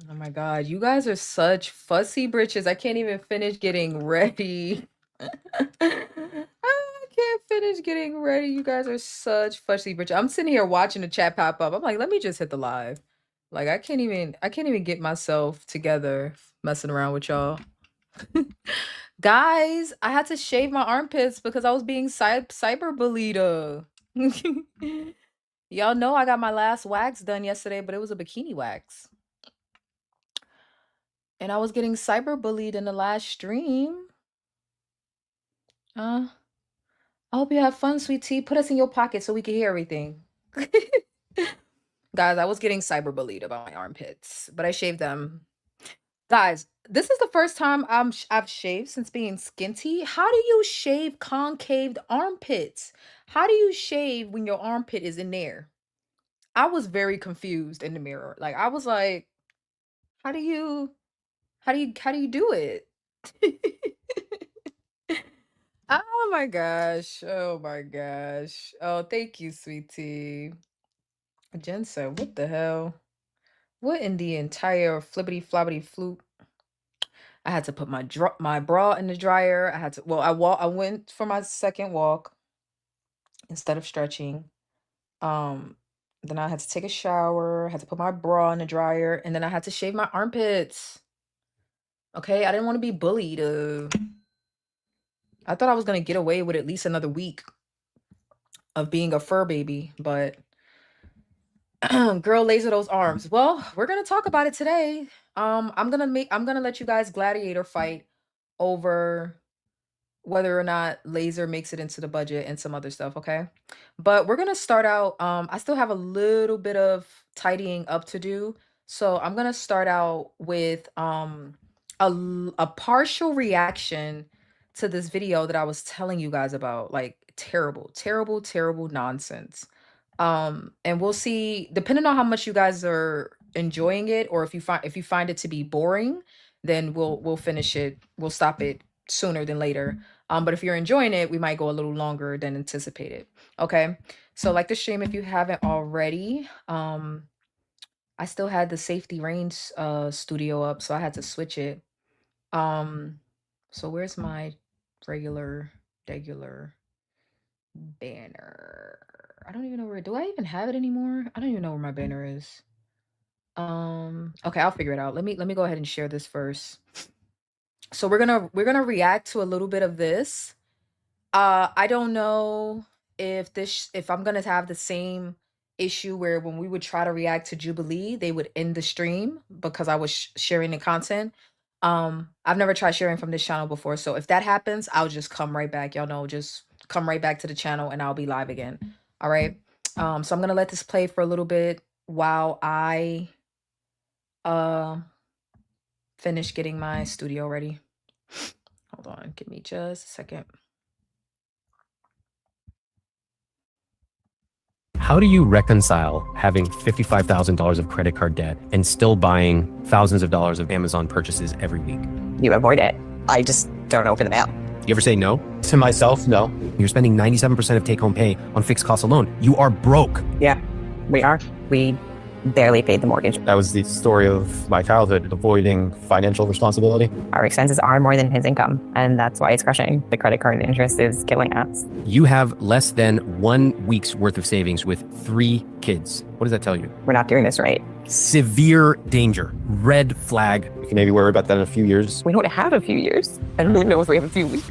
Oh my God, you guys are such fussy britches. I can't even finish getting ready. I can't finish getting ready. You guys are such fussy britches. I'm sitting here watching the chat pop up. I'm like, let me just hit the live. Like I can't even get myself together messing around with y'all. Guys, I had to shave my armpits because I was being cyber bullied. Y'all know I got my last wax done yesterday, but it was a bikini wax. And I was getting cyber bullied in the last stream. I hope you have fun, sweet tea. Put us in your pocket so we can hear everything. Guys, I was getting cyber bullied about my armpits, but I shaved them. Guys, this is the first time I've shaved since being skinty. How do you shave concaved armpits? How do you shave when your armpit is in there? I was very confused in the mirror. Like I was like, how do you how do you do it? Oh my gosh. Oh my gosh. Oh, thank you, sweetie. Jen said, what the hell? What in the entire flippity floppity floop? I had to put my bra in the dryer. I had to I went for my second walk instead of stretching. Um then I had to take a shower, had to put my bra in the dryer, and then I had to shave my armpits. Okay, I didn't want to be bullied. I thought I was gonna get away with at least another week of being a fur baby, but girl, laser those arms. Well, we're gonna talk about it today. I'm gonna let you guys gladiator fight over whether or not laser makes it into the budget and some other stuff, okay? But we're gonna start out. I still have a little bit of tidying up to do. So I'm gonna start out with a partial reaction to this video that I was telling you guys about. Like terrible, terrible, terrible nonsense. And we'll see, depending on how much you guys are enjoying it, or if you find it to be boring, then we'll finish it. We'll stop it sooner than later. But if you're enjoying it, we might go a little longer than anticipated. Okay. So like the stream, if you haven't already, I still had the safety range studio up, so I had to switch it. Um, so where's my regular banner? I don't even know where. Do I even have it anymore? I don't even know where my banner is. Okay, I'll figure it out. Let me go ahead and share this first. So we're gonna react to a little bit of this. I don't know if I'm gonna have the same issue where when we would try to react to Jubilee, they would end the stream because I was sharing the content. I've never tried sharing from this channel before, so if that happens, I'll just come right back. Y'all know, just come right back to the channel and I'll be live again. All right. So I'm gonna let this play for a little bit while I uh finish getting my studio ready. Hold on, give me just a second. How do you reconcile having $55,000 of credit card debt and still buying thousands of dollars of Amazon purchases every week? You avoid it. I just don't open the mail. You ever say no? To myself, no. You're spending 97% of take-home pay on fixed costs alone. You are broke. Yeah, we are. We barely paid the mortgage. That was the story of my childhood, avoiding financial responsibility. Our expenses are more than his income, and that's why it's crushing. The credit card interest is killing us. You have less than 1 week's worth of savings with 3 kids. What does that tell you? We're not doing this right. Severe danger. Red flag. We can maybe worry about that in a few years. We don't have a few years. I don't even know if we have a few weeks.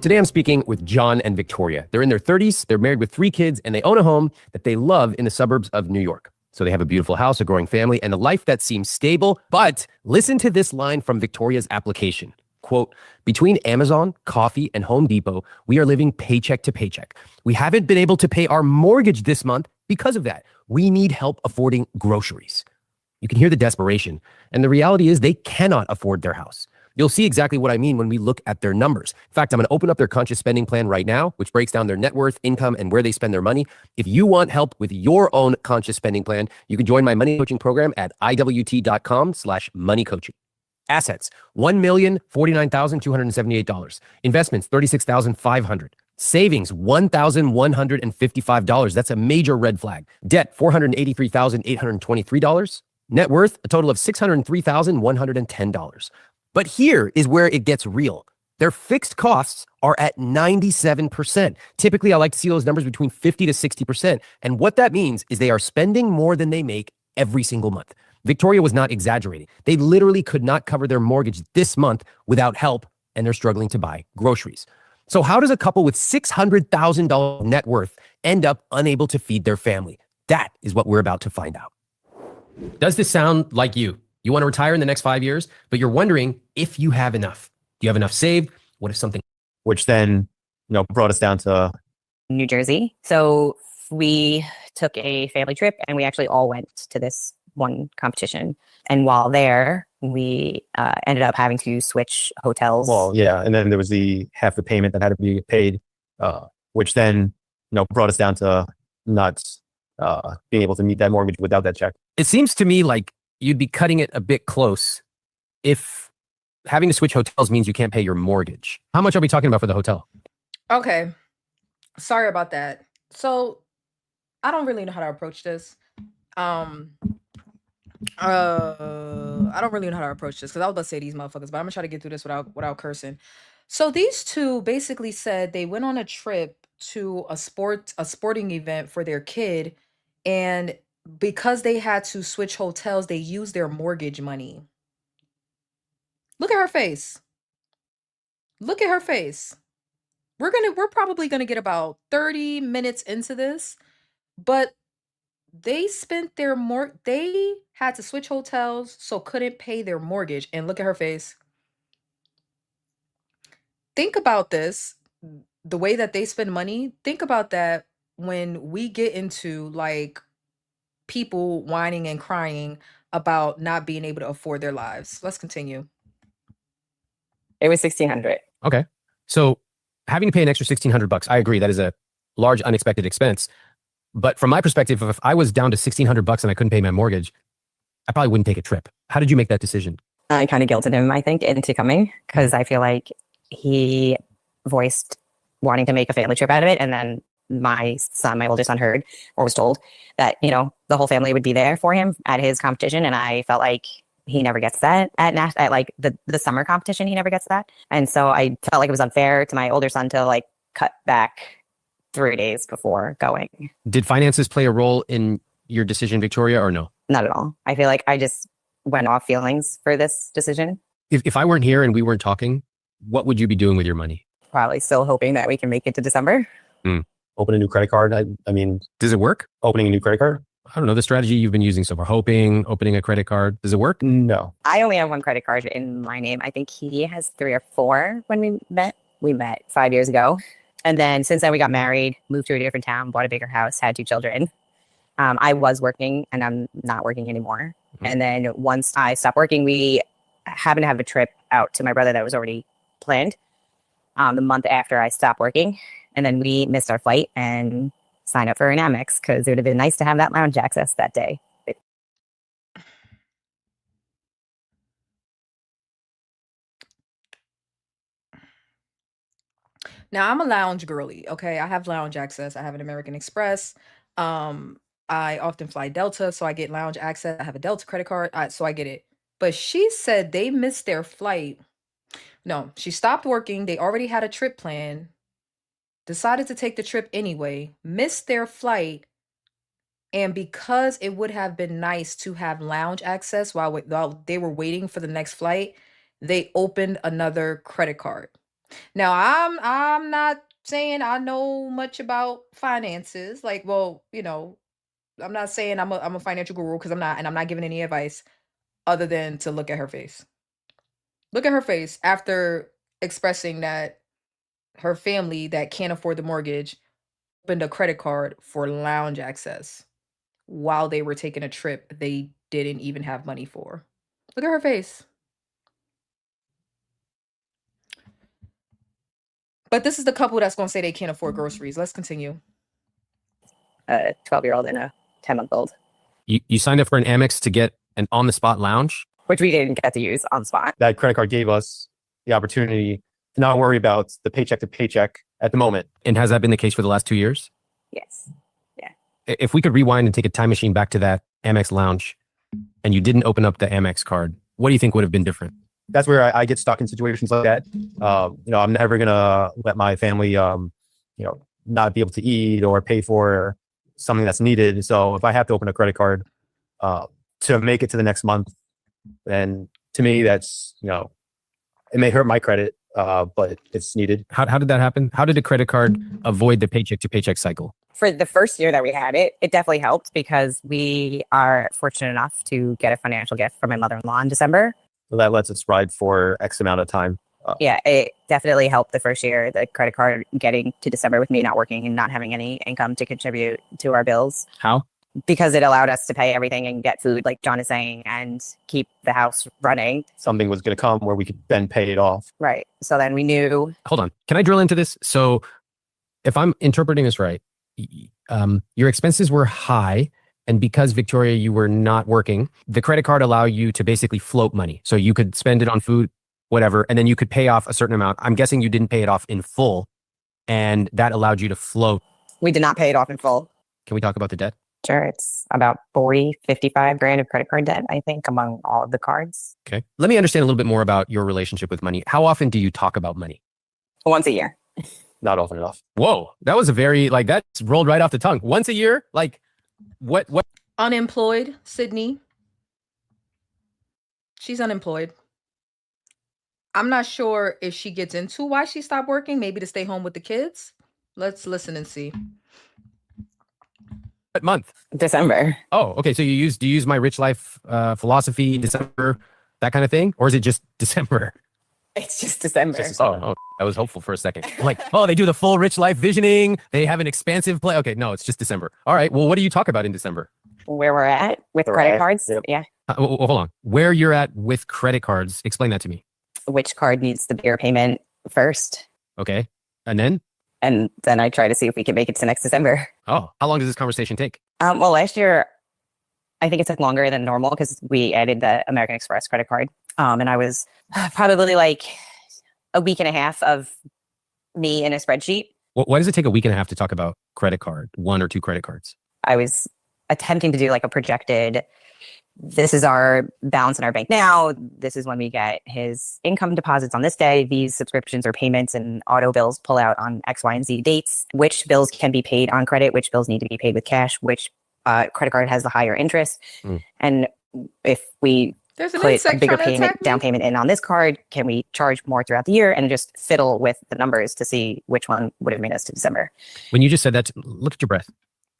Today I'm speaking with John and Victoria. They're in their 30s, they're married with 3 kids, and they own a home that they love in the suburbs of New York. So they have a beautiful house, a growing family, and a life that seems stable. But listen to this line from Victoria's application. Quote, between Amazon, coffee, and Home Depot, we are living paycheck to paycheck. We haven't been able to pay our mortgage this month because of that. We need help affording groceries. You can hear the desperation. And the reality is they cannot afford their house. You'll see exactly what I mean when we look at their numbers. In fact, I'm going to open up their conscious spending plan right now, which breaks down their net worth, income, and where they spend their money. If you want help with your own conscious spending plan, you can join my money coaching program at iwt.com/moneycoaching. Assets, $1,049,278. Investments, $36,500. Savings, $1,155. That's a major red flag. Debt, $483,823. Net worth, a total of $603,110. But here is where it gets real. Their fixed costs are at 97%. Typically, I like to see those numbers between 50 to 60%. And what that means is they are spending more than they make every single month. Victoria was not exaggerating. They literally could not cover their mortgage this month without help, and they're struggling to buy groceries. So how does a couple with $600,000 net worth end up unable to feed their family? That is what we're about to find out. Does this sound like you? You want to retire in the next 5 years, but you're wondering if you have enough. Do you have enough saved? What if something? which then, brought us down to New Jersey. So we took a family trip and we actually all went to this one competition. And while there, we ended up having to switch hotels. well, yeah. And then there was the half the payment that had to be paid, which then, brought us down to not being able to meet that mortgage without that check. It seems to me like you'd be cutting it a bit close if having to switch hotels means you can't pay your mortgage. How much are we talking about for the hotel? Okay. Sorry about that. So I don't really know how to approach this. I don't really know how to approach this because I was about to say these motherfuckers, but I'm gonna try to get through this without cursing. So these two basically said they went on a trip to a sporting event for their kid, and because they had to switch hotels, they used their mortgage money. Look at her face. Look at her face. We're probably gonna get about 30 minutes into this, but they spent they had to switch hotels, so couldn't pay their mortgage. And look at her face. Think about this, the way that they spend money. Think about that when we get into like people whining and crying about not being able to afford their lives. Let's continue. It was 1,600. Okay. So having to pay an extra $1,600, I agree. That is a large unexpected expense. But from my perspective, if I was down to $1,600 and I couldn't pay my mortgage, I probably wouldn't take a trip. How did you make that decision? I kind of guilted him, I think, into coming because I feel like he voiced wanting to make a family trip out of it. And then my older son heard or was told that, the whole family would be there for him at his competition. And I felt like he never gets that at like the summer competition. He never gets that. And so I felt like it was unfair to my older son to like cut back 3 days before going. Did finances play a role in your decision, Victoria, or no? Not at all. I feel like I just went off feelings for this decision. If I weren't here and we weren't talking, what would you be doing with your money? Probably still hoping that we can make it to December. Open a new credit card. I mean, Does it work? opening a new credit card? I don't know, the strategy you've been using so far, opening a credit card. Does it work? No. I only have one credit card in my name. I think he has 3 or 4 when we met. We met 5 years ago. And then since then we got married, moved to a different town, bought a bigger house, had 2 children. I was working and I'm not working anymore. And then once I stopped working, we happened to have a trip out to my brother that was already planned the month after I stopped working. And then we missed our flight and signed up for an Amex because it would have been nice to have that lounge access that day. Now I'm a lounge girly, okay? I have lounge access. I have an American Express. I often fly Delta, so I get lounge access. I have a Delta credit card, so I get it. But she said they missed their flight. No, she stopped working. They already had a trip plan, decided to take the trip anyway, missed their flight. And because it would have been nice to have lounge access while they were waiting for the next flight, they opened another credit card. Now, I'm not saying I know much about finances. Like, well, I'm not saying I'm a financial guru because I'm not, and I'm not giving any advice other than to look at her face. Look at her face after expressing that her family that can't afford the mortgage opened a credit card for lounge access while they were taking a trip they didn't even have money for. Look at her face. But this is the couple that's going to say they can't afford groceries. Let's continue. A 12-year-old and a 10-month-old, You signed up for an Amex to get an on-the-spot lounge? which we didn't get to use on the spot. That credit card gave us the opportunity to not worry about the paycheck to paycheck at the moment. And has that been the case for the last 2 years? Yes. If we could rewind and take a time machine back to that Amex lounge and you didn't open up the Amex card, what do you think would have been different? That's where I get stuck in situations like that. I'm never gonna let my family, not be able to eat or pay for something that's needed. So if I have to open a credit card to make it to the next month, then to me that's it may hurt my credit, but it's needed. How did that happen? How did a credit card avoid the paycheck to paycheck cycle? For the first year that we had it, it definitely helped because we are fortunate enough to get a financial gift from my mother-in-law in December. So that lets us ride for X amount of time. Yeah, it definitely helped the first year, the credit card getting to December with me not working and not having any income to contribute to our bills. How? Because it allowed us to pay everything and get food, like John is saying, and keep the house running. Something was going to come where we could then pay it off. Right. So then we knew. Hold on. Can I drill into this? So if I'm interpreting this right, your expenses were high. And because Victoria, you were not working, the credit card allowed you to basically float money. So you could spend it on food, whatever, and then you could pay off a certain amount. I'm guessing you didn't pay it off in full, and that allowed you to float. We did not pay it off in full. Can we talk about the debt? Sure. It's about 55 grand of credit card debt, I think, among all of the cards. Okay. Let me understand a little bit more about your relationship with money. How often do you talk about money? Once a year. Not often enough. Whoa, that was a very, that's rolled right off the tongue. Once a year? What? Unemployed, Sydney. She's unemployed. I'm not sure if she gets into why she stopped working, maybe to stay home with the kids. Let's listen and see. What month? December. Oh, okay. So do you use my rich life philosophy, December, that kind of thing? Or is it just December? It's just December. Oh, I was hopeful for a second. They do the full rich life visioning. They have an expansive play. Okay, no, it's just December. All right. Well, what do you talk about in December? Where we're at with credit cards. Yep. Yeah. Hold on. Where you're at with credit cards. Explain that to me. Which card needs the bigger payment first? Okay. And then? And then I try to see if we can make it to next December. Oh, how long does this conversation take? Well, last year, I think it took longer than normal because we added the American Express credit card. And I was probably like a week and a half of me in a spreadsheet. Why does it take a week and a half to talk about credit card, 1 or 2 credit cards? I was attempting to do like a projected, this is our balance in our bank now. This is when we get his income deposits on this day. These subscriptions or payments and auto bills pull out on X, Y, and Z dates. Which bills can be paid on credit? Which bills need to be paid with cash? Which credit card has the higher interest? And if we There's an put a insect bigger trying to payment, attack me. down payment in on this card, can we charge more throughout the year? And just fiddle with the numbers to see which one would have made us to December. When you just said that, look at your breath.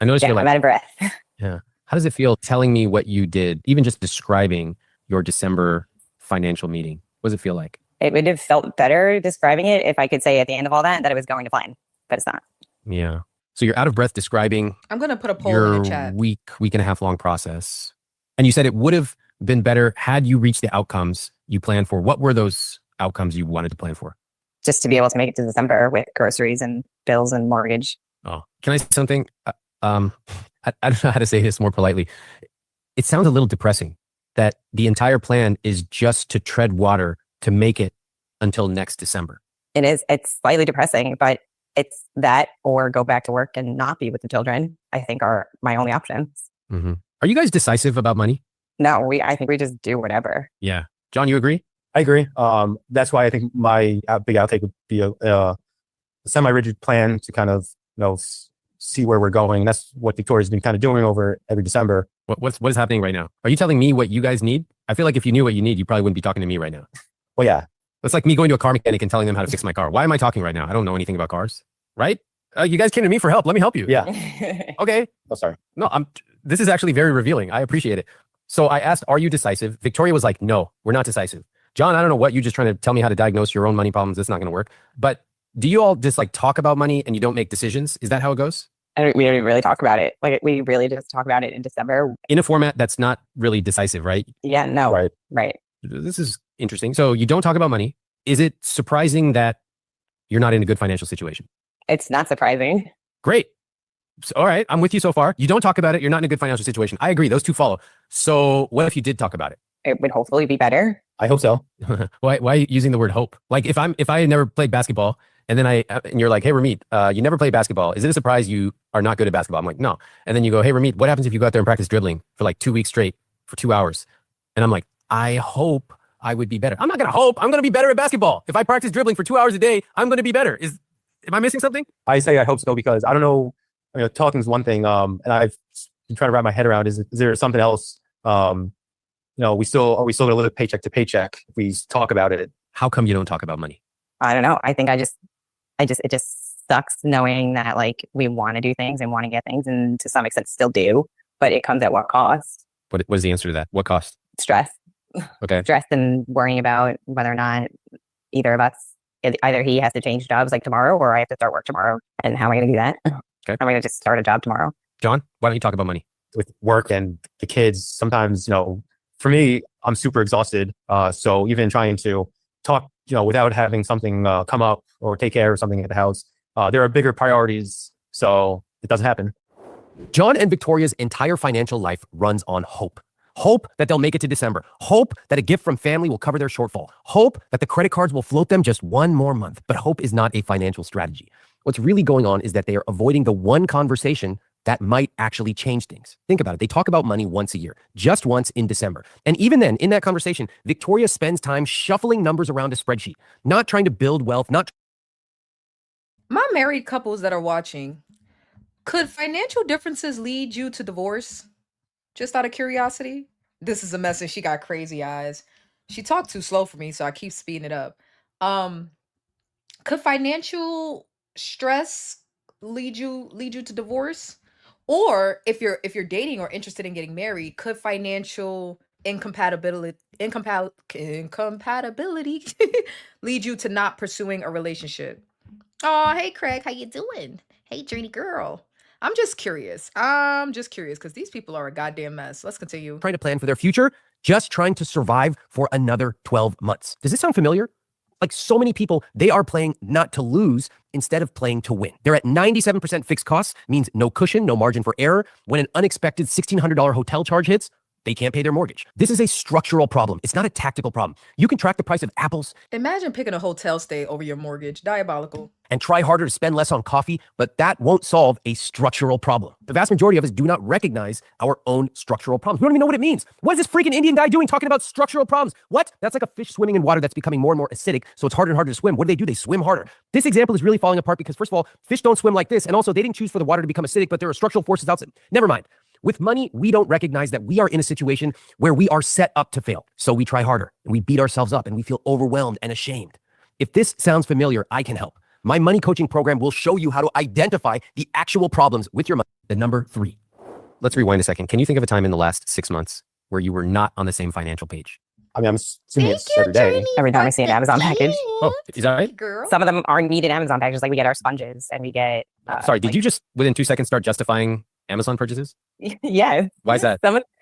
I noticed Yeah, you're I'm like, out of breath. yeah. How does it feel telling me what you did, even just describing your December financial meeting? What does it feel like? It would have felt better describing it if I could say at the end of all that it was going to plan, but it's not. Yeah. So you're out of breath describing I'm going to put a poll your in the chat. week and a half long process. And you said it would have been better had you reached the outcomes you planned for. What were those outcomes you wanted to plan for? Just to be able to make it to December with groceries and bills and mortgage. Oh, can I say something? I don't know how to say this more politely. It sounds a little depressing that the entire plan is just to tread water to make it until next December. It is. It's slightly depressing, but it's that or go back to work and not be with the children, I think are my only options. Mm-hmm. Are you guys decisive about money? No, I think we just do whatever. Yeah. John, you agree? I agree. That's why I think my big outtake would be a semi-rigid plan to kind of see where we're going. That's what Victoria's been kind of doing over every December. What is happening right now? Are you telling me what you guys need? I feel like if you knew what you need, you probably wouldn't be talking to me right now. Well, yeah. It's like me going to a car mechanic and telling them how to fix my car. Why am I talking right now? I don't know anything about cars, right? You guys came to me for help. Let me help you. Yeah. Okay. Oh, sorry. No, this is actually very revealing. I appreciate it. So I asked, are you decisive? Victoria was like, no, we're not decisive. John, I don't know what you're just trying to tell me how to diagnose your own money problems. It's not going to work. But do you all just like talk about money and you don't make decisions? Is that how it goes? And we don't really talk about it. Like we really just talk about it in December. In a format that's not really decisive, right? Yeah, no. Right. Right. This is interesting. So you don't talk about money. Is it surprising that you're not in a good financial situation? It's not surprising. Great. So, all right. I'm with you so far. You don't talk about it. You're not in a good financial situation. I agree. Those two follow. So what if you did talk about it? It would hopefully be better. I hope so. Why are you using the word hope? Like if I had never played basketball And then and you're like, hey, Ramit, you never play basketball. Is it a surprise you are not good at basketball? I'm like, no. And then you go, hey, Ramit, what happens if you go out there and practice dribbling for like 2 weeks straight for 2 hours? And I'm like, I hope I would be better. I'm not going to hope. I'm going to be better at basketball. If I practice dribbling for 2 hours a day, I'm going to be better. Am I missing something? I say I hope so because I don't know. Talking is one thing, and I've been trying to wrap my head around. Is there something else? We still gonna live paycheck to paycheck if we talk about it. How come you don't talk about money? I don't know. I think it just sucks knowing that like we want to do things and want to get things and to some extent still do, but it comes at what cost? What is the answer to that? What cost? Stress. Okay. Stress and worrying about whether or not either he has to change jobs like tomorrow or I have to start work tomorrow. And how am I going to do that? Okay. How am I going to just start a job tomorrow? John, why don't you talk about money? With work and the kids, sometimes, for me, I'm super exhausted. So even trying to talk, without having something come up or take care of something at the house, there are bigger priorities. So it doesn't happen. John and Victoria's entire financial life runs on hope. Hope that they'll make it to December. Hope that a gift from family will cover their shortfall. Hope that the credit cards will float them just one more month. But hope is not a financial strategy. What's really going on is that they are avoiding the one conversation that might actually change things. Think about it. They talk about money once a year, just once in December. And even then, in that conversation, Victoria spends time shuffling numbers around a spreadsheet, not trying to build wealth, My married couples that are watching, could financial differences lead you to divorce? Just out of curiosity? This is a message. She got crazy eyes. She talked too slow for me, so I keep speeding it up. Um, could financial stress lead you to divorce? Or if you're dating or interested in getting married, could financial incompatibility lead you to not pursuing a relationship? Oh, hey Craig, how you doing? Hey, Dreamy girl. I'm just curious because these people are a goddamn mess. Let's continue. trying to plan for their future, just trying to survive for another 12 months. Does this sound familiar? Like so many people, they are playing not to lose instead of playing to win. They're at 97% fixed costs, means no cushion, no margin for error. When an unexpected $1,600 hotel charge hits, they can't pay their mortgage. This is a structural problem. It's not a tactical problem. You can track the price of apples Imagine picking a hotel stay over your mortgage. Diabolical. and try harder to spend less on coffee, but that won't solve a structural problem. The vast majority of us do not recognize our own structural problems. We don't even know what it means. What is this freaking Indian guy doing talking about structural problems? What? That's like a fish swimming in water that's becoming more and more acidic, so it's harder and harder to swim. What do? They swim harder. This example is really falling apart because, first of all, fish don't swim like this, and also they didn't choose for the water to become acidic, but there are structural forces outside. Never mind. With money, we don't recognize that we are in a situation where we are set up to fail. So we try harder and we beat ourselves up and we feel overwhelmed and ashamed. If this sounds familiar, I can help. My money coaching program will show you how to identify the actual problems with your money. The number 3. Let's rewind a second. Can you think of a time in the last 6 months where you were not on the same financial page? I mean, I'm assuming it's every day. Every time I see an Amazon package. Oh, is that right? Girl. Some of them are needed Amazon packages, like we get our sponges and we get. Sorry, did you just within 2 seconds start justifying Amazon purchases? Yeah. Why is that?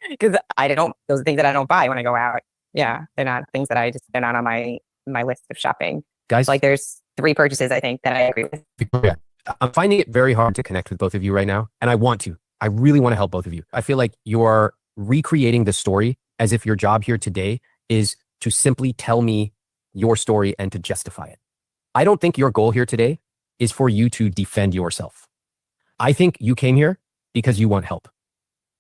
Because those are things that I don't buy when I go out. Yeah, they're not things that they're not on my list of shopping. Guys, Like there's 3 purchases I think that I agree with. Victoria, I'm finding it very hard to connect with both of you right now. And I want to. I really want to help both of you. I feel like you're recreating the story as if your job here today is to simply tell me your story and to justify it. I don't think your goal here today is for you to defend yourself. I think you came here because you want help.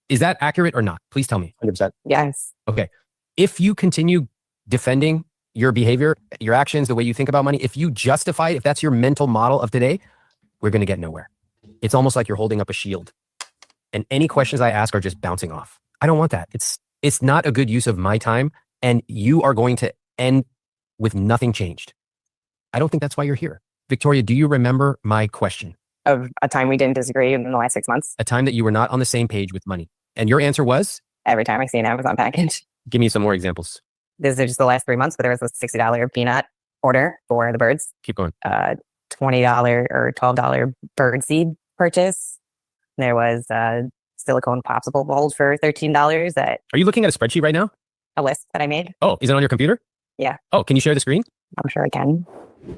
Is that accurate or not? Please tell me. 100%. Yes. Okay. If you continue defending your behavior, your actions, the way you think about money, if you justify it, if that's your mental model of today, we're going to get nowhere. It's almost like you're holding up a shield and any questions I ask are just bouncing off. I don't want that. It's not a good use of my time and you are going to end with nothing changed. I don't think that's why you're here. Victoria, do you remember my question? Of a time we didn't disagree in the last 6 months. A time that you were not on the same page with money. And your answer was? Every time I see an Amazon package. Give me some more examples. This is just the last 3 months, but there was a $60 peanut order for the birds. Keep going. $20 or $12 bird seed purchase. There was a silicone popsicle mold for $13 at Are you looking at a spreadsheet right now? a list that I made. Oh, is it on your computer? Yeah. Oh, can you share the screen? I'm sure I can.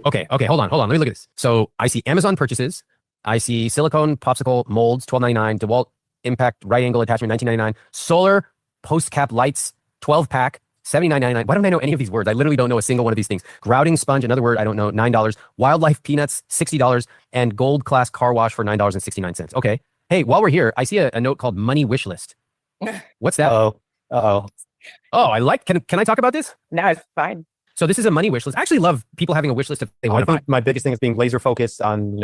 Okay, hold on. Let me look at this. So I see Amazon purchases. I see silicone popsicle molds, $12.99. DeWalt Impact right angle attachment, $19.99. Solar post cap lights, 12 pack, $79.99. Why don't I know any of these words? I literally don't know a single one of these things. Grouting sponge, another word I don't know, $9. Wildlife peanuts, $60. And gold class car wash for $9.69. Okay. Hey, while we're here, I see a note called money wish list. What's that? Uh-oh. Oh, I like, can I talk about this? No, it's fine. So this is a money wish list. I actually love people having a wish list if they want to buy. My biggest thing is being laser focused on,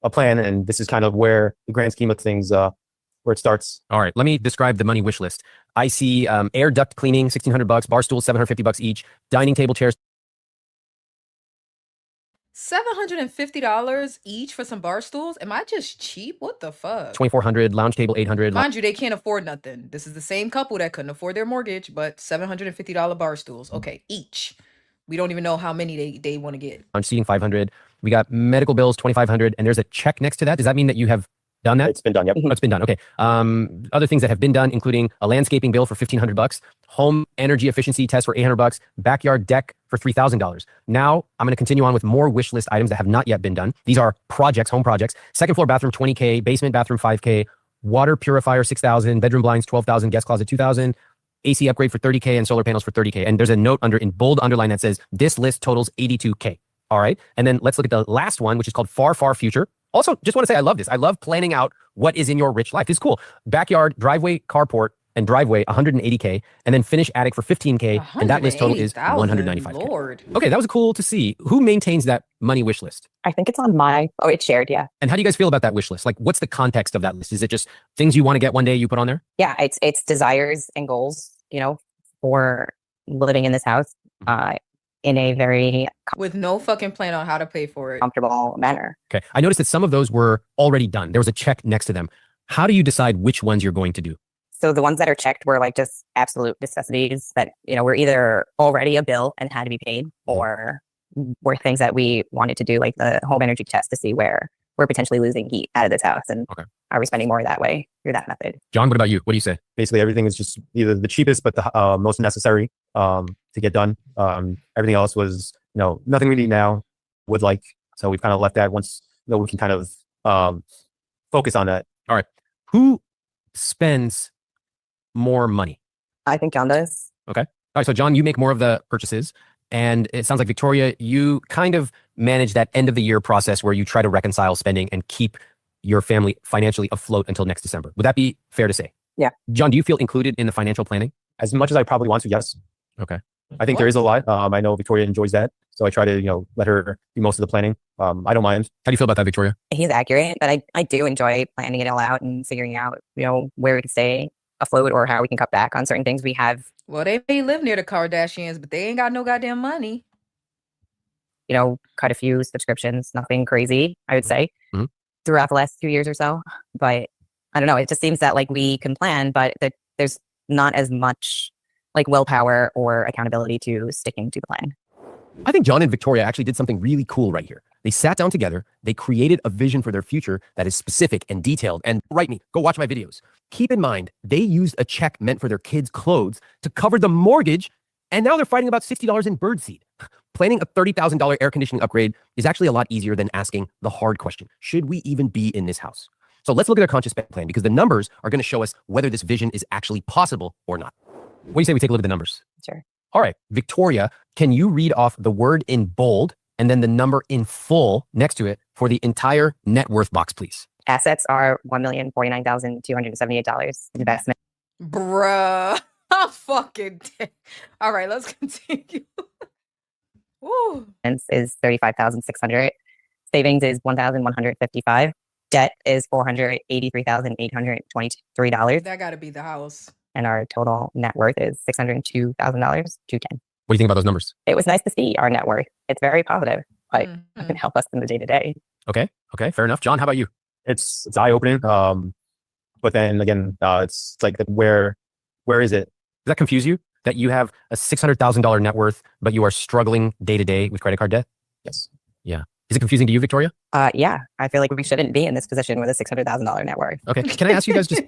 a plan. And this is kind of where the grand scheme of things, where it starts. All right, let me describe the money wish list. I see air duct cleaning, $1,600, bar stools, $750 each, dining table chairs, $750 each for some bar stools? Am I just cheap? What the fuck? $2,400, lounge table, $800. Mind you, they can't afford nothing. This is the same couple that couldn't afford their mortgage, but $750 bar stools. Okay, each. We don't even know how many they want to get. Lounge seating, $500. We got medical bills, $2,500, and there's a check next to that. Does that mean that you have done that? It's been done. Yep. Oh, it's been done. Okay. Other things that have been done, including a landscaping bill for $1,500, home energy efficiency test for $800, backyard deck for $3,000. Now I'm going to continue on with more wish list items that have not yet been done. These are projects, home projects. Second floor bathroom, $20K, basement bathroom, $5K, water purifier, $6,000, bedroom blinds, $12,000, guest closet, $2,000, AC upgrade for $30K, and solar panels for $30K. And there's a note in bold underline that says this list totals $82K. All right. And then let's look at the last one, which is called far, far future. Also, just want to say I love this. I love planning out what is in your rich life. It's cool. Backyard, driveway, carport, and driveway, $180K, and then finish attic for $15K, and that list total is $195K. Lord. Okay, that was cool to see. Who maintains that money wish list? I think it's on it's shared. Yeah. And how do you guys feel about that wish list? Like, what's the context of that list? Is it just things you want to get one day you put on there? Yeah. It's desires and goals, for living in this house, in a very With no fucking plan on how to pay for it. comfortable manner. Okay. I noticed that some of those were already done. There was a check next to them. How do you decide which ones you're going to do? So the ones that are checked were like just absolute necessities that, were either already a bill and had to be paid, or were things that we wanted to do, like the home energy test to see where we're potentially losing heat out of this house. And are we spending more that way through that method? John, what about you? What do you say? Basically, everything is just either the cheapest, but the most necessary to get done. Everything else was, nothing we need now, would like. So we've kind of left that once, we can kind of focus on that. All right. Who spends more money? I think John does. Okay. All right. So John, you make more of the purchases. And it sounds like Victoria, you kind of manage that end of the year process where you try to reconcile spending and keep your family financially afloat until next December. Would that be fair to say? Yeah. John, do you feel included in the financial planning? As much as I probably want to, yes. Okay. I think there is a lot. I know Victoria enjoys that. So I try to, let her do most of the planning. I don't mind. How do you feel about that, Victoria? He's accurate, but I do enjoy planning it all out and figuring out, where we can stay afloat or how we can cut back on certain things we have. Well, they may live near the Kardashians, but they ain't got no goddamn money. Cut a few subscriptions, nothing crazy, I would say, throughout the last 2 years or so. But I don't know. It just seems that like we can plan, but that there's not as much like willpower or accountability to sticking to the plan. I think John and Victoria actually did something really cool right here. They sat down together, they created a vision for their future that is specific and detailed. And write me, go watch my videos. Keep in mind, they used a check meant for their kids' clothes to cover the mortgage, and now they're fighting about $60 in birdseed. Planning a $30,000 air conditioning upgrade is actually a lot easier than asking the hard question. Should we even be in this house? So let's look at our conscious spending plan, because the numbers are going to show us whether this vision is actually possible or not. What do you say we take a look at the numbers? Sure. All right, Victoria, can you read off the word in bold and then the number in full next to it for the entire net worth box, please? Assets are $1,049,278. Investment Bruh. I'm fucking dead. All right, let's continue. Woo. is $35,600. Savings is $1,155. Debt is $483,823. That gotta be the house. And our total net worth is $602,000, $210. What do you think about those numbers? It was nice to see our net worth. It's very positive, but it can help us in the day to day. Okay, fair enough. John, how about you? It's eye opening. But then again, it's like where is it? Does that confuse you that you have a $600,000 net worth, but you are struggling day to day with credit card debt? Yes. Yeah. Is it confusing to you, Victoria? Yeah, I feel like we shouldn't be in this position with a $600,000 net worth. Okay. Can I ask you guys just,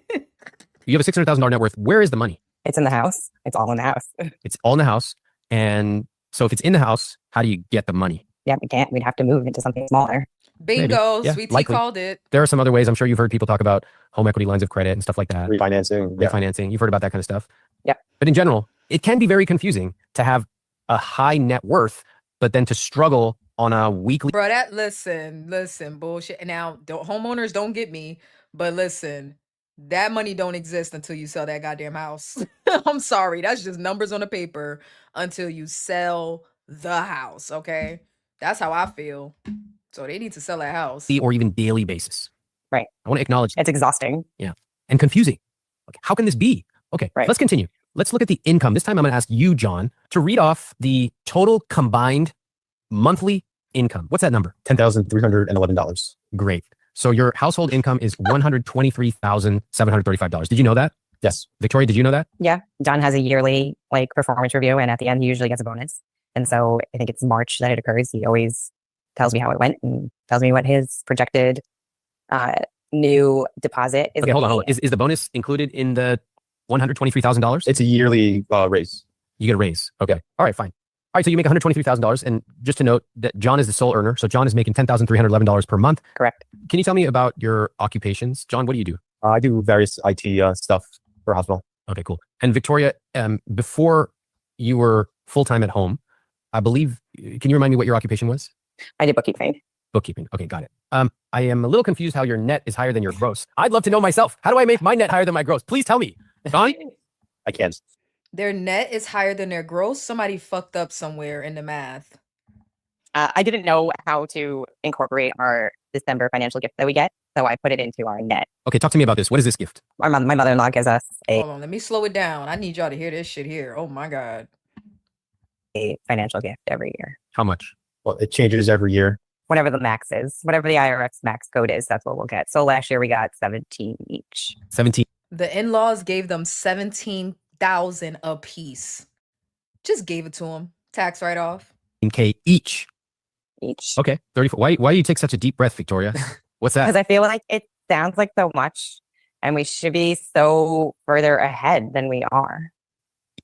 you have a $600,000 net worth. Where is the money? It's in the house. It's all in the house. It's all in the house. And so if it's in the house, how do you get the money? Yeah, we can't. We'd have to move into something smaller. Bingo. Yeah, Sweet Tea likely. called it. There are some other ways. I'm sure you've heard people talk about home equity lines of credit and stuff like that. Refinancing. Yeah. Refinancing. You've heard about that kind of stuff. Yep. But in general, it can be very confusing to have a high net worth, but then to struggle on a weekly. Bro, listen, bullshit. Now, homeowners don't get me, but listen, that money don't exist until you sell that goddamn house. I'm sorry, that's just numbers on a paper until you sell the house, okay? That's how I feel. So they need to sell that house. Or even daily basis. Right. I want to acknowledge It's exhausting. and confusing. Like, how can this be? Okay, Right. let's continue. Let's look at the income. This time I'm going to ask you, John, to read off the total combined monthly income. What's that number? $10,311. Great. So your household income is $123,735. Did you know that? Yes. Victoria, did you know that? Yeah. John has a yearly like performance review, and at the end he usually gets a bonus. And so I think it's March that it occurs. He always tells me how it went and tells me what his projected new deposit is. Okay, hold on. Is the bonus included in the $123,000? It's a yearly raise. You get a raise. Okay. All right, fine. All right, so you make $123,000. And just to note that John is the sole earner. So John is making $10,311 per month. Correct. Can you tell me about your occupations? John, what do you do? I do various IT stuff for a hospital. Okay, cool. And Victoria, before you were full-time at home, I believe, can you remind me what your occupation was? I did bookkeeping. Bookkeeping. Okay, got it. I am a little confused how your net is higher than your gross. I'd love to know myself. How do I make my net higher than my gross? Please tell me. John? I can't. Their net is higher than their gross. Somebody fucked up somewhere in the math. I didn't know how to incorporate our December financial gift that we get, so I put it into our net. Okay, talk to me about this. What is this gift? My mother-in-law gives us Hold on, let me slow it down. I need y'all to hear this shit here. Oh my God. a financial gift every year. How much? Well, it changes every year. Whatever the max is, whatever the IRS max code is, that's what we'll get. So last year we got 17 each. 17. The in-laws gave them 17,000 a piece. Just gave it to them. Tax write-off. K each. Each. Okay, 34. Why do you take such a deep breath, Victoria? What's Because that? I feel like it sounds like so much, and we should be so further ahead than we are.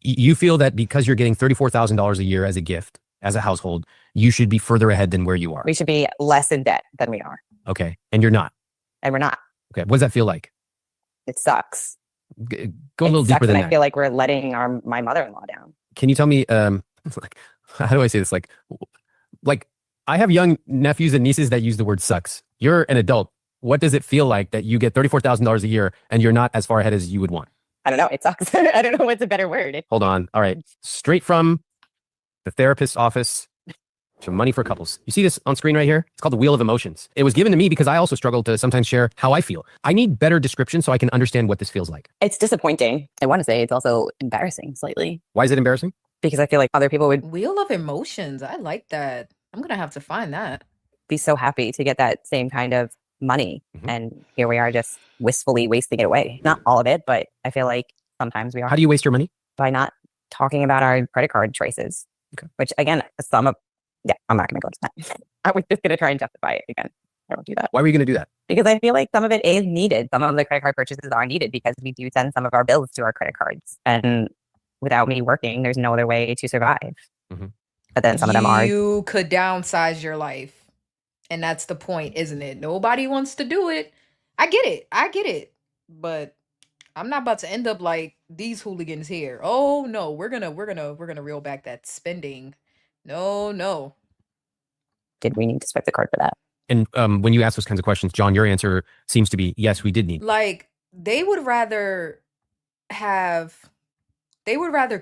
You feel that because you're getting $34,000 a year as a gift, as a household, you should be further ahead than where you are. We should be less in debt than we are, Okay, and you're not. and we're not. Okay, what does that feel like? It sucks. Go a little It sucks, deeper than and that. I feel like we're letting my mother-in-law down. Can you tell me, like, how do I say this? Like I have young nephews and nieces that use the word sucks. You're an adult. What does it feel like that you get $34,000 a year and you're not as far ahead as you would want? I don't know. It sucks. I don't know what's a better word. Hold on. All right. Straight from the therapist's office to Money for Couples. You see this on screen right here? It's called the Wheel of Emotions. It was given to me because I also struggle to sometimes share how I feel. I need better description so I can understand what this feels like. It's disappointing. I want to say it's also embarrassing slightly Why is it embarrassing? because I feel like other people would Wheel of Emotions. I like that. I'm gonna have to find that. be so happy to get that same kind of money. Mhm. And here we are just wistfully wasting it away. Not all of it, but I feel like sometimes we are How do you waste your money? by not talking about our credit card choices. Okay. Which again, I'm not going to go into that. I was just going to try and justify it again. I won't do that Why were you going to do that? because I feel like some of it is needed. Some of the credit card purchases are needed because we do send some of our bills to our credit cards. And without me working, there's no other way to survive. Mhm. But then some of them are. You could downsize your life. And that's the point, isn't it? Nobody wants to do it. I get it. But I'm not about to end up like these hooligans here. Oh no, we're gonna reel back that spending. No. Did we need to swipe the card for that? And when you ask those kinds of questions, John, your answer seems to be, yes, we did need. Like they would rather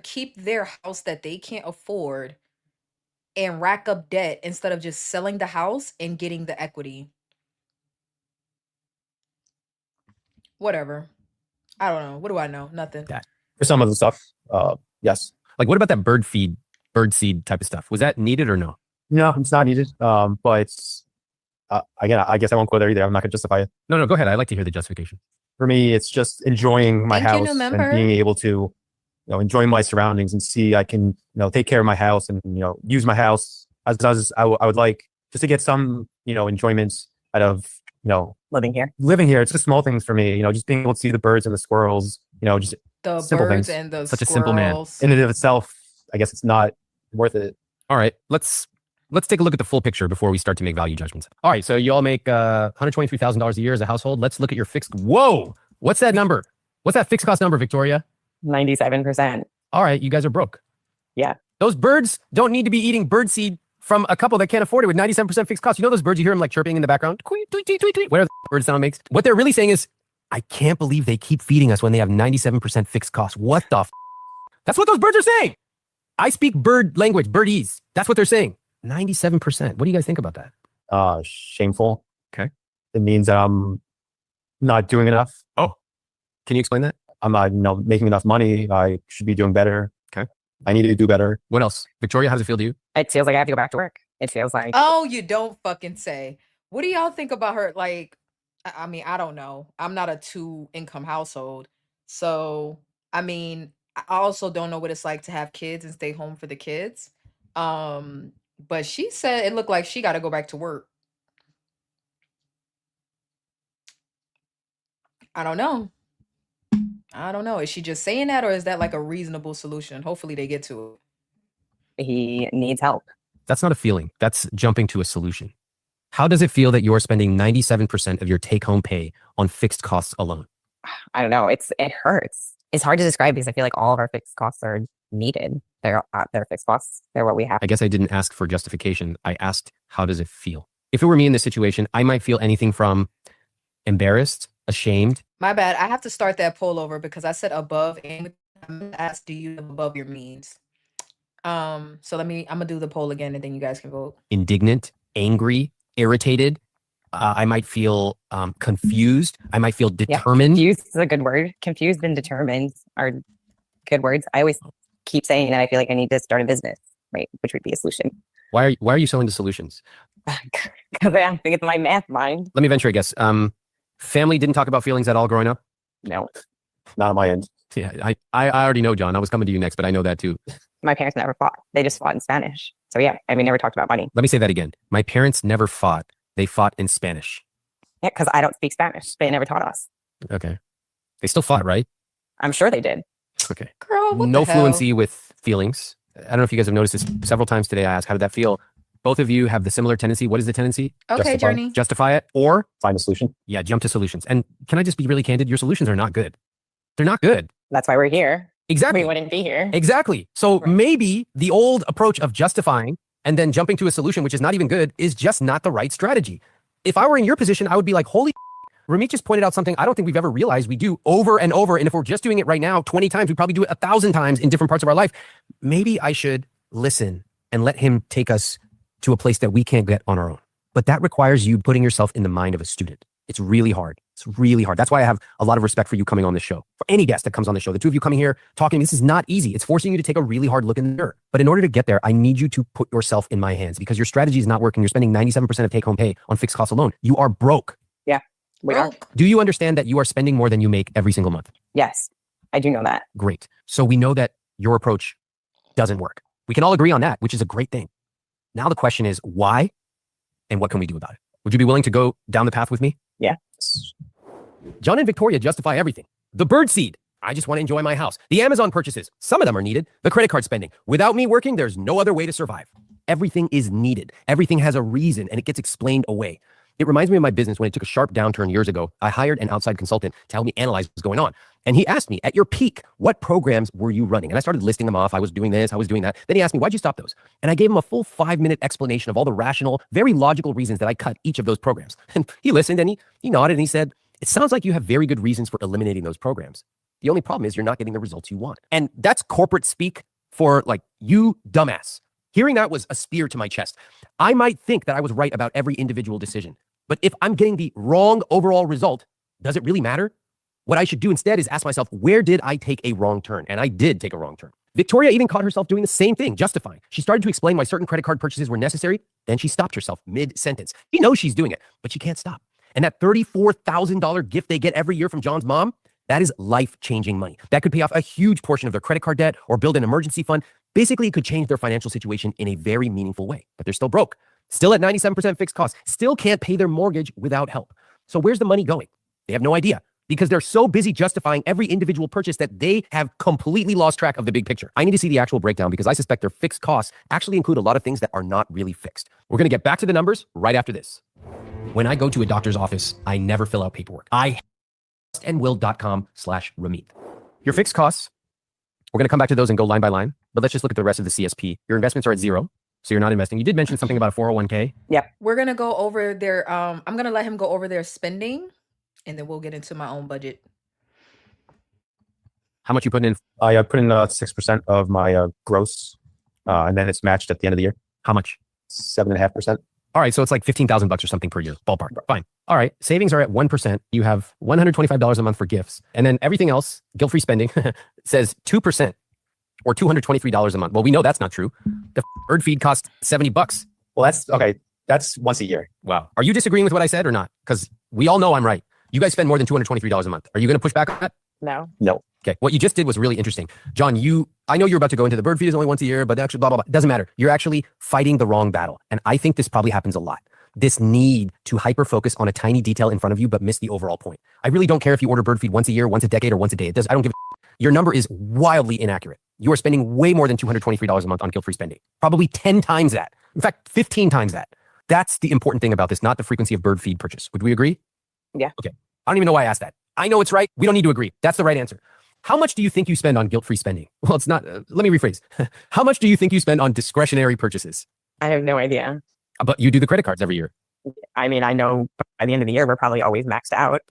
keep their house that they can't afford and rack up debt instead of just selling the house and getting the equity. Whatever. I don't know. What do I know? Nothing. Yeah. For some of the stuff, yes. Like, what about that bird seed type of stuff? Was that needed or no? No, it's not needed. But it's, again, I guess I won't go there either. I'm not going to justify it. No, go ahead. I'd like to hear the justification. For me, it's just enjoying my Thank you, house new and member. being able to, enjoy my surroundings and see I can, take care of my house and, use my house as I would like, just to get some, enjoyments out of, Living here. living here. It's just small things for me, just being able to see the birds and the squirrels, just The Simple birds things. and the Such a simple man. squirrels. in and of itself, I guess it's not worth it. All right, let's take a look at the full picture before we start to make value judgments. All right, so you all make $123,000 a year as a household. Let's look at your fixed. Whoa, what's that number? What's that fixed cost number, Victoria? 97%. All right, you guys are broke. Yeah. Those birds don't need to be eating birdseed from a couple that can't afford it with 97% fixed costs. You know those birds, you hear them like chirping in the background? Tweet, tweet, tweet, tweet, tweet. Whatever the bird sound makes. What they're really saying is, I can't believe they keep feeding us when they have 97% fixed costs. What the That's what those birds are saying. I speak bird language, birdese. That's what they're saying. 97%. What do you guys think about that? Shameful. Okay. It means that I'm not doing enough. Oh, can you explain that? I'm not, making enough money. I should be doing better. Okay. I need to do better. What else? Victoria, how does it feel to you? It feels like I have to go back to work. It feels like Oh, you don't fucking say. What do y'all think about her? Like, I mean, I don't know. I'm not a two-income household. So, I mean, I also don't know what it's like to have kids and stay home for the kids. But she said it looked like she got to go back to work. I don't know. I don't know. Is she just saying that, or is that like a reasonable solution? Hopefully they get to it. he needs help. That's not a feeling. That's jumping to a solution. How does it feel that you're spending 97% of your take-home pay on fixed costs alone? I don't know. It hurts. It's hard to describe because I feel like all of our fixed costs are needed. They're fixed costs. They're what we have. I guess I didn't ask for justification. I asked, how does it feel? If it were me in this situation, I might feel anything from embarrassed, ashamed. My bad. I have to start that poll over because I said above and I'm gonna ask, do you live above your means? So I'm gonna do the poll again and then you guys can vote. Indignant, angry, irritated. I might feel confused. I might feel determined. Confused is a good word. Confused and determined are good words. I always keep saying that I feel like I need to start a business, right? Which would be a solution. Why are you selling the solutions? Because I think it's my math mind. Let me venture a guess. Family didn't talk about feelings at all growing up? No, Not on my end. Yeah, I already know, John. I was coming to you next, but I know that too. my parents never fought. They just fought in Spanish. So yeah, I mean, never talked about money. Let me say that again. My parents never fought. They fought in Spanish. Yeah, because I don't speak Spanish. They never taught us. Okay. They still fought, right? I'm sure they did. Okay. Girl, what No the hell? fluency with feelings. I don't know if you guys have noticed this several times today. I asked, how did that feel? Both of you have the similar tendency. What is the tendency? Okay, Justify. Journey. Justify it or, Find a solution. yeah, jump to solutions. And can I just be really candid? Your solutions are not good. They're not good. That's why we're here. Exactly. We wouldn't be here. Exactly. So Right. maybe the old approach of justifying and then jumping to a solution, which is not even good, is just not the right strategy. If I were in your position, I would be like, holy Ramit just pointed out something I don't think we've ever realized we do over and over. And if we're just doing it right now 20 times, we probably do it 1,000 times in different parts of our life. Maybe I should listen and let him take us to a place that we can't get on our own. But that requires you putting yourself in the mind of a student. It's really hard. It's really hard. That's why I have a lot of respect for you coming on this show. For any guest that comes on the show, the two of you coming here talking, this is not easy. It's forcing you to take a really hard look in the mirror. But in order to get there, I need you to put yourself in my hands because your strategy is not working. You're spending 97% of take-home pay on fixed costs alone. You are broke. We are. Broke. Do you understand that you are spending more than you make every single month? Yes, I do know that. Great. So we know that your approach doesn't work. We can all agree on that, which is a great thing. Now the question is why and what can we do about it? Would you be willing to go down the path with me? Yeah. John and Victoria justify everything. The bird seed. I just want to enjoy my house. The Amazon purchases. Some of them are needed. The credit card spending. Without me working, there's no other way to survive. Everything is needed. Everything has a reason and it gets explained away. It reminds me of my business when it took a sharp downturn years ago. I hired an outside consultant to help me analyze what's going on. And he asked me, at your peak, what programs were you running? And I started listing them off. I was doing this, I was doing that. Then he asked me, why'd you stop those? And I gave him a full 5-minute explanation of all the rational, very logical reasons that I cut each of those programs. And he listened and he nodded and he said, it sounds like you have very good reasons for eliminating those programs. The only problem is you're not getting the results you want. And that's corporate speak for like, you dumbass. Hearing that was a spear to my chest. I might think that I was right about every individual decision. But if I'm getting the wrong overall result, does it really matter? What I should do instead is ask myself, where did I take a wrong turn? And I did take a wrong turn. Victoria even caught herself doing the same thing, justifying. She started to explain why certain credit card purchases were necessary. Then she stopped herself mid-sentence. She knows she's doing it, but she can't stop. And that $34,000 gift they get every year from John's mom, that is life-changing money. That could pay off a huge portion of their credit card debt or build an emergency fund. Basically, it could change their financial situation in a very meaningful way, but they're still broke. Still at 97% fixed costs, still can't pay their mortgage without help. So where's the money going? They have no idea because they're so busy justifying every individual purchase that they have completely lost track of the big picture. I need to see the actual breakdown because I suspect their fixed costs actually include a lot of things that are not really fixed. We're going to get back to the numbers right after this. When I go to a doctor's office, I never fill out paperwork. I trustandwill.com/Ramit. Your fixed costs We're going to come back to those and go line by line, but let's just look at the rest of the CSP. Your investments are at zero, so you're not investing. You did mention something about a 401k. We're gonna go over their I'm gonna let him go over their spending, and then we'll get into my own budget. How much you putting in? I put in 6% of my gross, and then it's matched at the end of the year. How much? 7.5%. All right, so it's like $15,000 or something per year, ballpark. Fine. All right, savings are at 1%. You have $125 a month for gifts, and then everything else, guilt-free spending, says 2% or $223 a month. Well, we know that's not true. The bird feed costs $70. Well, that's okay. That's once a year. Wow. Are you disagreeing with what I said or not? Because we all know I'm right. You guys spend more than $223 a month. Are you going to push back on that? No. No. Okay. What you just did was really interesting. John, I know you're about to go into the bird feed is only once a year, but actually blah, blah, blah. It doesn't matter. You're actually fighting the wrong battle. And I think this probably happens a lot. This need to hyper focus on a tiny detail in front of you, but miss the overall point. I really don't care if you order bird feed once a year, once a decade, or once a day. I don't give a Your number is wildly inaccurate. You are spending way more than $223 a month on guilt-free spending. Probably 10 times that. In fact, 15 times that. That's the important thing about this, not the frequency of bird feed purchase. Would we agree? Yeah. Okay. I don't even know why I asked that. I know it's right. We don't need to agree. That's the right answer. How much do you think you spend on guilt-free spending? Well, it's not. Let me rephrase. How much do you think you spend on discretionary purchases? I have no idea. But you do the credit cards every year. I mean, I know by the end of the year, we're probably always maxed out,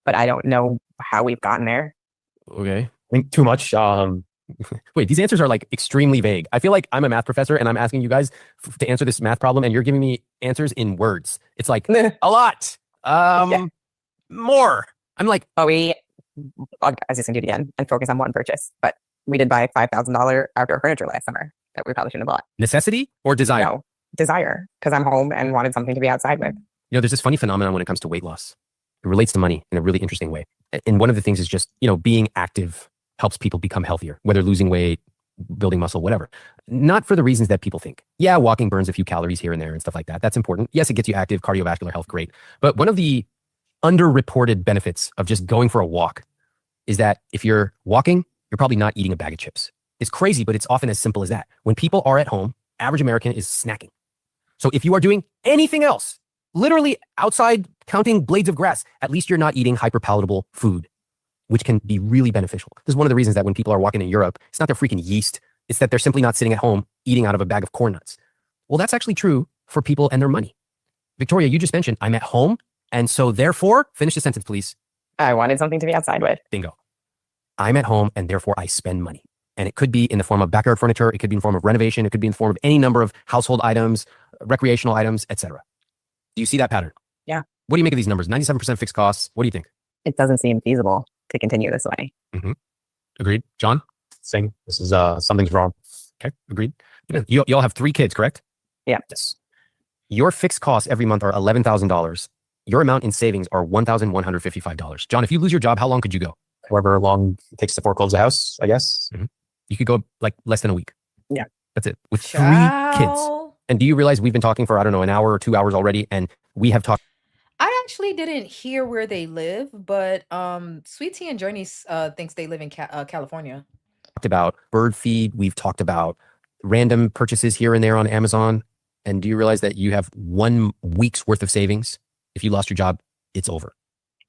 but I don't know how we've gotten there. Okay. I think too much. Wait, these answers are like extremely vague. I feel like I'm a math professor and I'm asking you guys to answer this math problem and you're giving me answers in words. It's like a lot. More. I'm like, But I was just going to do it again and focus on one purchase. But we did buy $5,000 outdoor furniture last summer that we probably shouldn't have bought. necessity or desire? No, desire, because I'm home and wanted something to be outside with. You know, there's this funny phenomenon when it comes to weight loss. It relates to money in a really interesting way. And one of the things is just, being active helps people become healthier, whether losing weight, building muscle, whatever. Not for the reasons that people think. Yeah, walking burns a few calories here and there and stuff like that. That's important. Yes, it gets you active, cardiovascular health, great. But one of the underreported benefits of just going for a walk is that if you're walking, you're probably not eating a bag of chips. It's crazy, but it's often as simple as that. When people are at home, average American is snacking. So if you are doing anything else, literally outside counting blades of grass, at least you're not eating hyperpalatable food, which can be really beneficial. This is one of the reasons that when people are walking in Europe, it's not their freaking yeast. It's that they're simply not sitting at home eating out of a bag of corn nuts. Well, that's actually true for people and their money. Victoria, you just mentioned I'm at home. And so therefore, finish the sentence, please. I wanted something to be outside with. Bingo. I'm at home and therefore I spend money. And it could be in the form of backyard furniture. It could be in the form of renovation. It could be in the form of any number of household items, recreational items, etc. Do you see that pattern? Yeah. What do you make of these numbers? 97% fixed costs. What do you think? It doesn't seem feasible to continue this way. Agreed. John? Saying this is something's wrong. Okay. Agreed. You all have 3 kids, correct? Yeah. Yes. Your fixed costs every month are $11,000. Your amount in savings are $1,155. John, if you lose your job, how long could you go? However long it takes to foreclose a house, I guess. You could go like less than a week. Yeah. That's it. With 3 kids. Ciao. And do you realize we've been talking for, I don't know, an hour or 2 hours already, and we have talked I actually didn't hear where they live, but Sweet Tea and Journey thinks they live in California. about bird feed. We've talked about random purchases here and there on Amazon. And do you realize that you have 1 week's worth of savings? If you lost your job, it's over.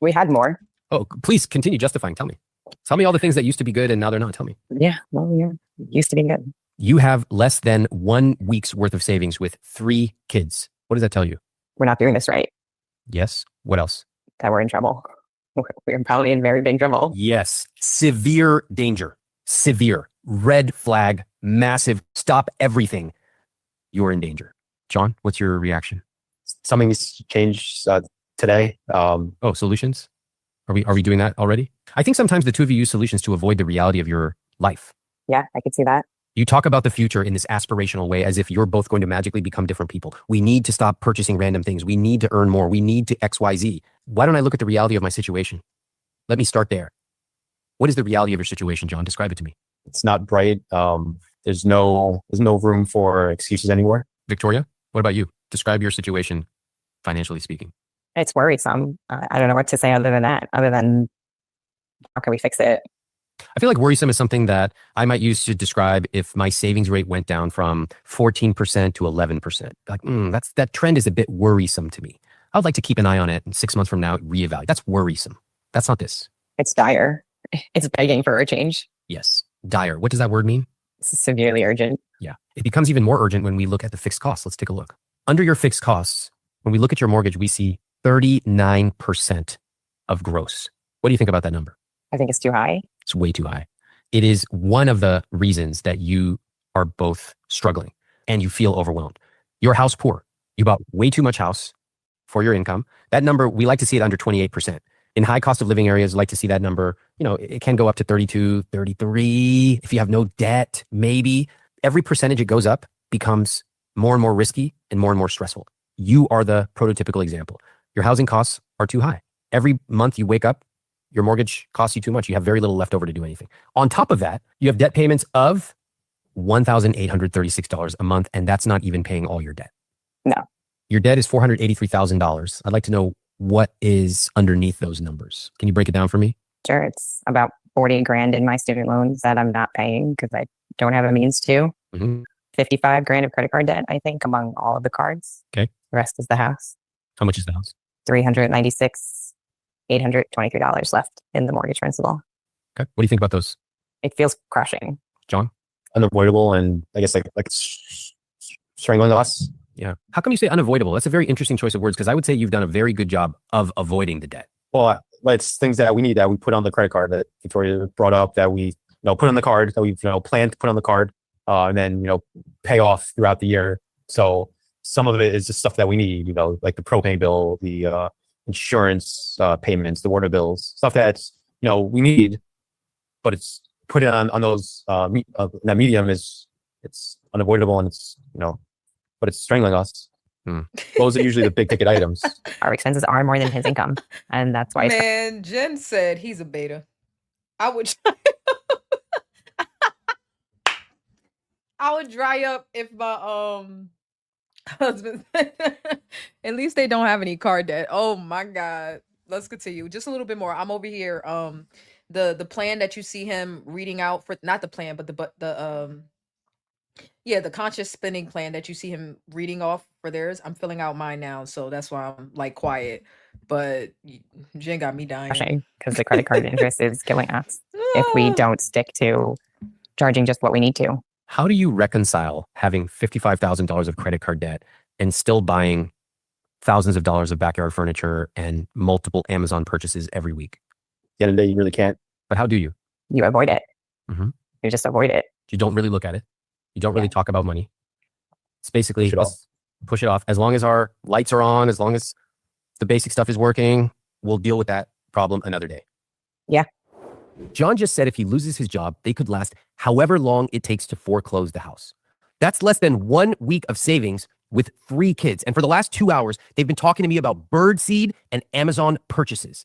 We had more. Oh, please continue justifying. Tell me. Tell me all the things that used to be good and now they're not. Tell me. Yeah. Well, yeah. Used to be good. You have less than 1 week's worth of savings with 3 kids. What does that tell you? We're not doing this right. Yes. What else? That we're in trouble. We're probably in very big trouble. Yes. Severe danger. Severe. Red flag. Massive. Stop everything. You're in danger. John, what's your reaction? Something's changed today. Oh, solutions? Are we doing that already? I think sometimes the two of you use solutions to avoid the reality of your life. Yeah, I could see that. You talk about the future in this aspirational way as if you're both going to magically become different people. We need to stop purchasing random things. We need to earn more. We need to XYZ. Why don't I look at the reality of my situation? Let me start there. What is the reality of your situation, John? Describe it to me. It's not bright. There's no room for excuses anymore. Victoria, what about you? Describe your situation, financially speaking. It's worrisome. I don't know what to say other than that, other than how can we fix it? I feel like worrisome is something that I might use to describe if my savings rate went down from 14% to 11%. Like, that trend is a bit worrisome to me. I would like to keep an eye on it and 6 months from now, reevaluate. That's worrisome. That's not this. It's dire. It's begging for a change. Yes. dire. What does that word mean? Severely urgent. Yeah. It becomes even more urgent when we look at the fixed costs. Let's take a look. Under your fixed costs, when we look at your mortgage, we see 39% of gross. What do you think about that number? I think it's too high. It's way too high. It is one of the reasons that you are both struggling and you feel overwhelmed. You're house poor. You bought way too much house for your income. That number, we like to see it under 28%. In high cost of living areas, like to see that number, it can go up to 32, 33. If you have no debt, maybe. Every percentage it goes up becomes more and more risky and more stressful. You are the prototypical example. Your housing costs are too high. Every month you wake up, your mortgage costs you too much. You have very little left over to do anything. On top of that, you have debt payments of $1,836 a month, and that's not even paying all your debt. No. Your debt is $483,000. I'd like to know what is underneath those numbers. Can you break it down for me? Sure. It's about 40 grand in my student loans that I'm not paying because I don't have a means to. Mm-hmm. 55 grand of credit card debt, I think, among all of the cards. Okay. The rest is the house. How much is the house? $396, $823 left in the mortgage principal. Okay. What do you think about those? It feels crushing. John? Unavoidable, and I guess like strangling us. Yeah. How come you say unavoidable? That's a very interesting choice of words because I would say you've done a very good job of avoiding the debt. Well, it's things that we need that we put on the credit card that Victoria brought up that we put on the card that we've planned to put on the card and then pay off throughout the year. So some of it is just stuff that we need, like the propane bill, the insurance payments, the water bills, stuff that's we need, but it's put it on those that medium it's unavoidable, and it's but it's strangling us. Those are usually the big ticket items. Our expenses are more than his income, and that's why. Man, Jen said he's a beta. I would I would dry up if my husband at least they don't have any car debt. Oh my God. Let's continue. Just a little bit more. I'm over here. The plan that you see him reading out for, not the plan, but the conscious spending plan that you see him reading off for theirs. I'm filling out mine now, so that's why I'm like quiet. But Jen got me dying because the credit card interest is killing us if we don't stick to charging just what we need to. How do you reconcile having $55,000 of credit card debt and still buying thousands of dollars of backyard furniture and multiple Amazon purchases every week? At the end of the day, you really can't. But how do you? You avoid it. Mm-hmm. You just avoid it. You don't really look at it. You don't really talk about money. It's basically push it off. As long as our lights are on, as long as the basic stuff is working, we'll deal with that problem another day. Yeah. John just said if he loses his job, they could last however long it takes to foreclose the house. That's less than 1 week of savings with 3 kids. And for the last 2 hours, they've been talking to me about birdseed and Amazon purchases.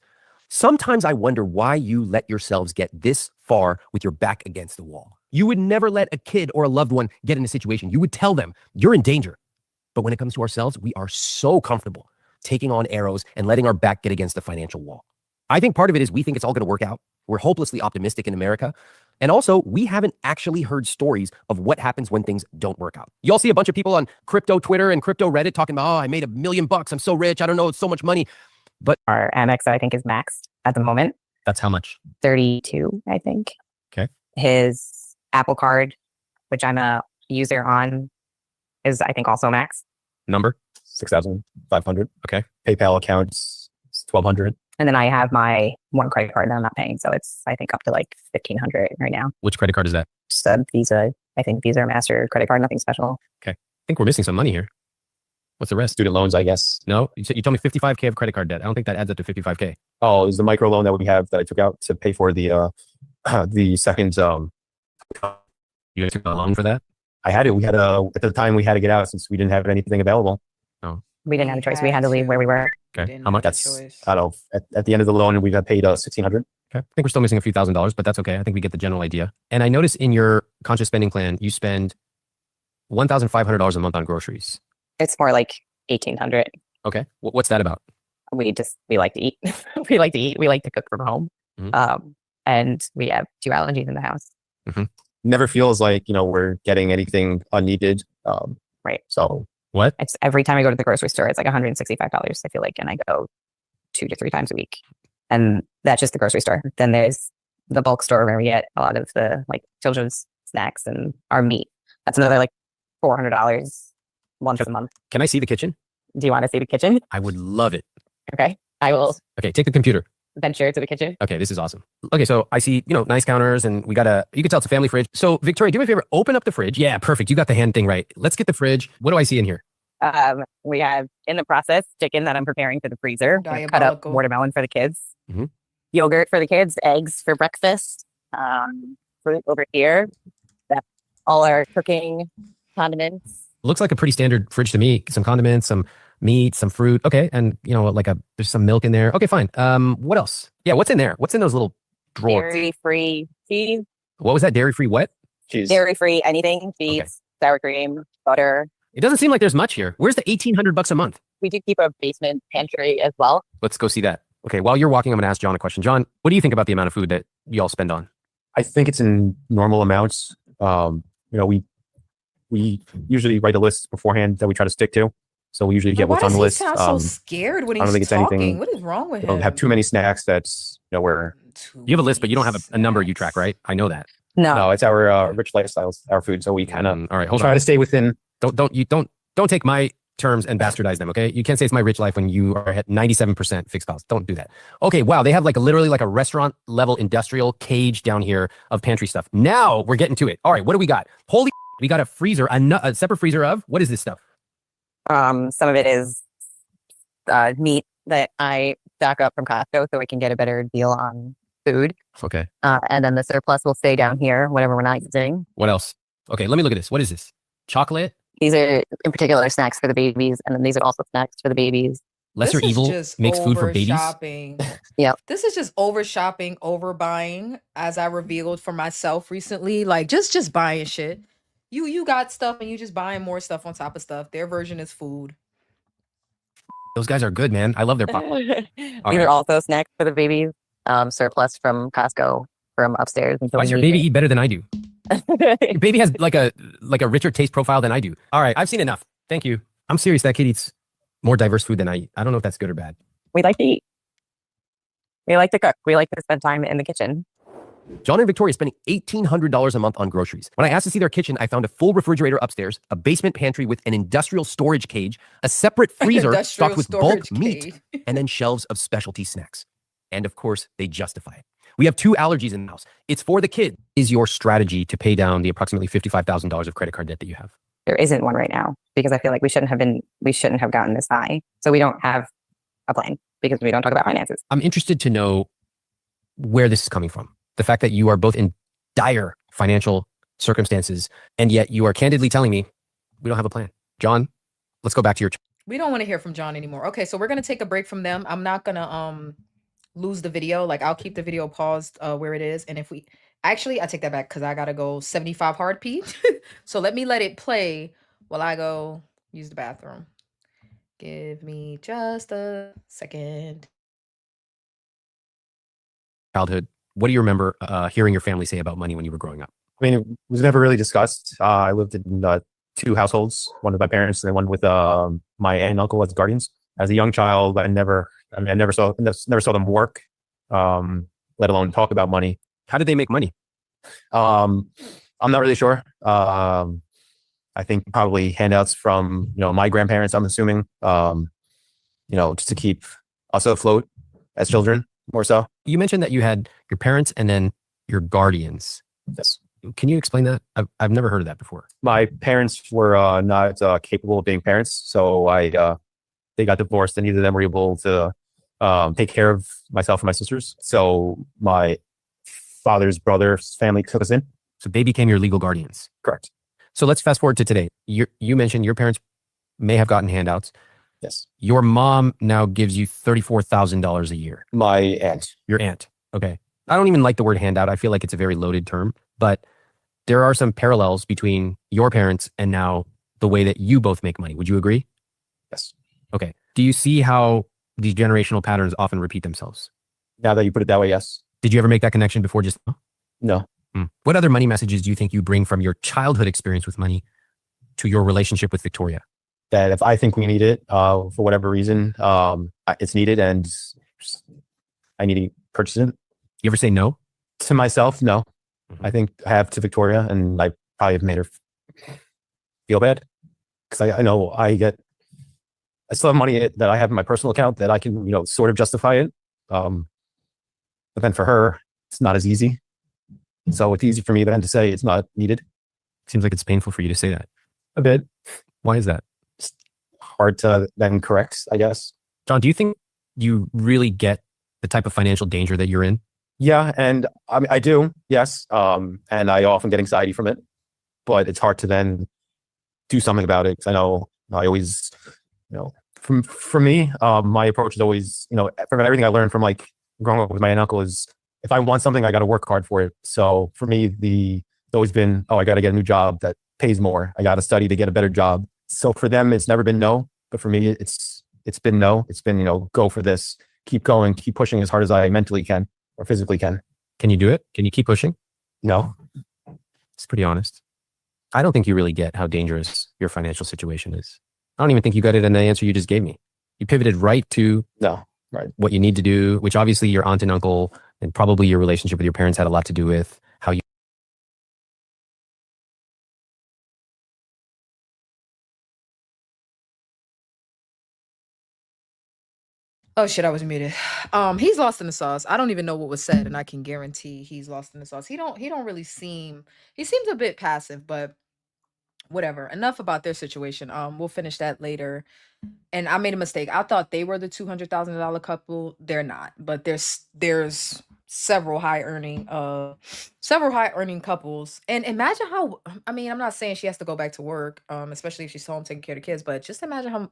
Sometimes I wonder why you let yourselves get this far with your back against the wall. You would never let a kid or a loved one get in a situation. You would tell them you're in danger. But when it comes to ourselves, we are so comfortable taking on arrows and letting our back get against the financial wall. I think part of it is we think it's all going to work out. We're hopelessly optimistic in America. And also, we haven't actually heard stories of what happens when things don't work out. Y'all see a bunch of people on crypto Twitter and crypto Reddit talking about, I made $1 million. I'm so rich. I don't know. It's so much money. But our Amex, I think, is maxed at the moment. That's how much? 32, I think. Okay. His Apple Card, which I'm a user on, is, I think, also maxed. Number? 6,500. Okay. PayPal accounts, 1,200. And then I have my one credit card that I'm not paying. So it's, I think, up to like 1,500 right now. Which credit card is that? Sub Visa. I think Visa or Master credit card, nothing special. Okay. I think we're missing some money here. What's the rest? Student loans, I guess. No, you told me 55K of credit card debt. I don't think that adds up to 55K. Oh, is the micro loan that we have that I took out to pay for the second. You guys took a loan for that? I had it. We had at the time we had to get out since we didn't have anything available. Oh. We didn't have a choice. We had to leave where we were. Okay. How much? That's I don't know. At the end of the loan, we got paid $1,600. Okay. I think we're still missing a few $1,000s, but that's okay. I think we get the general idea. And I noticed in your conscious spending plan, you spend $1,500 a month on groceries. It's more like 1,800. Okay. What's that about? We like to eat. We like to eat. We like to cook from home. Mm-hmm. And we have 2 allergies in the house. Mm-hmm. Never feels like, we're getting anything unneeded. Right. So what? It's every time I go to the grocery store, it's like $165, I feel like, and I go 2 to 3 times a week. And that's just the grocery store. Then there's the bulk store where we get a lot of the like children's snacks and our meat. That's another like $400 once a month. Can I see the kitchen? Do you want to see the kitchen? I would love it. Okay. I will Okay, take the computer. venture to the kitchen. Okay, this is awesome. Okay, so I see, nice counters, and we got you can tell it's a family fridge. So Victoria, do me a favor, open up the fridge. Yeah, perfect. You got the hand thing right. Let's get the fridge. What do I see in here? We have in the process chicken that I'm preparing for the freezer. Cut up Diabolical. watermelon for the kids. Mhm. Yogurt for the kids. Eggs for breakfast. Fruit over here. That's all our cooking condiments. Looks like a pretty standard fridge to me. Some condiments, some meat, some fruit. Okay, and there's some milk in there. Okay, fine. What else? Yeah, what's in there? What's in those little drawers? Dairy-free cheese. What was that? Dairy-free what? Cheese. Dairy-free anything. Cheese, Okay. sour cream, butter. It doesn't seem like there's much here. Where's the $1,800 a month? We do keep a basement pantry as well. Let's go see that. Okay, while you're walking, I'm going to ask John a question. John, what do you think about the amount of food that y'all spend on? I think it's in normal amounts. We usually write a list beforehand that we try to stick to. So we usually get Why what's on does the he list. sound so scared when I don't he's think it's talking? anything- What is wrong with We him? don't have too many snacks. That's where You have a list, but you don't have a number you track, right? I know that. no, it's our rich lifestyles, our food. So we kind of All right, hold try on. to stay within. Don't take my terms and bastardize them, okay? You can't say it's my rich life when you are at 97% fixed costs. Don't do that. Okay, wow, they have literally a restaurant level industrial cage down here of pantry stuff. Now we're getting to it. All right, what do we got? Holy, we got a freezer, a separate freezer of, what is this stuff? Some of it is meat that I stock up from Costco so we can get a better deal on food. Okay. And then the surplus will stay down here, whatever we're not using. What else? Okay, let me look at this. What is this? Chocolate? These are in particular snacks for the babies, and then these are also snacks for the babies. Lesser This is evil just makes food for babies? over-shopping. Yep. This is just over shopping, over buying, as I revealed for myself recently. Like just buying shit. You got stuff and you just buying more stuff on top of stuff. Their version is food. Those guys are good, man. I love their pop. These right. are also snacks for the babies. Surplus from Costco from upstairs. And so Why does when your we baby get- eat better than I do? Your baby has like a richer taste profile than I do. All right, I've seen enough. Thank you. I'm serious. That kid eats more diverse food than I eat. I don't know if that's good or bad. we like to eat. We like to cook. We like to spend time in the kitchen. John and Victoria are spending $1,800 a month on groceries. When I asked to see their kitchen, I found a full refrigerator upstairs, a basement pantry with an industrial storage cage, a separate freezer Industrial stocked with bulk storage meat, cage. and then shelves of specialty snacks. And of course, they justify it. We have 2 allergies in the house. It's for the kid. Is your strategy to pay down the approximately $55,000 of credit card debt that you have? There isn't one right now because I feel like we shouldn't have gotten this high. So we don't have a plan because we don't talk about finances. I'm interested to know where this is coming from. The fact that you are both in dire financial circumstances, and yet you are candidly telling me we don't have a plan. John, let's go back to your. We don't want to hear from John anymore. Okay, so we're gonna take a break from them. I'm not gonna lose the video. Like I'll keep the video paused where it is. And if we I take that back because I gotta go 75 hard P. So let it play while I go use the bathroom. Give me just a second. Childhood. What do you remember hearing your family say about money when you were growing up? I mean, it was never really discussed. I lived in 2 households, one with my parents and one with my aunt and uncle as guardians. As a young child, I never saw them work, let alone talk about money. How did they make money? I'm not really sure. I think probably handouts from my grandparents. I'm assuming, just to keep us afloat as children, more so. You mentioned that you had your parents and then your guardians. Yes. Can you explain that? I've never heard of that before. My parents were not capable of being parents, so they got divorced, and neither of them were able to take care of myself and my sisters. So my father's brother's family took us in. So they became your legal guardians. Correct. So let's fast forward to today. You mentioned your parents may have gotten handouts. Yes. Your mom now gives you $34,000 a year. My aunt. Your aunt. Okay. I don't even like the word handout. I feel like it's a very loaded term, but there are some parallels between your parents and now the way that you both make money. Would you agree? Yes. Okay. Do you see how these generational patterns often repeat themselves? Now that you put it that way, yes. Did you ever make that connection before just now? No. What other money messages do you think you bring from your childhood experience with money to your relationship with Victoria? That if I think we need it for whatever reason, it's needed, and I need to purchase it. You ever say no? To myself, no. Mhm. I think I have to Victoria, and I probably have made her feel bad because I know I still have money that I have in my personal account that I can, sort of justify it. But then for her, it's not as easy. So it's easy for me then to say it's not needed. Seems like it's painful for you to say that. A bit Why is that? hard to then correct, I guess. John, do you think you really get the type of financial danger that you're in? Yeah, and I mean, I do, yes. And I often get anxiety from it, but it's hard to then do something about it because I know I always, for me, my approach is always, from everything I learned from like growing up with my aunt and uncle is if I want something, I got to work hard for it. So for me, it's always been, oh, I got to get a new job that pays more. I got to study to get a better job. So for them, it's never been no, but for me, it's been no. It's been, go for this, keep going, keep pushing as hard as I mentally can or physically can. Can you do it? Can you keep pushing? No, It's pretty honest. I don't think you really get how dangerous your financial situation is. I don't even think you got it in the answer you just gave me. You pivoted right to no. what you need to do, which obviously your aunt and uncle and probably your relationship with your parents had a lot to do with how you. Oh shit, I was muted. He's lost in the sauce. I don't even know what was said, and I can guarantee he's lost in the sauce. He don't really seem he seems a bit passive, but whatever. Enough about their situation. We'll finish that later. And I made a mistake. I thought they were the $200,000 couple. They're not, but there's several high earning couples. And imagine how I mean, I'm not saying she has to go back to work, especially if she's home taking care of the kids, but just imagine how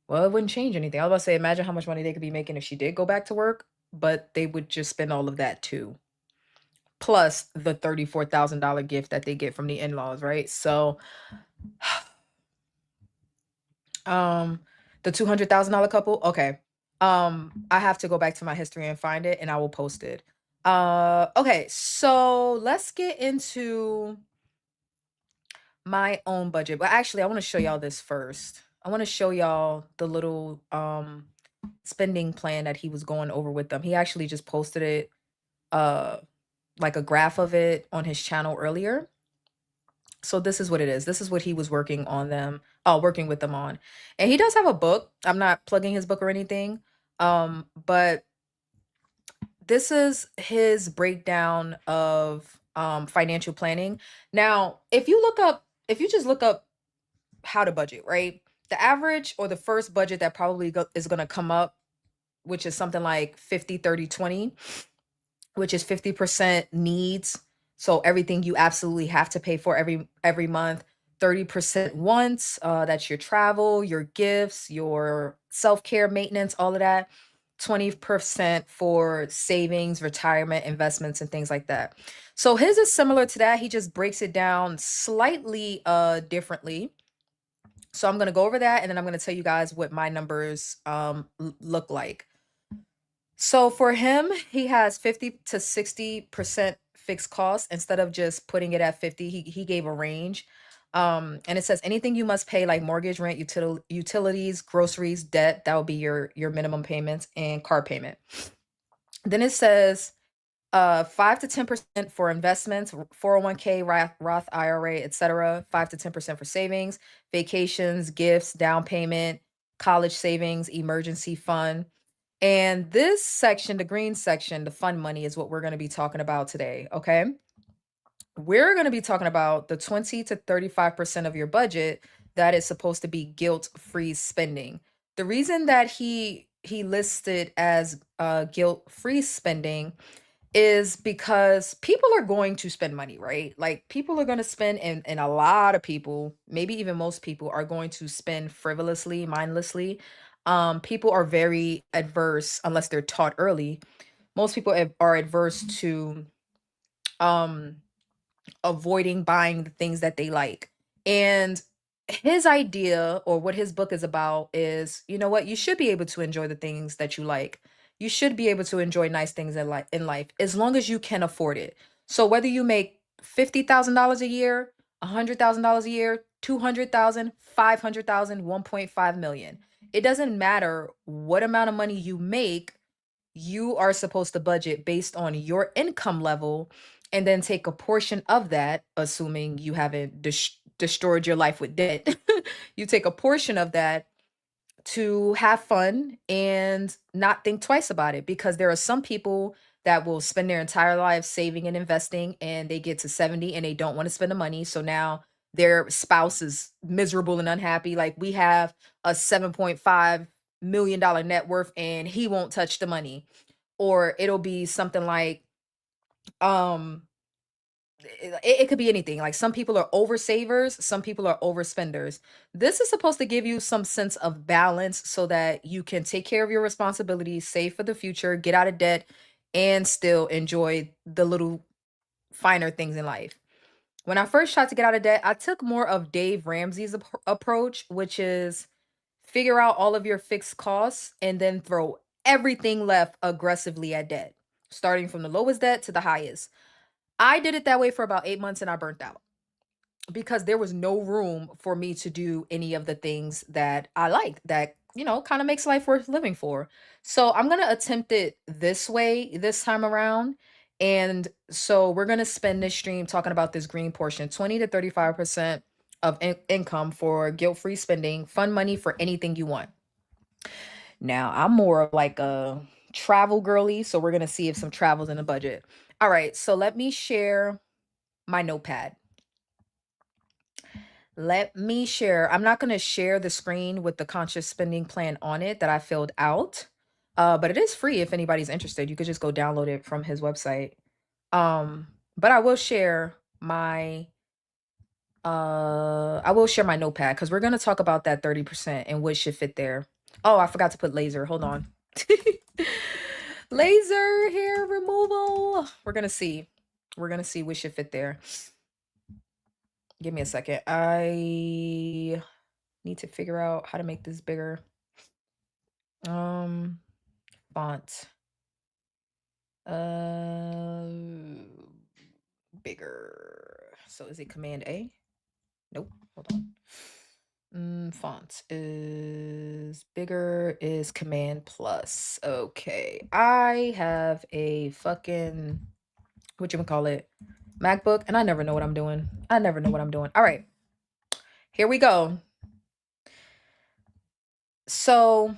well, it wouldn't change anything. I was about to say, imagine how much money they could be making if she did go back to work, but they would just spend all of that too. Plus the $34,000 gift that they get from the in-laws, right? So, um, the $200,000 couple, okay. I have to go back to my history and find it, and I will post it. Okay, so let's get into my own budget. But actually, I want to show y'all this first. I want to show y'all the little spending plan that he was going over with them. He actually just posted it, uh, like a graph of it on his channel earlier. So this is what it is. This is what he was working with them on. And he does have a book. I'm not plugging his book or anything. But this is his breakdown of financial planning. Now, if you just look up how to budget, right? The average or the first budget that probably is going to come up, which is something like 50-30-20, which is 50% needs. So everything you absolutely have to pay for every month. 30% wants, that's your travel, your gifts, your self-care, maintenance, all of that. 20% for savings, retirement, investments, and things like that. So his is similar to that. He just breaks it down slightly differently. So I'm going to go over that, and then I'm going to tell you guys what my numbers look like. So for him, he has 50 to 60% fixed costs. Instead of just putting it at 50, he gave a range. And it says anything you must pay, like mortgage, rent, utilities, groceries, debt, that would be your minimum payments, and car payment. Then it says 5 to 10% for investments, 401k, Roth IRA, etc. 5 to 10% for savings, vacations, gifts, down payment, college savings, emergency fund. And this section, the green section, the fun money, is what we're going to be talking about today. Okay. We're going to be talking about the 20 to 35% of your budget that is supposed to be guilt-free spending. The reason that he listed as guilt-free spending is because people are going to spend money, right? Like people are going to spend, and a lot of people, maybe even most people, are going to spend frivolously, mindlessly. People are very adverse, unless they're taught early. Most people are adverse to um avoiding buying the things that they like. And his idea, or what his book is about, is, you know what, you should be able to enjoy the things that you like. You should be able to enjoy nice things in life as long as you can afford it. So whether you make $50,000 a year, $100,000 a year, 200,000, 500,000, 1.5 million, it doesn't matter what amount of money you make. you are supposed to budget based on your income level and then take a portion of that, assuming you haven't destroyed your life with debt. You take a portion of that to have fun and not think twice about it, because there are some people that will spend their entire lives saving and investing and they get to 70 and they don't want to spend the money. So now their spouse is miserable and unhappy. Like, we have a $7.5 million net worth and he won't touch the money. Or it'll be something like, um it could be anything. Like, some people are over savers, some people are overspenders. This is supposed to give you some sense of balance so that you can take care of your responsibilities, save for the future, get out of debt, and still enjoy the little finer things in life. When I first tried to get out of debt, I took more of Dave Ramsey's approach, which is figure out all of your fixed costs and then throw everything left aggressively at debt, starting from the lowest debt to the highest. I did it that way for about 8 months and I burnt out because there was no room for me to do any of the things that I like, that, kind of makes life worth living for. So I'm going to attempt it this way this time around. And so we're going to spend this stream talking about this green portion, 20 to 35% of income for guilt-free spending, fun money for anything you want. Now, I'm more of like a travel girly, so we're going to see if some travel's in the budget. All right, so let me share my notepad. Let me share. I'm not going to share the screen with the conscious spending plan on it that I filled out. But it is free if anybody's interested. You could just go download it from his website. But I will share my notepad because we're going to talk about that 30% and what should fit there. Oh, I forgot to put laser. Hold on. Laser hair removal. We're going to see. We're going to see what should fit there. Give me a second. I need to figure out how to make this bigger. Font. Bigger. So is it Command A? Nope. Hold on. Font is bigger is Command plus. Okay. I have a fucking whatchamacallit MacBook and I never know what I'm doing. I never know what I'm doing. All right. Here we go. So,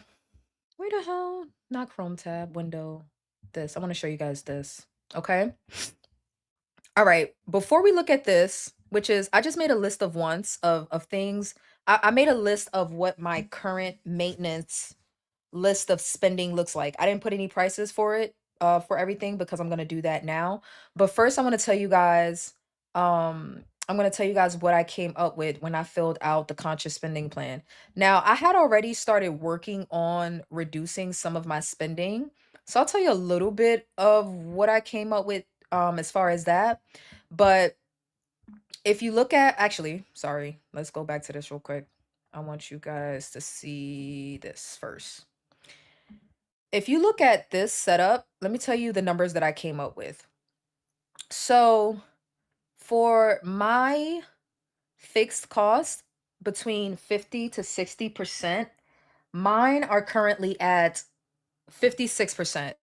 where the hell? Not Chrome tab, window, this. I want to show you guys this. Okay. All right. Before we look at this, which is, I just made a list of wants of things. I made a list of what my current maintenance list of spending looks like. I didn't put any prices for everything because I'm going to do that now. But first I'm going to tell you guys what I came up with when I filled out the conscious spending plan. Now, I had already started working on reducing some of my spending. So I'll tell you a little bit of what I came up with as far as that. But if you look at, actually, sorry, let's go back to this real quick. I want you guys to see this first. If you look at this setup, let me tell you the numbers that I came up with. So for my fixed cost between 50 to 60%, mine are currently at 56%.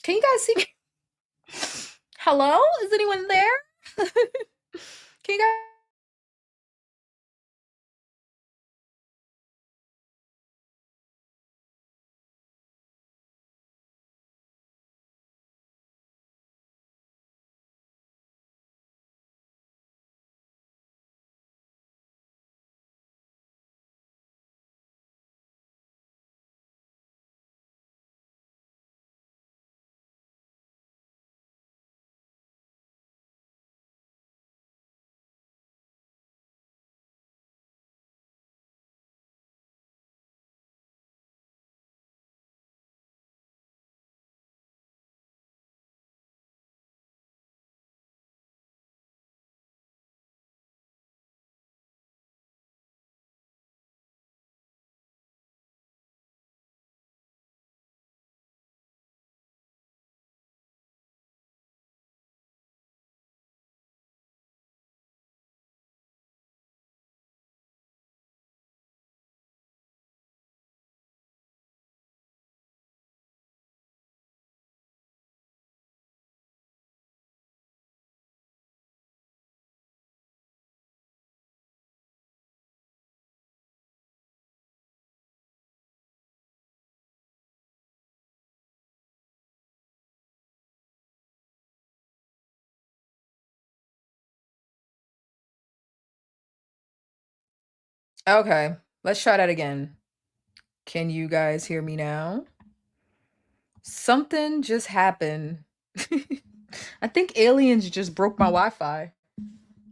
Can you guys see me? Hello? Is anyone there? Can you guys? Okay, let's try that again. Can you guys hear me now? Something just happened. I think aliens just broke my Wi-Fi.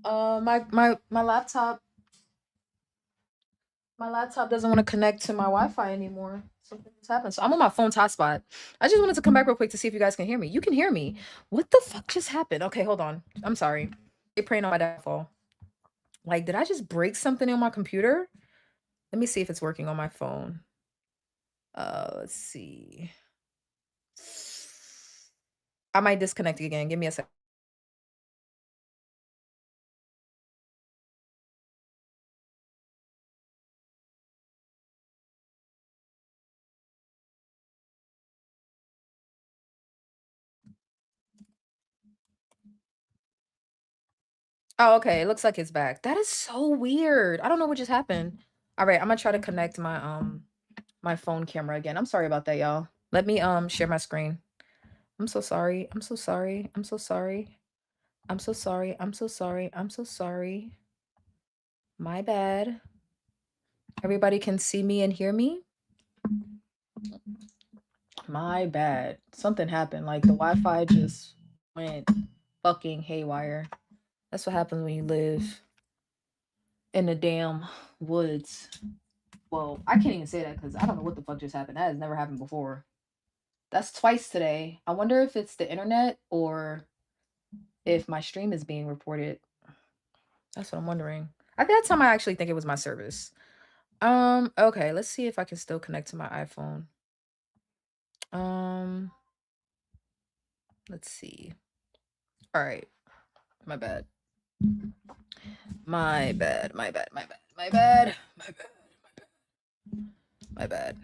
My laptop doesn't want to connect to my Wi-Fi anymore. Something just happened. So I'm on my phone's hotspot. I just wanted to come back real quick to see if you guys can hear me. You can hear me. What the fuck just happened? Okay, hold on. I'm sorry. You're praying on my downfall. Like, did I just break something on my computer? Let me see if it's working on my phone. Let's see. I might disconnect again. Give me a sec. Oh, okay. It looks like it's back. That is so weird. I don't know what just happened. All right, I'm gonna try to connect my phone camera again. I'm sorry about that, y'all. Let me share my screen. I'm so sorry. I'm so sorry. I'm so sorry. I'm so sorry. I'm so sorry. I'm so sorry. My bad. Everybody can see me and hear me? My bad. Something happened. Like the Wi-Fi just went fucking haywire. That's what happens when you live in the damn woods. Well, I can't even say that because I don't know what the fuck just happened. That has never happened before. That's twice today. I wonder if it's the internet or if my stream is being reported. That's what I'm wondering. At that time, I actually think it was my service. Okay, let's see if I can still connect to my iPhone. Um, let's see. All right, my bad. My bad, my bad, my bad, my bad, my bad, my bad.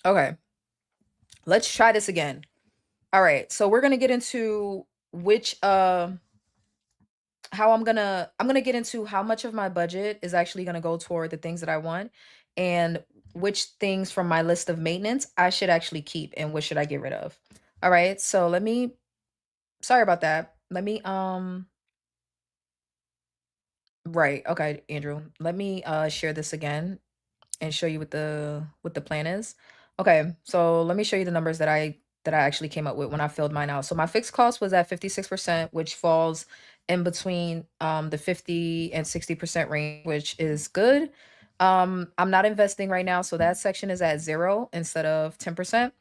Okay, let's try this again. All right, so we're gonna get into which how I'm gonna get into how much of my budget is actually gonna go toward the things that I want and which things from my list of maintenance I should actually keep and what should I get rid of. All right, so let me sorry about that. Let me right, okay, Andrew. Let me share this again and show you what the plan is. Okay, so let me show you the numbers that I actually came up with when I filled mine out. So my fixed cost was at 56%, which falls in between the 50 and 60% range, which is good. I'm not investing right now, so that section is at 0 instead of 10%.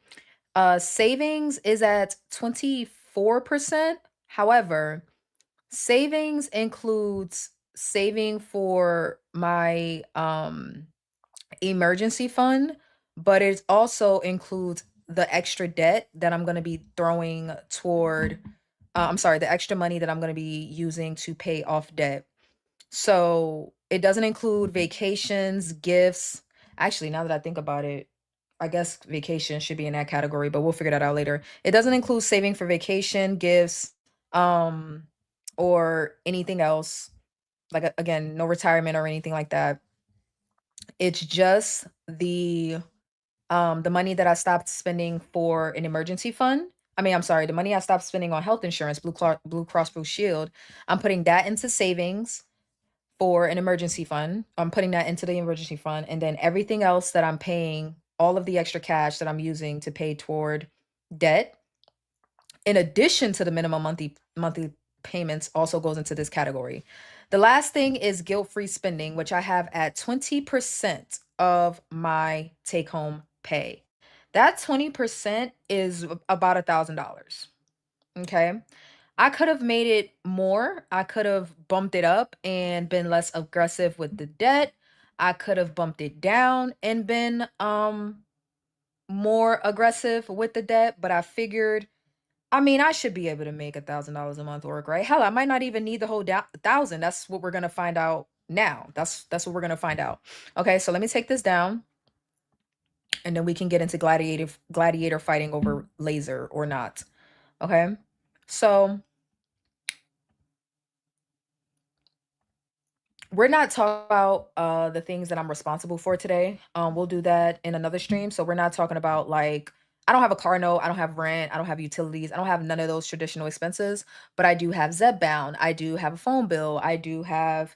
Savings is at 24%. However, savings includes saving for my emergency fund, but it also includes the extra debt that I'm going to be throwing toward, I'm sorry, the extra money that I'm going to be using to pay off debt. So it doesn't include vacations, gifts. Actually, now that I think about it, I guess vacation should be in that category, but we'll figure that out later. It doesn't include saving for vacation, gifts, um, or anything else. Like again, no retirement or anything like that. It's just the money that I stopped spending for an emergency fund. I mean, I'm sorry, the money I stopped spending on health insurance, Blue Cross Blue Shield. I'm putting that into savings for an emergency fund. I'm putting that into the emergency fund, and then everything else that I'm paying, all of the extra cash that I'm using to pay toward debt, in addition to the minimum monthly payments, also goes into this category. The last thing is guilt-free spending, which I have at 20% of my take-home pay. That 20% is about $1,000. Okay. I could have made it more. I could have bumped it up and been less aggressive with the debt. I could have bumped it down and been more aggressive with the debt, but I figured, I mean, I should be able to make $1,000 a month work, right? Hell, I might not even need the whole thousand. That's what we're gonna find out now. That's what we're gonna find out. Okay, so let me take this down, and then we can get into gladiator fighting over laser or not. Okay, so we're not talking about the things that I'm responsible for today. We'll do that in another stream. So we're not talking about like I don't have a car note, I don't have rent, I don't have utilities, I don't have none of those traditional expenses, but I do have Zebbound, I do have a phone bill, I do have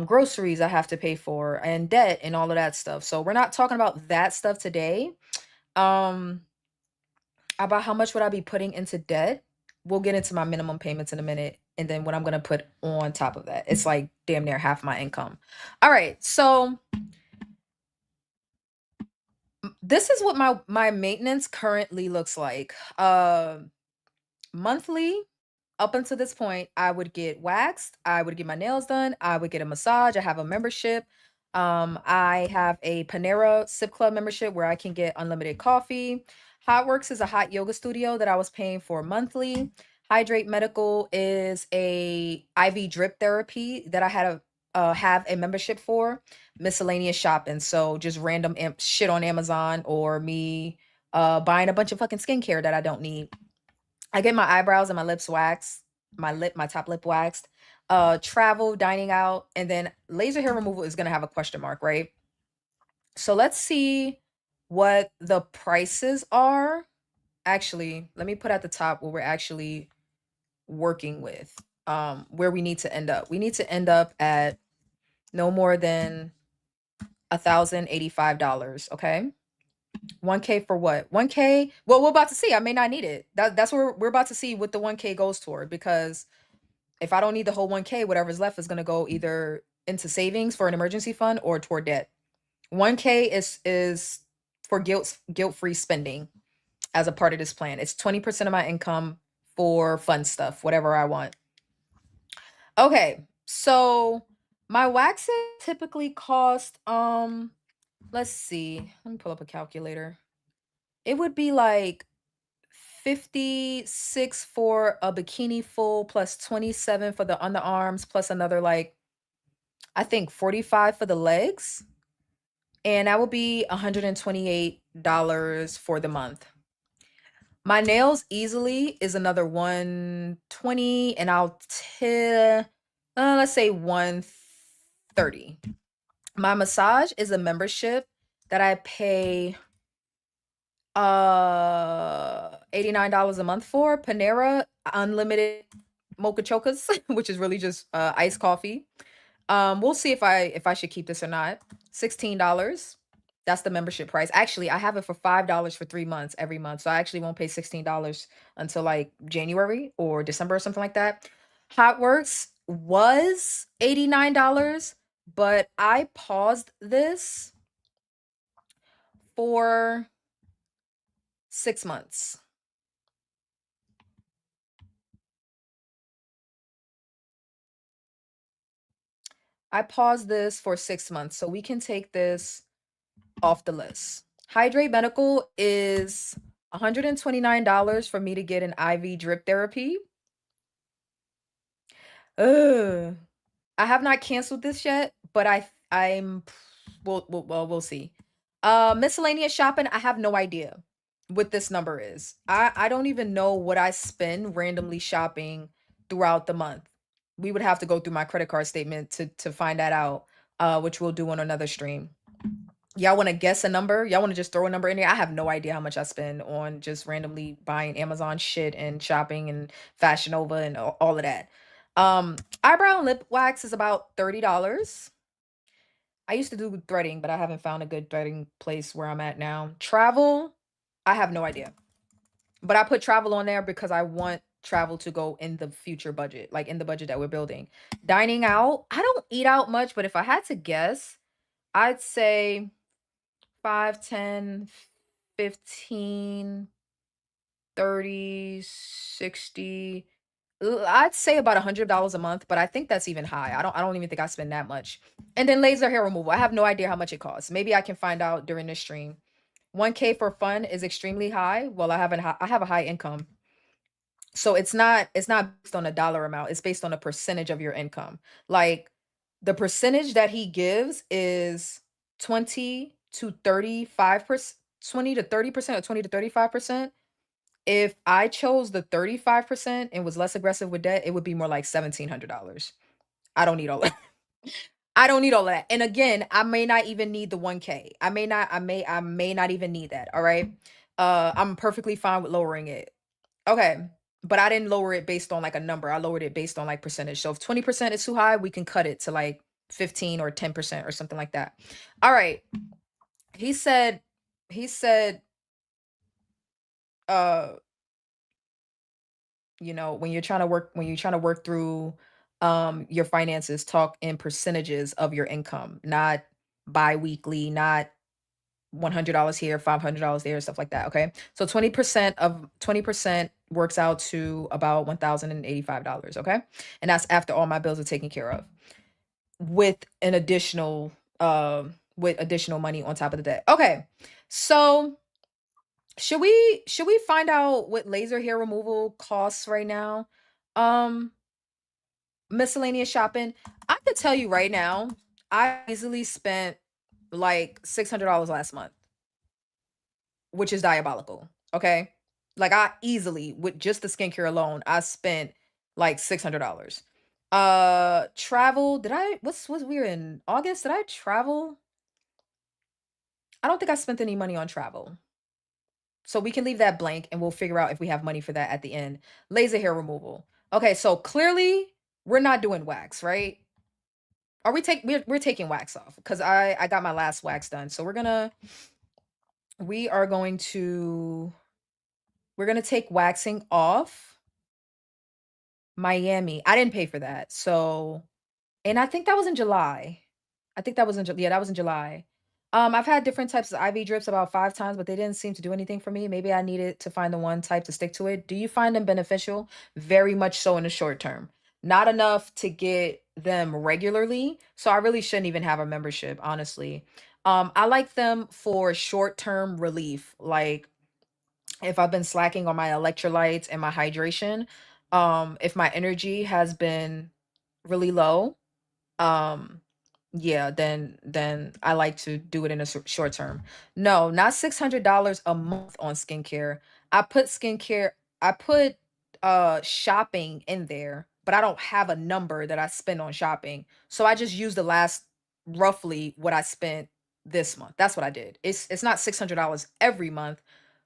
groceries I have to pay for and debt and all of that stuff. So we're not talking about that stuff today. Um about how much would I be putting into debt? We'll get into my minimum payments in a minute, and then what I'm gonna put on top of that. It's like damn near half my income. All right, so this is what my maintenance currently looks like. Monthly, up until this point, I would get waxed, I would get my nails done, I would get a massage, I have a membership. I have a Panera Sip Club membership where I can get unlimited coffee. Hotworks is a hot yoga studio that I was paying for monthly. Hydrate Medical is a IV drip therapy that I had a have a membership for. Miscellaneous shopping, so just random shit on Amazon or me buying a bunch of fucking skincare that I don't need. I get my eyebrows and my lips waxed, my top lip waxed, travel, dining out, and then laser hair removal is gonna have a question mark, right? So let's see what the prices are. Actually, let me put at the top what we're actually working with. Where we need to end up. We need to end up at no more than $1,085, okay? 1K for what? 1K? Well, we're about to see. I may not need it. That's where we're about to see what the 1K goes toward, because if I don't need the whole 1K, whatever's left is going to go either into savings for an emergency fund or toward debt. 1K is for guilt-free spending as a part of this plan. It's 20% of my income for fun stuff, whatever I want. Okay. So my waxes typically cost let's see. Let me pull up a calculator. It would be like 56 for a bikini full plus 27 for the underarms plus another like I think 45 for the legs, and that would be $128 for the month. My nails easily is another 120, and let's say 130. My massage is a membership that I pay $89 a month for. Panera unlimited mocha chocas, which is really just iced coffee. We'll see if I should keep this or not. $16. That's the membership price. Actually, I have it for $5 for 3 months every month. So I actually won't pay $16 until like January or December or something like that. Hotworks was $89, but I paused this for 6 months. I paused this for 6 months, so we can take this off the list. Hydrate Medical is $129 for me to get an IV drip therapy. Ugh. I have not canceled this yet, but I'm well, we'll see. Miscellaneous shopping, I have no idea what this number is. I don't even know what I spend randomly shopping throughout the month. We would have to go through my credit card statement to find that out, which we'll do on another stream. Y'all want to guess a number? Y'all want to just throw a number in there? I have no idea how much I spend on just randomly buying Amazon shit and shopping and Fashion Nova and all of that. Eyebrow and lip wax is about $30. I used to do threading, but I haven't found a good threading place where I'm at now. Travel, I have no idea. But I put travel on there because I want travel to go in the future budget, like in the budget that we're building. Dining out, I don't eat out much, but if I had to guess, I'd say 5, 10, 15, 30, 60. I'd say about $100 a month, but I think that's even high. I don't even think I spend that much. And then laser hair removal. I have no idea how much it costs. Maybe I can find out during this stream. 1K for fun is extremely high. Well, I have a high income. So it's not based on a dollar amount. It's based on a percentage of your income. Like the percentage that he gives is 20 to 35%, 20 to 30% or 20 to 35%. If I chose the 35% and was less aggressive with debt, it would be more like $1,700. I don't need all that. I don't need all that. And again, I may not even need the 1K. I may not even need that. All right. I'm perfectly fine with lowering it. Okay. But I didn't lower it based on like a number. I lowered it based on like percentage. So if 20% is too high, we can cut it to like 15 or 10% or something like that. All right. He said, he said, uh, when you're trying to work through your finances, talk in percentages of your income, not bi-weekly, not $100 here, $500 there, stuff like that. Okay, so 20% works out to about $1,085. Okay, and that's after all my bills are taken care of, with an additional money on top of the debt. Okay, so should we find out what laser hair removal costs right now? Um, Miscellaneous shopping. I could tell you right now, I easily spent like $600 last month, which is diabolical. Okay. Like I easily, with just the skincare alone, I spent like $600. Travel. What's weird in August? Did I travel? I don't think I spent any money on travel. So we can leave that blank and we'll figure out if we have money for that at the end. Laser hair removal. Okay, so clearly we're not doing wax, right? Are we're taking wax off because I got my last wax done. So we are going to we're gonna take waxing off. Miami. I didn't pay for that. So, and I think that was in July. I think that was yeah, that was in July. I've had different types of IV drips about 5 times, but they didn't seem to do anything for me. Maybe I needed to find the one type to stick to it. Do you find them beneficial? Very much so in the short term. Not enough to get them regularly. So I really shouldn't even have a membership, honestly. I like them for short-term relief, like if I've been slacking on my electrolytes and my hydration, if my energy has been really low, um yeah, then I like to do it in a short term. No, not $600 a month on skincare. I put skincare, I put shopping in there, but I don't have a number that I spend on shopping. So I just use the last roughly what I spent this month. That's what I did. It's not $600 every month,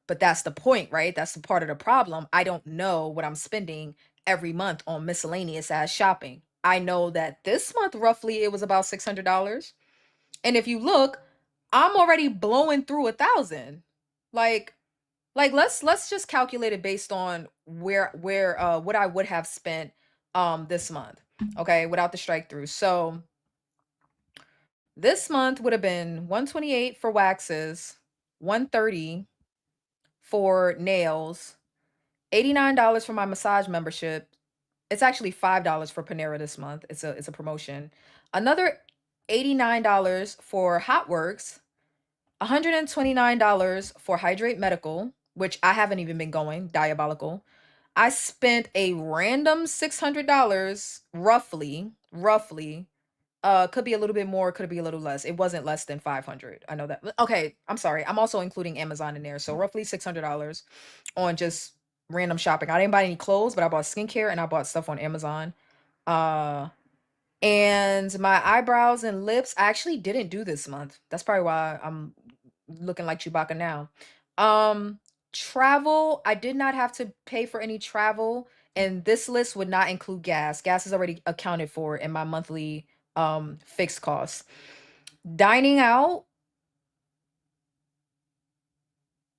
but that's the point, right? That's the part of the problem. I don't know what I'm spending every month on miscellaneous ass shopping. I know that this month roughly it was about $600. And if you look, I'm already blowing through 1,000. Like let's just calculate it based on where what I would have spent this month. Okay, without the strike through. So this month would have been 128 for waxes, 130 for nails, $89 for my massage membership. It's actually $5 for Panera this month. It's a promotion. Another $89 for Hotworks, $129 for Hydrate Medical, which I haven't even been going, diabolical. I spent a random $600 roughly Could be a little bit more, could be a little less. It wasn't less than 500. I know that. Okay, I'm sorry. I'm also including Amazon in there. So roughly $600 on just random shopping. I didn't buy any clothes, but I bought skincare and I bought stuff on Amazon. Uh and my eyebrows and lips, I actually didn't do this month. That's probably why I'm looking like Chewbacca now. Um, Travel, I did not have to pay for any travel, and this list would not include gas. Gas is already accounted for in my monthly fixed costs. Dining out,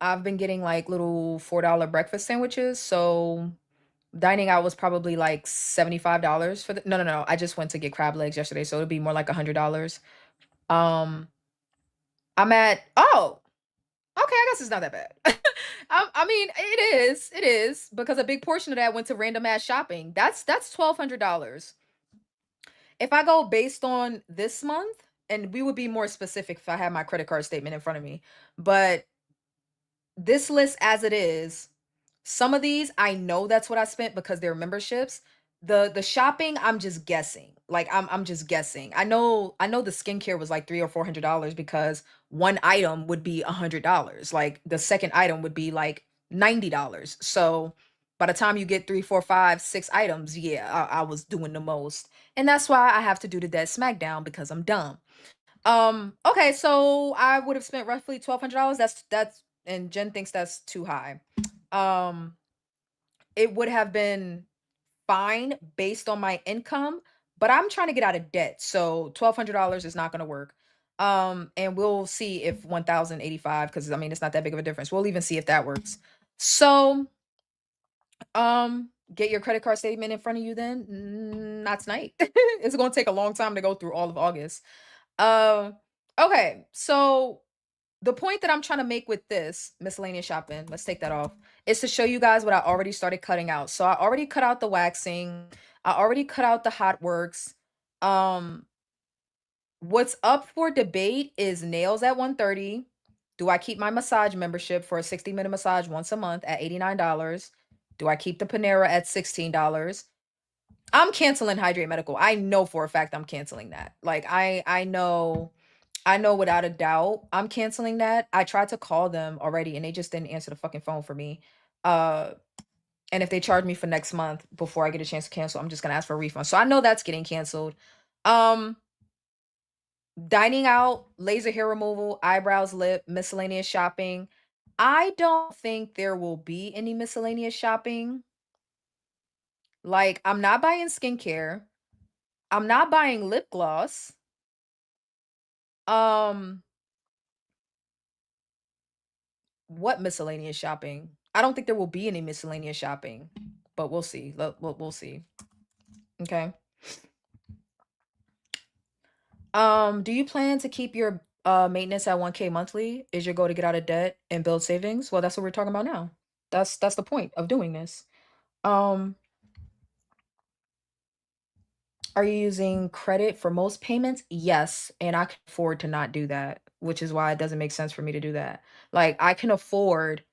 I've been getting like little $4 breakfast sandwiches, so dining out was probably like $75 for the no. I just went to get crab legs yesterday, so it'll be more like $100. Um, I'm at okay, I guess it's not that bad. I mean, it is because a big portion of that went to random ass shopping. That's $1,200. If I go based on this month, and we would be more specific if I had my credit card statement in front of me, but this list as it is, some of these I know that's what I spent because they're memberships. The shopping, I'm just guessing. Like I'm just guessing. I know the skincare was like $300 or $400 because one item would be $100. Like the second item would be like $90. So by the time you get three, four, five, six items, yeah, I was doing the most. And that's why I have to do the dead smackdown because I'm dumb. Okay, so I would have spent roughly $1,200. That's and Jen thinks that's too high. Um, it would have been fine based on my income, but I'm trying to get out of debt. So $1,200 is not gonna work. And we'll see if 1,085, because I mean it's not that big of a difference. We'll even see if that works. So get your credit card statement in front of you then. Not tonight. It's gonna take a long time to go through all of August. Um, okay, so the point that I'm trying to make with this miscellaneous shopping, let's take that off, is to show you guys what I already started cutting out. So I already cut out the waxing, I already cut out the hot works. Um, what's up for debate is nails at 130. Do I keep my massage membership for a 60-minute massage once a month at $89? Do I keep the Panera at $16? I'm canceling Hydrate Medical. I know for a fact I'm canceling that. Like I know without a doubt I'm canceling that. I tried to call them already and they just didn't answer the fucking phone for me. Uh and if they charge me for next month before I get a chance to cancel, I'm just gonna ask for a refund. So I know that's getting canceled. Um Dining out, laser hair removal, eyebrows, lip, miscellaneous shopping. I don't think there will be any miscellaneous shopping. Like I'm not buying skincare. I'm not buying lip gloss. Um What miscellaneous shopping? I don't think there will be any miscellaneous shopping, but we'll see. We'll see. Okay. Do you plan to keep your maintenance at 1K monthly? Is your goal to get out of debt and build savings? Well, that's what we're talking about now. That's the point of doing this. Um, are you using credit for most payments? Yes, and I can afford to not do that, which is why it doesn't make sense for me to do that. Like I can afford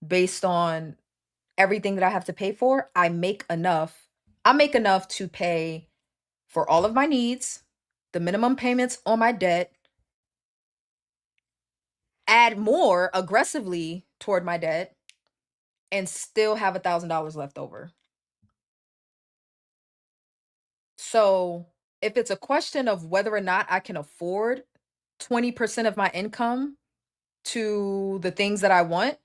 based on everything that I have to pay for, I make enough. I make enough to pay for all of my needs, the minimum payments on my debt, add more aggressively toward my debt, and still have $1,000 left over. So if it's a question of whether or not I can afford 20% of my income to the things that I want,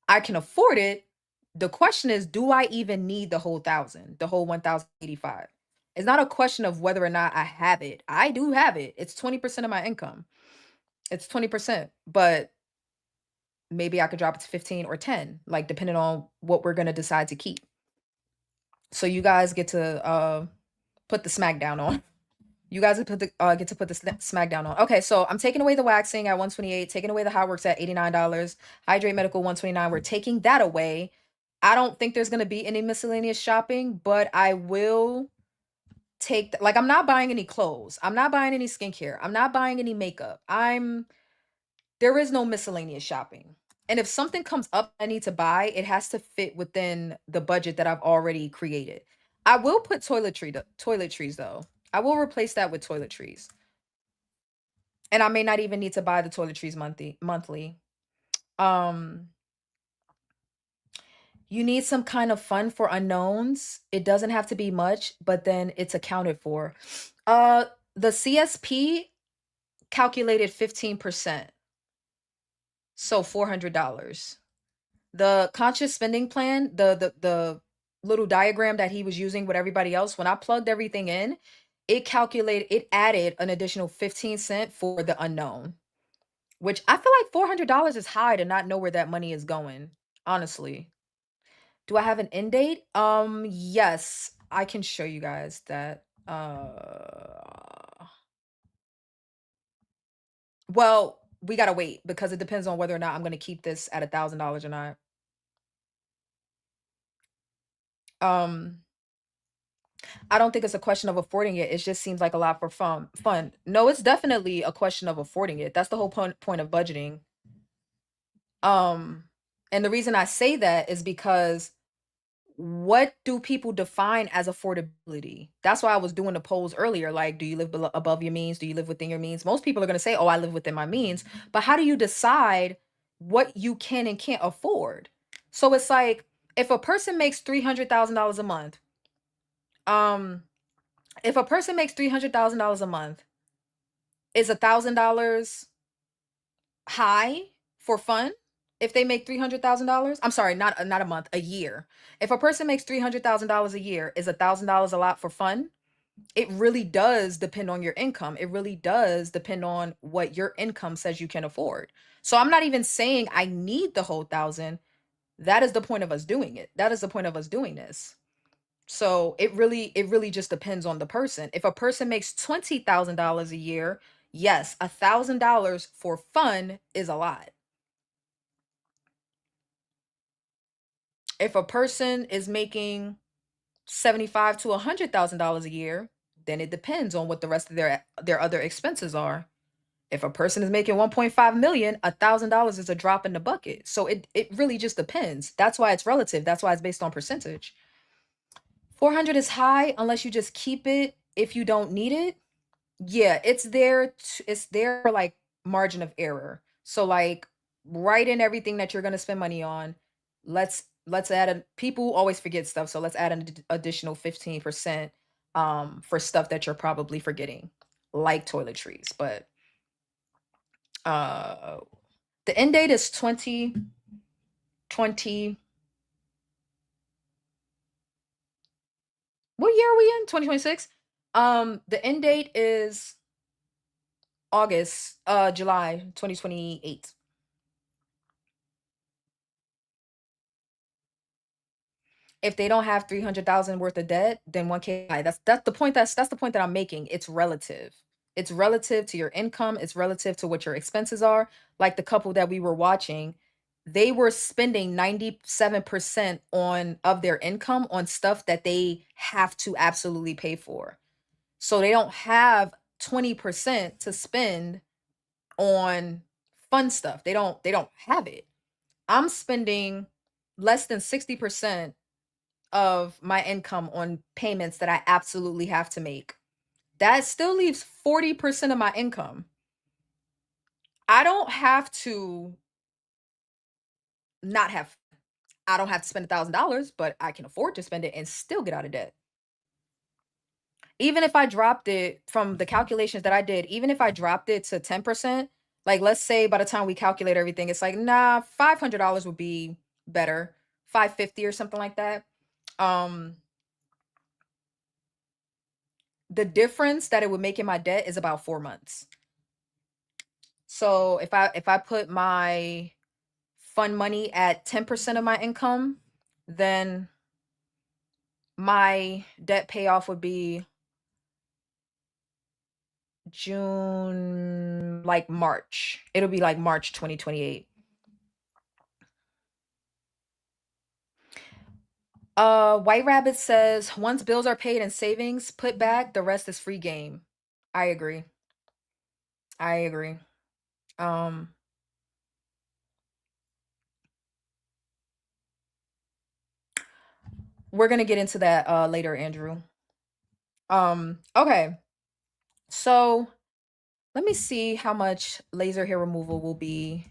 I can afford it. The question is, do I even need the whole thousand, the whole 1,085? It's not a question of whether or not I have it. I do have it. It's 20% of my income. It's 20%, but maybe I could drop it to 15 or 10, like depending on what we're going to decide to keep. So you guys get to put the smack down on. You guys get to put the smackdown on. Okay, so I'm taking away the waxing at 128, taking away the hot works at $89, Hydrate Medical 129. We're taking that away. I don't think there's gonna be any miscellaneous shopping, but I will take like I'm not buying any clothes. I'm not buying any skincare. I'm not buying any makeup. There is no miscellaneous shopping. And if something comes up I need to buy, it has to fit within the budget that I've already created. I will put toiletries though. I will replace that with toiletries. And I may not even need to buy the toiletries monthly. Um, you need some kind of fund for unknowns. It doesn't have to be much, but then it's accounted for. Uh, the CSP calculated 15%, so $400. The conscious spending plan, the little diagram that he was using with everybody else, when I plugged everything in, it added an additional 15 cents for the unknown, which I feel like $400 is high to not know where that money is going, honestly. Do I have an end date? Yes, I can show you guys that. Well, we gotta wait because it depends on whether or not I'm gonna keep this at $1,000 or not. Um, I don't think it's a question of affording it. It just seems like a lot for fun. No, it's definitely a question of affording it. That's the whole point of budgeting. Um, and the reason I say that is because what do people define as affordability? That's why I was doing the polls earlier. Like, do you live above your means? Do you live within your means? Most people are going to say, oh, I live within my means. But how do you decide what you can and can't afford? So it's like, if a person makes $300,000 a month, um, if a person makes $300,000 a month, is $1,000 high for fun? If they make $300,000, I'm sorry, not a month, a year. If a person makes $300,000 a year, is $1,000 a lot for fun? It really does depend on your income. It really does depend on what your income says you can afford. So I'm not even saying I need the whole thousand. That is the point of us doing it. That is the point of us doing this. So it really just depends on the person. If a person makes $20,000 a year, yes, $1,000 for fun is a lot. If a person is making 75 to $100,000 a year, then it depends on what the rest of their other expenses are. If a person is making 1.5 million, $1,000 is a drop in the bucket. So it really just depends. That's why it's relative. That's why it's based on percentage. 400 is high unless you just keep it if you don't need it. Yeah, it's there for like margin of error. So like write in everything that you're going to spend money on. Let's add a people always forget stuff, so let's add an additional 15% for stuff that you're probably forgetting, like toiletries. But uh the end date is 2020. What year are we in? 2026. The end date is July 2028. If they don't have 300,000 worth of debt, then 1K. That's the point. That's the point that I'm making. It's relative. It's relative to your income. It's relative to what your expenses are. Like the couple that we were watching, they were spending 97% on of their income on stuff that they have to absolutely pay for. So they don't have 20% to spend on fun stuff. They don't have it. I'm spending less than 60% of my income on payments that I absolutely have to make. That still leaves 40% of my income. I don't have to not have I don't have to spend $1,000, but I can afford to spend it and still get out of debt. Even if I dropped it from the calculations that I did, even if I dropped it to 10%, like let's say by the time we calculate everything, it's like, nah, $500 would be better. 550 or something like that. Um, the difference that it would make in my debt is about 4 months. So if I put my fund money at 10% of my income, then my debt payoff would be June, like March. It'll be like March 2028. White Rabbit says once bills are paid and savings put back, the rest is free game. I agree. I agree. Um, we're gonna get into that later, Andrew. Okay. So let me see how much laser hair removal will be.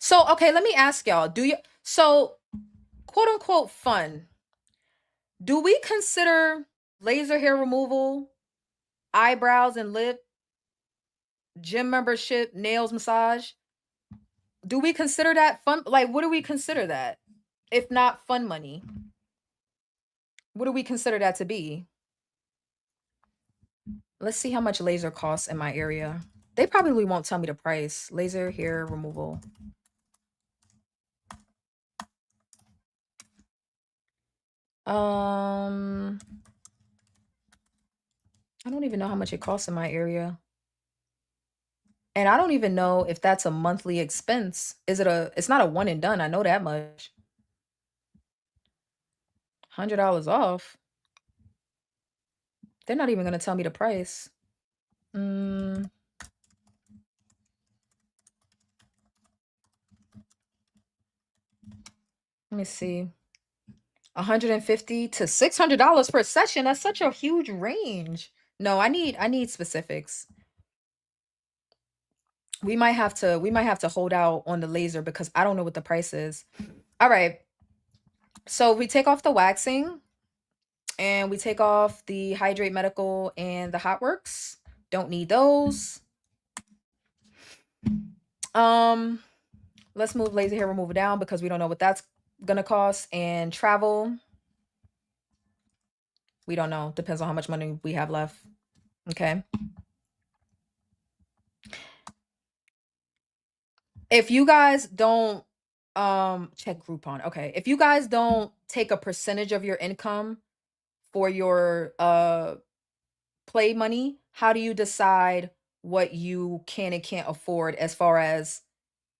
So, okay, let me ask y'all, so quote unquote fun, do we consider laser hair removal, eyebrows and lip, gym membership, nails, massage? Do we consider that fun? Like, what do we consider that? If not fun money, what do we consider that to be? Let's see how much laser costs in my area. They probably won't tell me the price. Laser hair removal. I don't even know how much it costs in my area. And I don't even know if that's a monthly expense. It's not a one and done. I know that much. $100 off. They're not even gonna tell me the price. Let me see. $150 to $600 per session. That's such a huge range. No, I need specifics. We might have to hold out on the laser because I don't know what the price is. All right. So we take off the waxing and we take off the Hydrate Medical and the Hot Works. Don't need those. Let's move laser hair removal down because we don't know what that's gonna cost. And travel, we don't know. Depends on how much money we have left. Okay. If you guys don't check Groupon. Okay. If you guys don't take a percentage of your income for your play money, how do you decide what you can and can't afford as far as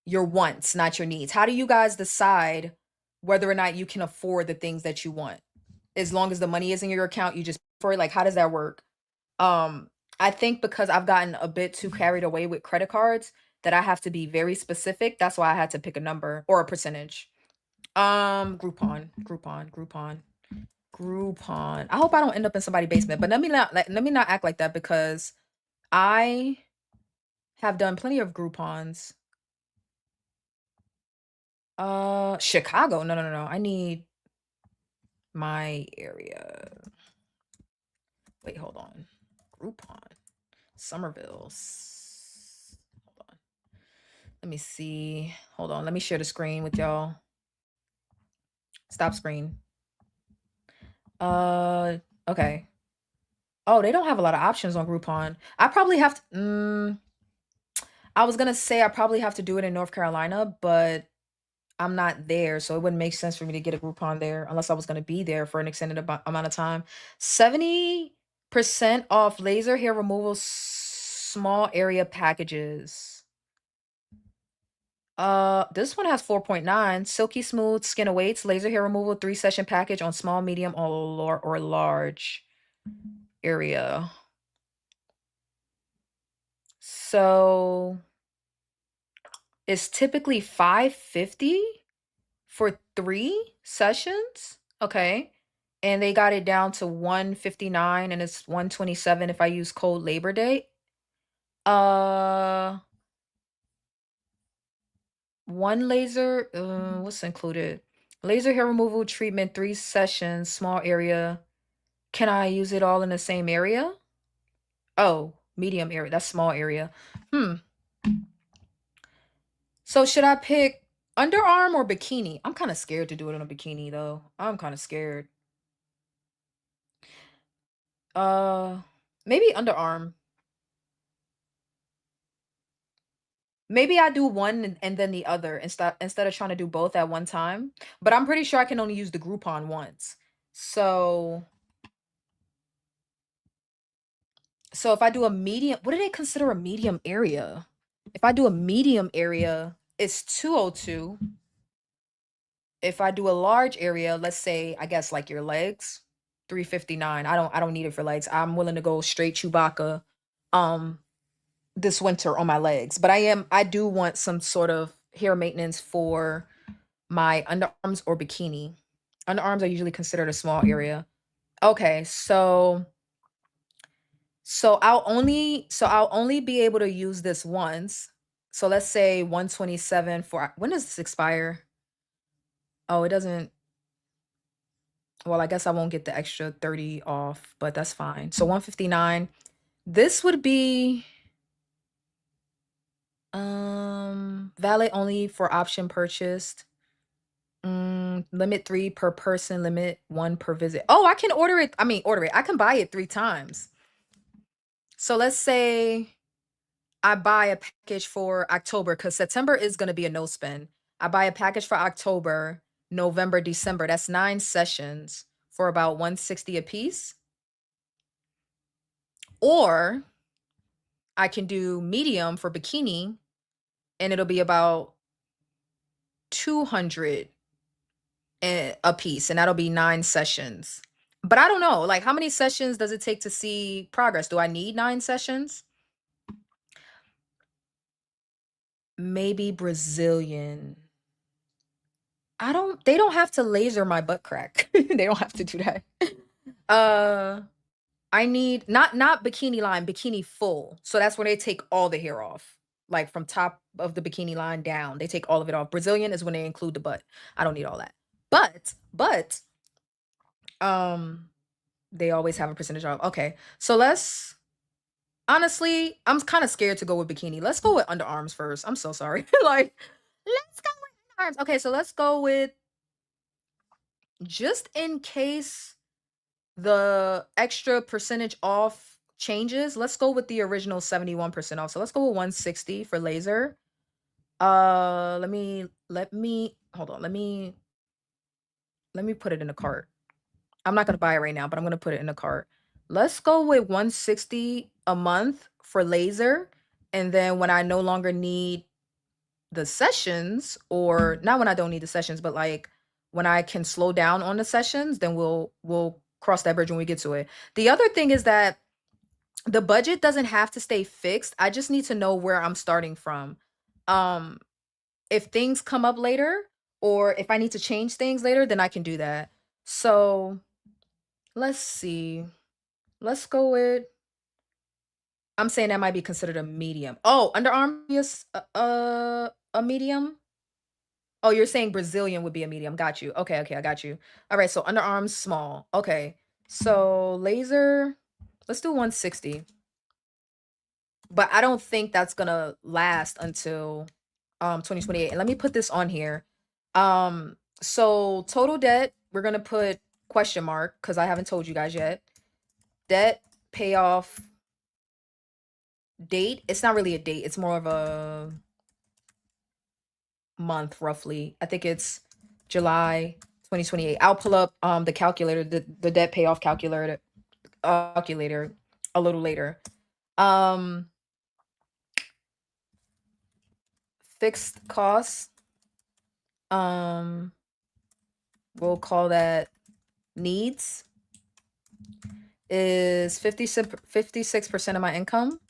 your wants, not your needs? How do you guys decide whether or not you can afford the things that you want? As long as the money is in your account, you just pay for it. Like, how does that work? I think because I've gotten a bit too carried away with credit cards that I have to be very specific. That's why I had to pick a number or a percentage. Groupon. I hope I don't end up in somebody's basement, but let me not act like that because I have done plenty of Groupons. Chicago. No, no, no, no. I need my area. Wait, hold on. Groupon. Somerville. Hold on. Let me see. Hold on. Let me share the screen with y'all. Stop screen. Okay. Oh, they don't have a lot of options on Groupon. I probably have to. I was gonna say I probably have to do it in North Carolina, but I'm not there, so it wouldn't make sense for me to get a Groupon there unless I was gonna be there for an extended amount of time. 70% off laser hair removal small area packages. This one has 4.9. Silky smooth skin awaits. Laser hair removal 3-session package on small, medium, or large area. So it's typically $550 for 3 sessions. Okay. And they got it down to $159 and it's $127 if I use code Labor Day. One laser, what's included? Laser hair removal treatment, 3 sessions, small area. Can I use it all in the same area? Oh, medium area. That's small area. So should I pick underarm or bikini? I'm kind of scared to do it on a bikini though. I'm kind of scared. Maybe underarm. Maybe I do one and then the other instead of trying to do both at one time. But I'm pretty sure I can only use the Groupon once. So if I do a medium, what do they consider a medium area? If I do a medium area, it's 202. If I do a large area, let's say I guess like your legs, 359. I don't need it for legs. I'm willing to go straight Chewbacca this winter on my legs. But I do want some sort of hair maintenance for my underarms or bikini. Underarms are usually considered a small area. Okay, so So I'll only be able to use this once. So let's say 127 for when does this expire? Oh, it doesn't. Well, I guess I won't get the extra 30 off, but that's fine. So 159. This would be valid only for option purchased. Limit 3 per person, limit 1 per visit. Oh, I can order it. I mean, order it. I can buy it 3 times. So let's say I buy a package for October because September is going to be a no spend. I buy a package for October, November, December. That's 9 sessions for about 160 a piece. Or I can do medium for bikini and it'll be about 200 a piece and that'll be 9 sessions. But I don't know, like how many sessions does it take to see progress? Do I need 9 sessions? Maybe Brazilian. They don't have to laser my butt crack. They don't have to do that. Uh I need not bikini line, bikini full. So that's where they take all the hair off. Like from top of the bikini line down. They take all of it off. Brazilian is when they include the butt. I don't need all that. But um they always have a percentage off. Okay. So honestly, I'm kind of scared to go with bikini. Let's go with underarms first. I'm so sorry. Like, let's go with underarms. Okay, so let's go with just in case the extra percentage off changes, let's go with the original 71% off. So let's go with 160 for laser. Let me hold on. Let me put it in the cart. I'm not gonna buy it right now, but I'm gonna put it in the cart. Let's go with 160 a month for laser. And then when I no longer need the sessions, or not when I don't need the sessions, but like when I can slow down on the sessions, then we'll cross that bridge when we get to it. The other thing is that the budget doesn't have to stay fixed. I just need to know where I'm starting from. Um, if things come up later, or if I need to change things later, then I can do that. So let's see. Let's go with. I'm saying that might be considered a medium. Oh, underarm is a medium. Oh, you're saying Brazilian would be a medium. Got you. Okay, okay, I got you. All right, so underarms small. Okay. So laser, let's do 160. But I don't think that's gonna last until 2028. And let me put this on here. So total debt, we're gonna put question mark because I haven't told you guys yet. Debt payoff date. It's not really a date, it's more of a month roughly. I think it's July 2028. I'll pull up the calculator, the debt payoff calculator a little later. Um Fixed costs. Um we'll call that needs is 56% of my income.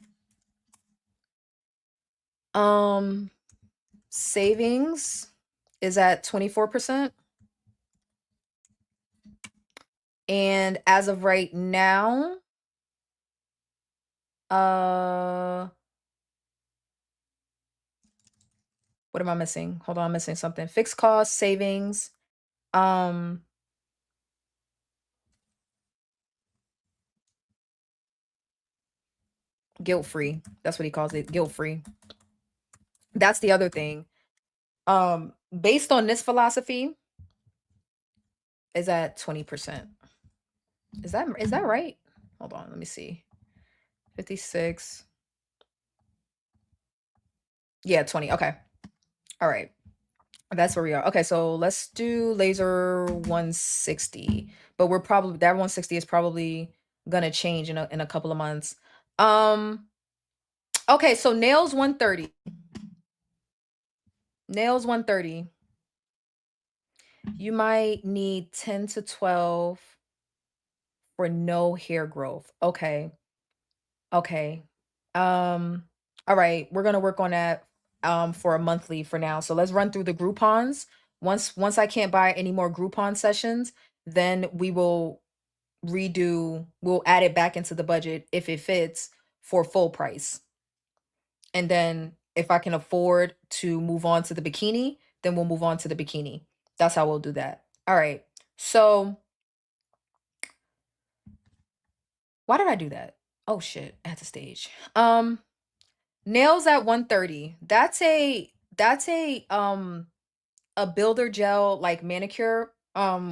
Savings is at 24%. And as of right now, what am I missing? Hold on, I'm missing something. Fixed costs, savings, guilt free. That's what he calls it, guilt free. That's the other thing. Based on this philosophy, is at 20%. Is that right? Hold on, let me see. 56. Yeah, 20. Okay. All right. That's where we are. Okay, so let's do laser 160. But we're probably that 160 is probably gonna change in a couple of months. Okay, so nails 130. Nails 130. You might need 10 to 12 for no hair growth. Okay. Okay. All right, we're gonna work on that for a monthly for now. So let's run through the Groupons. Once I can't buy any more Groupon sessions, then we will we'll add it back into the budget if it fits for full price. And then if I can afford to move on to the bikini, then we'll move on to the bikini. That's how we'll do that. All right. So why did I do that? Oh shit, at the stage. Nails at 130. That's a builder gel like manicure,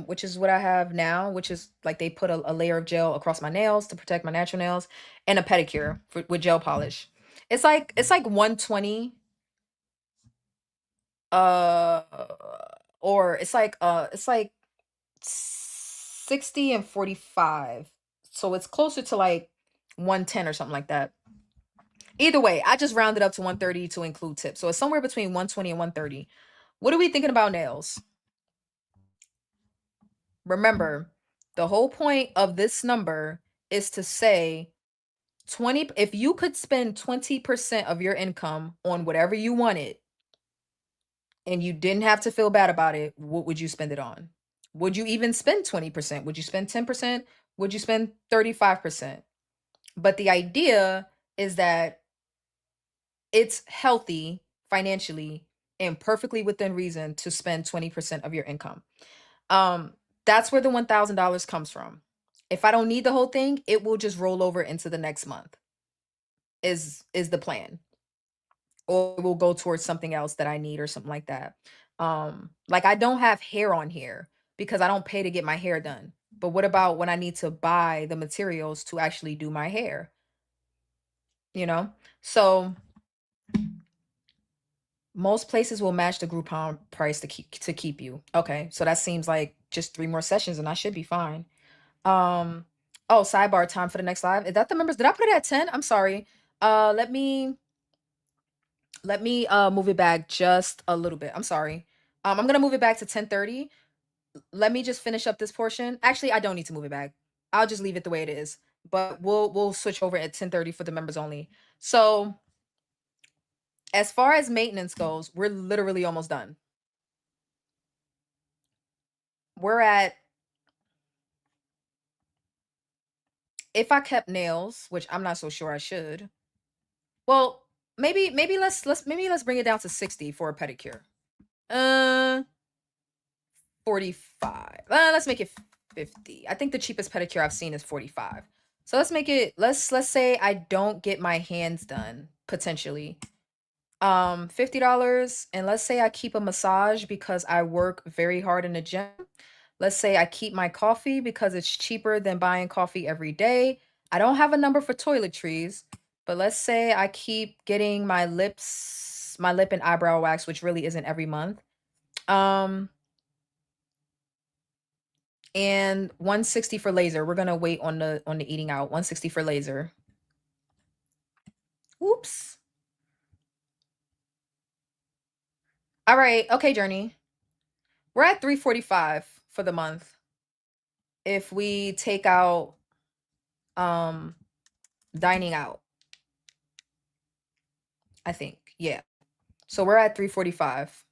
which is what I have now, which is like they put a layer of gel across my nails to protect my natural nails, and a pedicure with gel polish. It's like 120, uh or it's like 60 and 45. So it's closer to like 110 or something like that. Either way, I just rounded up to 130 to include tips. So it's somewhere between 120 and 130. What are we thinking about nails? Remember, the whole point of this number is to say 20, if you could spend 20% of your income on whatever you wanted and you didn't have to feel bad about it, what would you spend it on? Would you even spend 20%? Would you spend 10%? Would you spend 35%? But the idea is that it's healthy financially and perfectly within reason to spend 20% of your income. Um, that's where the $1,000 comes from. If I don't need the whole thing, it will just roll over into the next month. Is the plan. Or it will go towards something else that I need or something like that. Like I don't have hair on here because I don't pay to get my hair done. But what about when I need to buy the materials to actually do my hair? You know? So most places will match the Groupon price to keep you. Okay, so that seems like just 3 more sessions and I should be fine. Um, oh, sidebar time for the next live. Is that the members? Did I put it at 10? I'm sorry. Let me move it back just a little bit. I'm sorry. I'm gonna move it back to 10:30. Let me just finish up this portion. Actually, I don't need to move it back. I'll just leave it the way it is. But we'll switch over at 10:30 for the members only. So as far as maintenance goes, we're literally almost done. We're at, if I kept nails, which I'm not so sure I should. Well, maybe let's bring it down to 60 for a pedicure. Uh 45. Let's make it 50. I think the cheapest pedicure I've seen is 45. So let's say I don't get my hands done potentially. $50, and let's say I keep a massage because I work very hard in the gym. Let's say I keep my coffee because it's cheaper than buying coffee every day. I don't have a number for toiletries, but let's say I keep getting my lip and eyebrow wax, which really isn't every month. Um, and 160 for laser. We're gonna wait on the eating out. 160 for laser. Oops. All right. Okay, Journey. We're at 345 for the month. If we take out um dining out, I think. Yeah. So we're at 345.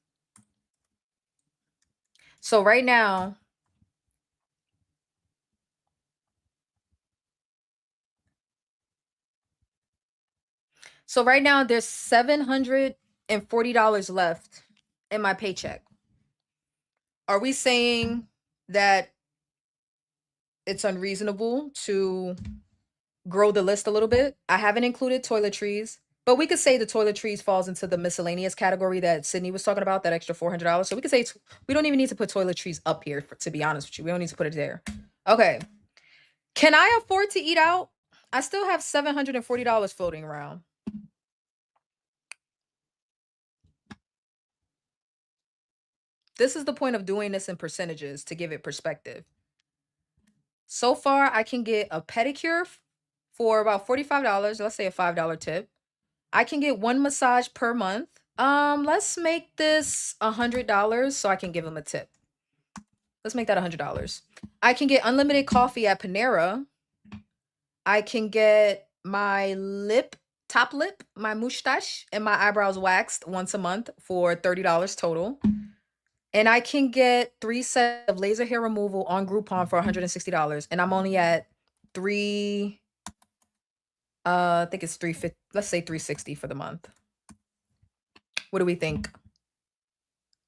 So right now, there's $740 left in my paycheck. Are we saying that it's unreasonable to grow the list a little bit? I haven't included toiletries, but we could say the toiletries falls into the miscellaneous category that Sydney was talking about, that extra $400. So we could say we don't even need to put toiletries up here, to be honest with you. We don't need to put it there. Okay. Can I afford to eat out? I still have $740 floating around. This is the point of doing this in percentages to give it perspective. So far, I can get a pedicure for about $45. Let's say a $5 tip. I can get one massage per month. Let's make this $100 so I can give them a tip. Let's make that $100. I can get unlimited coffee at Panera. I can get my top lip, my mustache, and my eyebrows waxed once a month for $30 total. And I can get 3 sets of laser hair removal on Groupon for $160. And I'm only at I think it's 350, let's say 360 for the month. What do we think?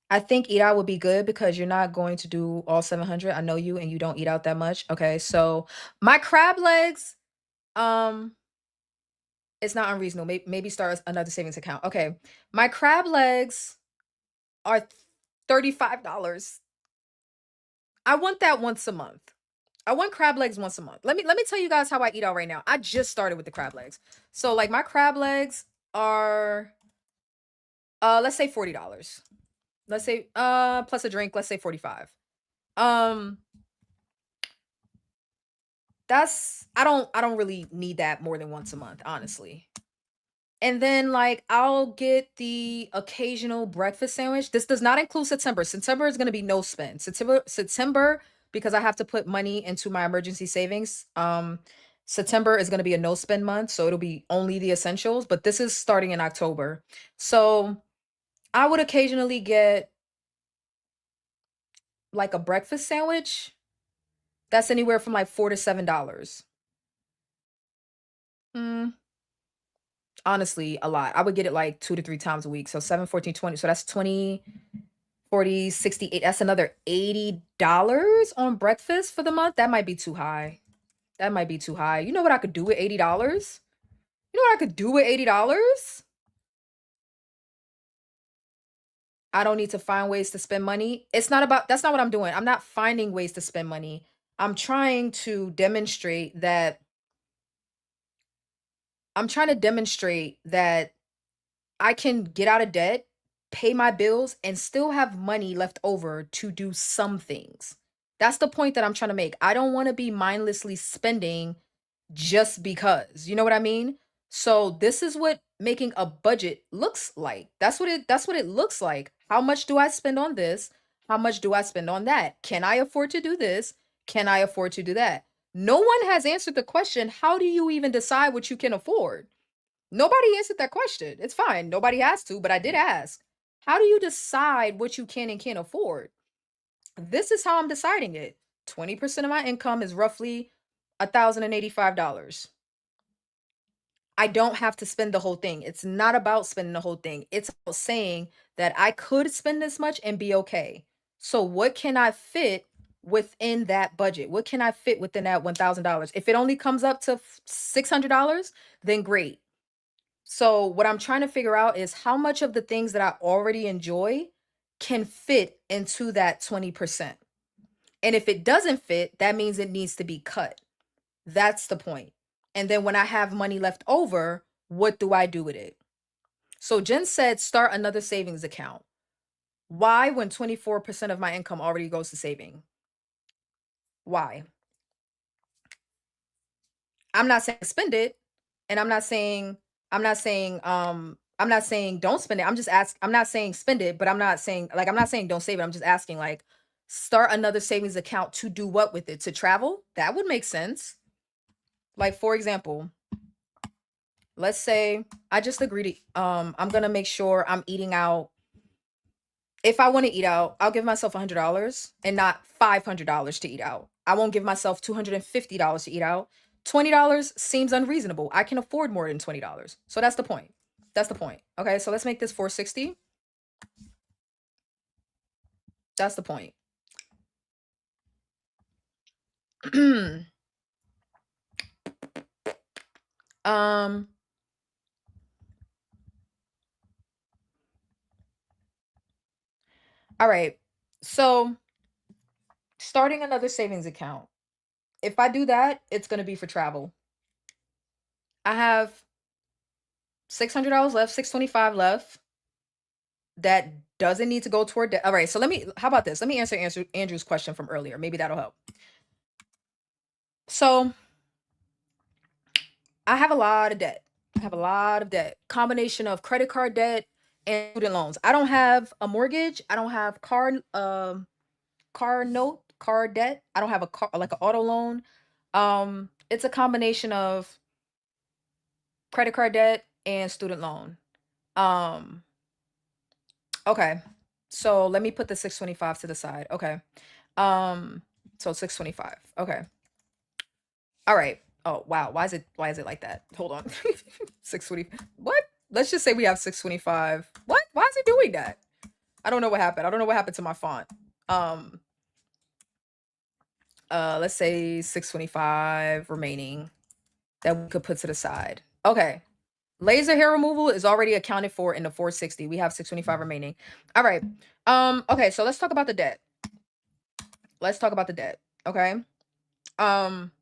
I think eat out would be good because you're not going to do all 700. I know you and you don't eat out that much. Okay, so my crab legs, um, it's not unreasonable. Maybe start another savings account. Okay, my crab legs are $35. I want that once a month. I want crab legs once a month. Let me tell you guys how I eat out right now. I just started with the crab legs. So like my crab legs are let's say $40. Let's say plus a drink, let's say 45. Um that's I don't really need that more than once a month, honestly. And then like I'll get the occasional breakfast sandwich. This does not include September. September is going to be no spend. September because I have to put money into my emergency savings. September is going to be a no spend month, so it'll be only the essentials, but this is starting in October. So, I would occasionally get like a breakfast sandwich. That's anywhere from like $4 to $7. Hmm, honestly, a lot. I would get it like 2 to 3 times a week. So 7, 14, 20. So that's 20, 40, 68. That's another $80 on breakfast for the month. That might be too high. That might be too high. You know what I could do with $80? You know what I could do with $80? I don't need to find ways to spend money. It's not about that's not what I'm doing. I'm not finding ways to spend money. I'm trying to demonstrate that I'm trying to demonstrate that I can get out of debt, pay my bills, and still have money left over to do some things. That's the point that I'm trying to make. I don't want to be mindlessly spending just because. You know what I mean? So this is what making a budget looks like. That's what it looks like. How much do I spend on this? How much do I spend on that? Can I afford to do this? Can I afford to do that? No one has answered the question, how do you even decide what you can afford? Nobody answered that question. It's fine. Nobody has to, but I did ask. How do you decide what you can and can't afford? This is how I'm deciding it. 20% of my income is roughly $1,085. I don't have to spend the whole thing. It's not about spending the whole thing. It's about saying that I could spend this much and be okay. So, what can I fit within that budget? What can I fit within that $1,000? If it only comes up to $600, then great. So, what I'm trying to figure out is how much of the things that I already enjoy can fit into that 20%. And if it doesn't fit, that means it needs to be cut. That's the point. And then when I have money left over, what do I do with it? So Jen said, start another savings account. Why, when 24% of my income already goes to saving? Why? I'm not saying spend it, and I'm not saying don't spend it. I'm not saying spend it, but I'm not saying don't save it. I'm just asking like start another savings account to do what with it? To travel? That would make sense. Like for example, let's say I just agreed to I'm gonna make sure I'm eating out. If I want to eat out, I'll give myself $100 and not $500 to eat out. I won't give myself $250 to eat out. $20 seems unreasonable. I can afford more than $20. So that's the point. That's the point. Okay, so let's make this 460. That's the point. um all right. So starting another savings account. If I do that, it's going to be for travel. I have $600 left, 625 left. That doesn't need to go toward debt. All right, so how about this? Let me answer Andrew's question from earlier. Maybe that'll help. So I have a lot of debt. I have a lot of debt. Combination of credit card debt and student loans. I don't have a mortgage. I don't have car note, car debt. I don't have a car like an auto loan. It's a combination of credit card debt and student loan. Um, okay. So let me put the 625 to the side. Okay. So 625. Okay. All right. Oh, wow. Why is it like that? Hold on. 620. What? Let's just say we have 625. What? Why is it doing that? I don't know what happened. I don't know what happened to my font. Um let's say 625 remaining that we could put to the side. Okay. Laser hair removal is already accounted for in the 460. We have 625 remaining. All right. Okay, so let's talk about the debt. Let's talk about the debt. Okay. Um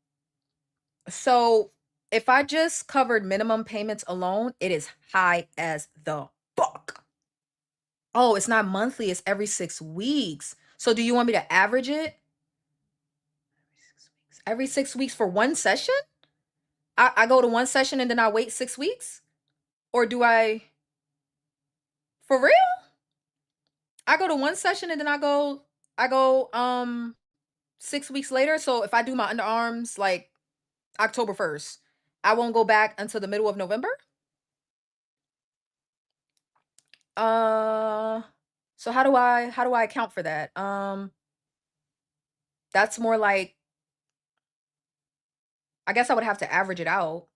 So if I just covered minimum payments alone, it is high as the fuck. Oh, it's not monthly, it's every 6 weeks. So do you want me to average it? Every 6 weeks for one session? I go to one session and then I wait 6 weeks? Or do I, for real? I go to one session and then I go 6 weeks later. So if I do my underarms like October 1st, I won't go back until the middle of November? Uh, so how do I account for that? That's more like, I guess I would have to average it out.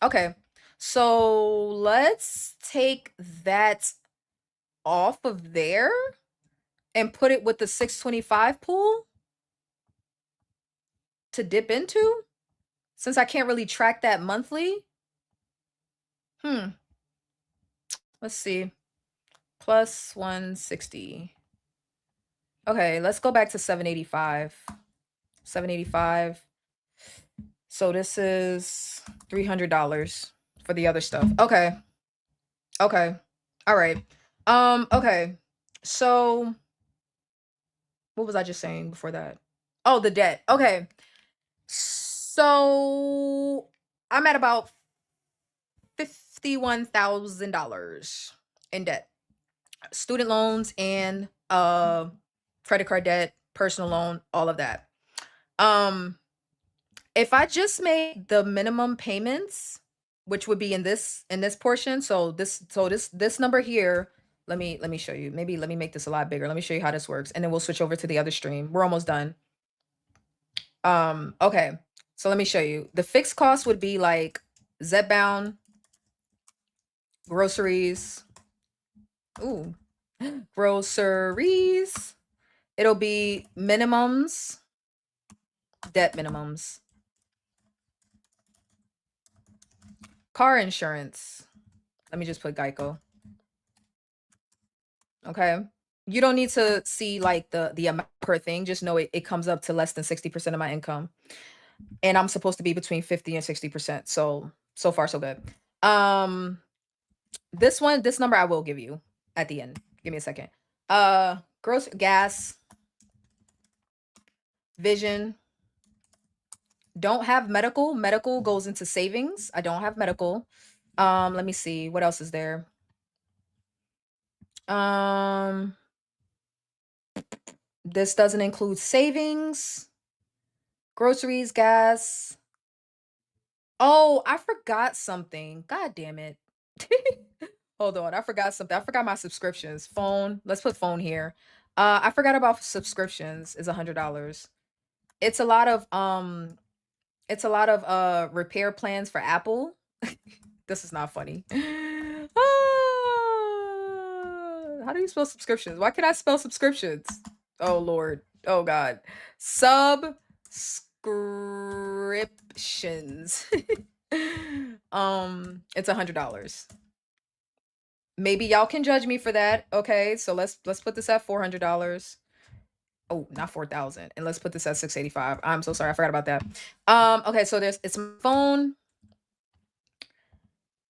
Okay. So let's take that off of there and put it with the 625 pool to dip into, since I can't really track that monthly. Let's see. Plus 160. Okay, let's go back to 785. 785. So this is $300 for the other stuff. Okay. Okay. All right. Okay. So what was I just saying before that? Oh, the debt. Okay. So I'm at about $51,000 in debt. Student loans and credit card debt, personal loan, all of that. If I just made the minimum payments, which would be in this portion, so this number here, let me show you. Maybe let me make this a lot bigger. Let me show you how this works, and then we'll switch over to the other stream. We're almost done. Okay. So let me show you. The fixed cost would be like Zbound, groceries. Ooh. Groceries. It'll be minimums, debt minimums. Car insurance. Let me just put Geico. Okay. You don't need to see like the amount per thing. Just know it comes up to less than 60% of my income. And I'm supposed to be between 50 and 60%. So far so good. This number I will give you at the end. Give me a second. Gross gas, vision. Don't have medical. Medical goes into savings. I don't have medical. Let me see. What else is there? This doesn't include savings, groceries, gas. Oh, I forgot something. God damn it. Hold on. I forgot something. I forgot my subscriptions. Phone. Let's put phone here. I forgot about subscriptions is $100. It's a lot of repair plans for Apple. This is not funny. How do you spell subscriptions? Why can't I spell subscriptions? Oh Lord. Oh God. Subscriptions. It's $100. Maybe y'all can judge me for that. Okay, so let's put this at $400. Oh, not 4,000. And let's put this at 685. I'm so sorry. I forgot about that. Okay, so it's my phone.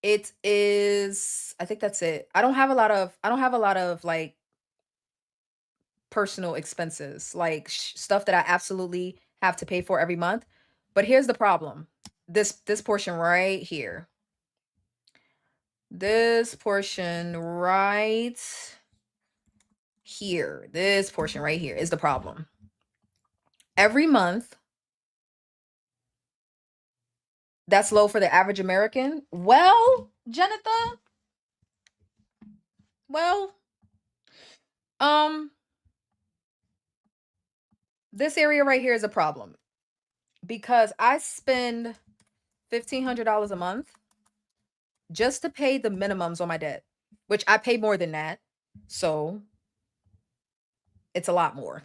It is, I think that's it. I don't have a lot of like personal expenses, like stuff that I absolutely have to pay for every month. But here's the problem. This portion right here. This portion right here. This portion right here is the problem. Every month, that's low for the average American. Well, Jennifer, well, This area right here is a problem because I spend $1,500 a month just to pay the minimums on my debt, which I pay more than that. So it's a lot more.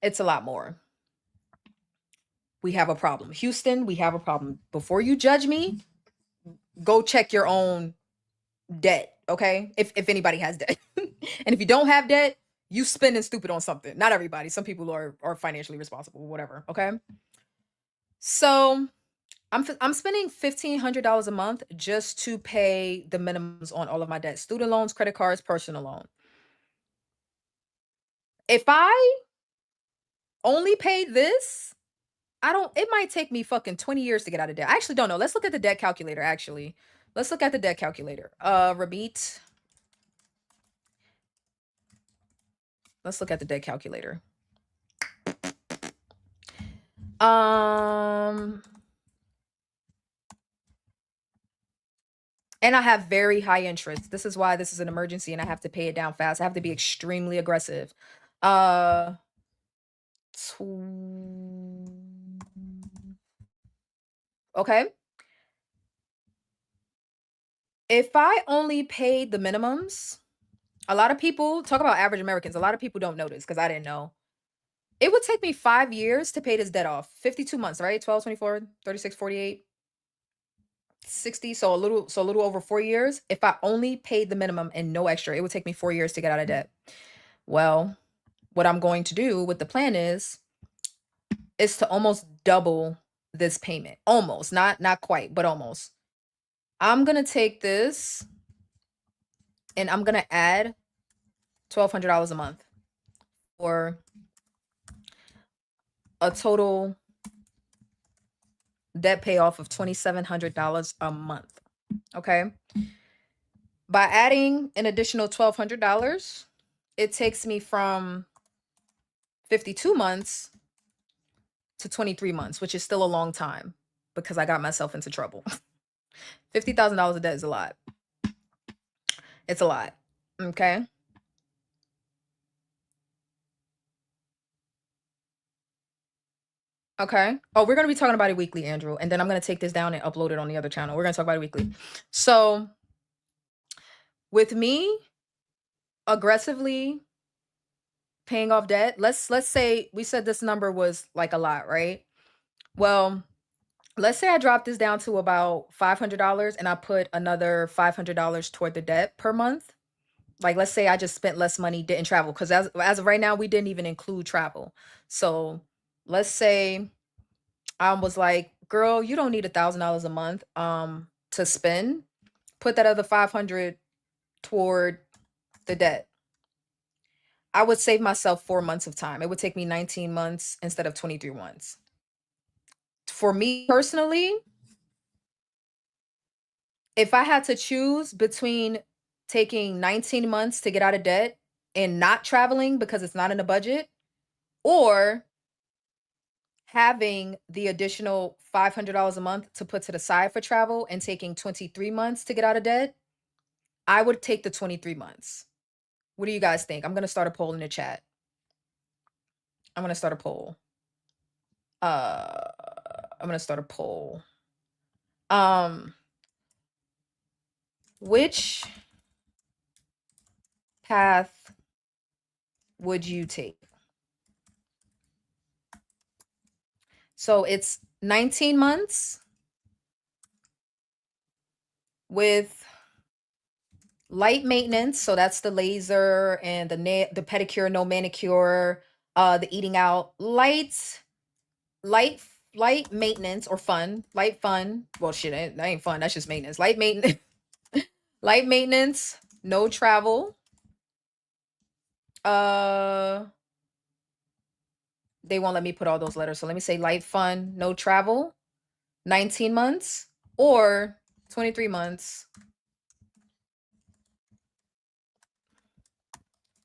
It's a lot more. We have a problem. Houston, we have a problem. Before you judge me, go check your own debt, okay? If anybody has debt. And if you don't have debt, you spending stupid on something. Not everybody. Some people are financially responsible, whatever, okay? So, I'm spending $1,500 a month just to pay the minimums on all of my debt. Student loans, credit cards, personal loan. If I only paid this, it might take me fucking 20 years to get out of debt. I actually don't know. Let's look at the debt calculator, actually. Let's look at the debt calculator. Remit. Let's look at the debt calculator. And I have very high interest. This is why this is an emergency and I have to pay it down fast. I have to be extremely aggressive. Okay. If I only paid the minimums, a lot of people talk about average Americans. A lot of people don't know this because I didn't know. It would take me 5 years to pay this debt off. 52 months, right? 12, 24, 36, 48, 60. So a little over 4 years. If I only paid the minimum and no extra, it would take me 4 years to get out of debt. Well, what I'm going to do with the plan is to almost double this payment. Almost, not quite, but almost. I'm going to take this and I'm going to add $1,200 a month for a total debt payoff of $2,700 a month. Okay. By adding an additional $1,200, it takes me from 52 months to 23 months, which is still a long time because I got myself into trouble. $50,000 of debt is a lot. It's a lot. Okay. Okay. Oh, we're going to be talking about it weekly, Andrew. And then I'm going to take this down and upload it on the other channel. We're going to talk about it weekly. So with me aggressively paying off debt, let's say we said this number was like a lot, right? Well, let's say I drop this down to about $500 and I put another $500 toward the debt per month. Like, let's say I just spent less money, didn't travel. Because as of right now, we didn't even include travel. So let's say I was like, girl, you don't need $1,000 a month to spend. Put that other 500 toward the debt. I would save myself 4 months of time. It would take me 19 months instead of 23 months. For me personally, if I had to choose between taking 19 months to get out of debt and not traveling because it's not in the budget, or having the additional $500 a month to put to the side for travel and taking 23 months to get out of debt, I would take the 23 months. What do you guys think? I'm going to start a poll in the chat. I'm going to start a poll. Which path would you take? So it's 19 months with light maintenance. So that's the laser and the pedicure, no manicure, the eating out, light maintenance or fun, light fun. Well, shit, that ain't fun. That's just maintenance. Light maintenance, light maintenance, no travel. They won't let me put all those letters. So let me say light fun, no travel, 19 months or 23 months.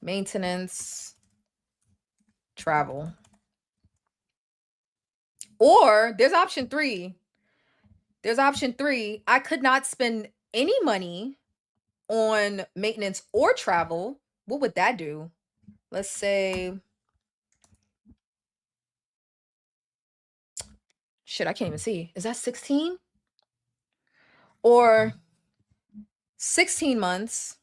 Maintenance, travel. Or there's option 3. I could not spend any money on maintenance or travel, what would that do? Let's say, shit, I can't even see. Is that 16? Or 16 months.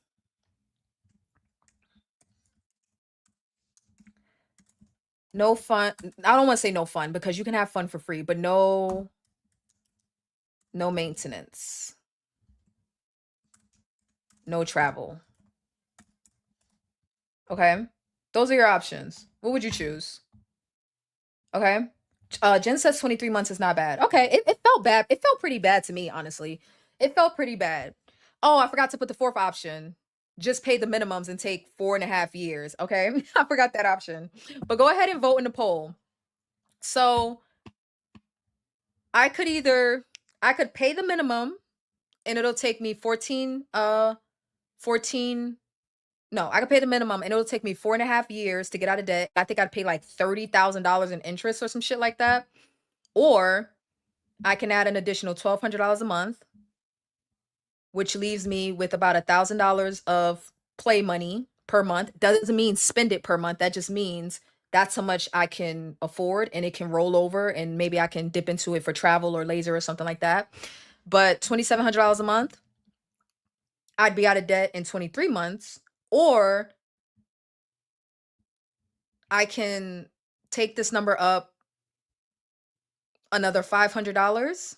No fun. I don't want to say no fun because you can have fun for free, but no maintenance. No travel. Okay. Those are your options. What would you choose? Okay. Jen says 23 months is not bad. Okay. It felt bad. It felt pretty bad to me, honestly. It felt pretty bad. Oh, I forgot to put the fourth option. Just pay the minimums and take 4.5 years. Okay. I forgot that option. But go ahead and vote in the poll. So I could pay the minimum and it'll take me 14. No, I could pay the minimum and it'll take me 4.5 years to get out of debt. I think I'd pay like $30,000 in interest or some shit like that. Or I can add an additional $1,200 a month, which leaves me with about $1,000 of play money per month. Doesn't mean spend it per month. That just means that's how much I can afford and it can roll over and maybe I can dip into it for travel or laser or something like that. But $2,700 a month, I'd be out of debt in 23 months. Or I can take this number up another $500.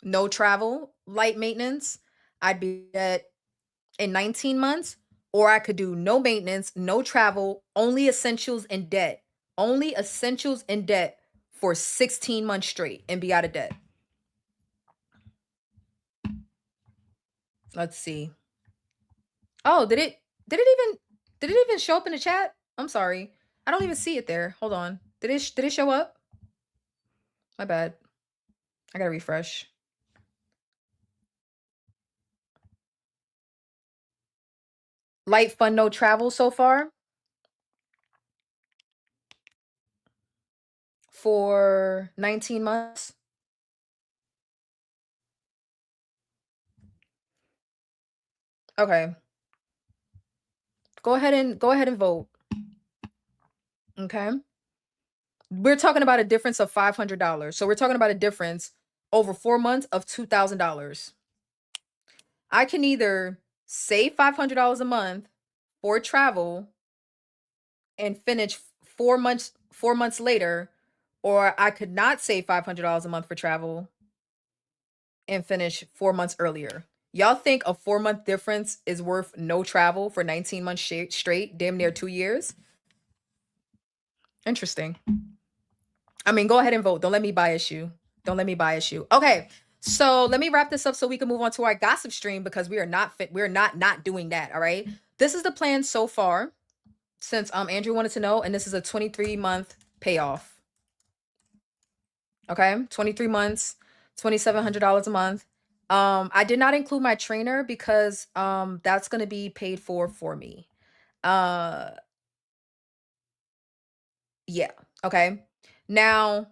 No travel, light maintenance. I'd be at in 19 months. Or I could do no maintenance, no travel, only essentials and debt. Only essentials and debt for 16 months straight and be out of debt. Let's see. Oh, did it even show up in the chat? I'm sorry. I don't even see it there. Hold on. Did it show up? My bad. I gotta refresh. Light fun, no travel so far for 19 months. Okay. Go ahead and vote. Okay. We're talking about a difference of $500. So we're talking about a difference over 4 months of $2,000. I can either save $500 a month for travel and finish 4 months later, or I could not save $500 a month for travel and finish 4 months earlier. Y'all think a 4-month difference is worth no travel for 19 months straight, damn near 2 years? Interesting. I mean, go ahead and vote. Don't let me bias you. Don't let me bias you. Okay. So let me wrap this up so we can move on to our gossip stream because we are not doing that. All right. This is the plan so far since Andrew wanted to know, and this is a 23-month payoff. Okay, 23 months, $2,700 a month. I did not include my trainer because that's gonna be paid for me. Uh yeah, okay. Now,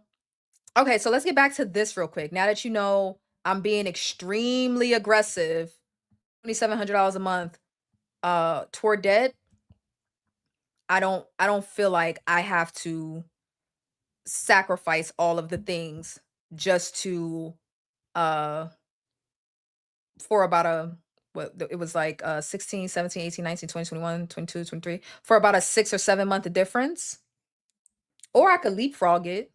okay, so let's get back to this real quick. Now that you know I'm being extremely aggressive, $2,700 a month toward debt, I don't feel like I have to sacrifice all of the things just to uh for about a it was like 16, 17, 18, 19, 20, 21, 22, 23 for about a 6 or 7 month difference. Or I could leapfrog it.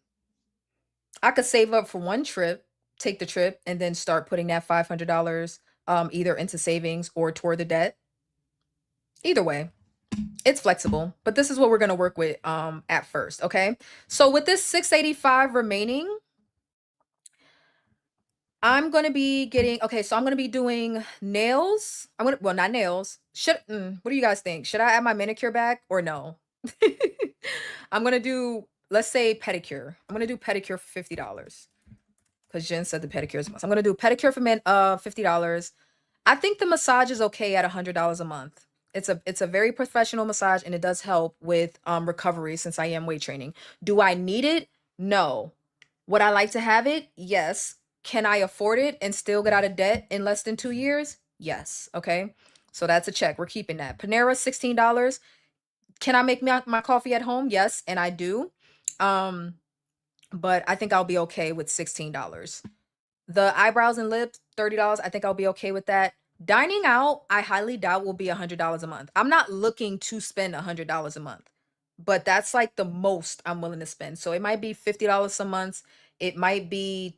I could save up for one trip, take the trip, and then start putting that $500 either into savings or toward the debt. Either way, it's flexible, but this is what we're going to work with at first, okay? So with this 685 remaining, I'm gonna be getting okay, so I'm gonna be doing nails. Well, not nails. What do you guys think? Should I add my manicure back or no? I'm gonna do, let's say, pedicure. I'm gonna do pedicure for $50 because Jen said the pedicure is must. I'm gonna do pedicure for $50. I think the massage is okay at $100 a month. It's a very professional massage and it does help with recovery since I am weight training. Do I need it? No. Would I like to have it? Yes. Can I afford it and still get out of debt in less than 2 years? Yes. Okay. So that's a check. We're keeping that. Panera, $16. Can I make my coffee at home? Yes, and I do. Um, but I think I'll be okay with $16. The eyebrows and lips, $30. I think I'll be okay with that. Dining out, I highly doubt will be $100 a month. I'm not looking to spend $100 a month, but that's like the most I'm willing to spend. So it might be $50 some months. It might be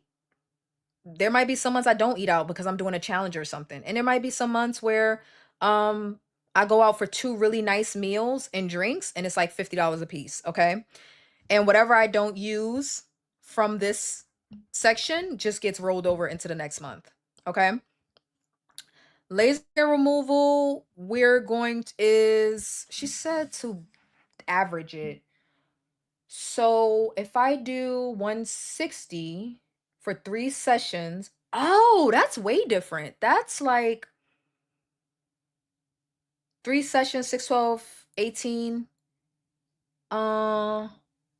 There might be some months I don't eat out because I'm doing a challenge or something. And there might be some months where I go out for two really nice meals and drinks and it's like $50 a piece, okay? And whatever I don't use from this section just gets rolled over into the next month, okay? Laser hair removal, we're going to, is she said to average it. So if I do 160 for 3 sessions, oh, that's way different. That's like 3 sessions, 6, 12, 18. Uh,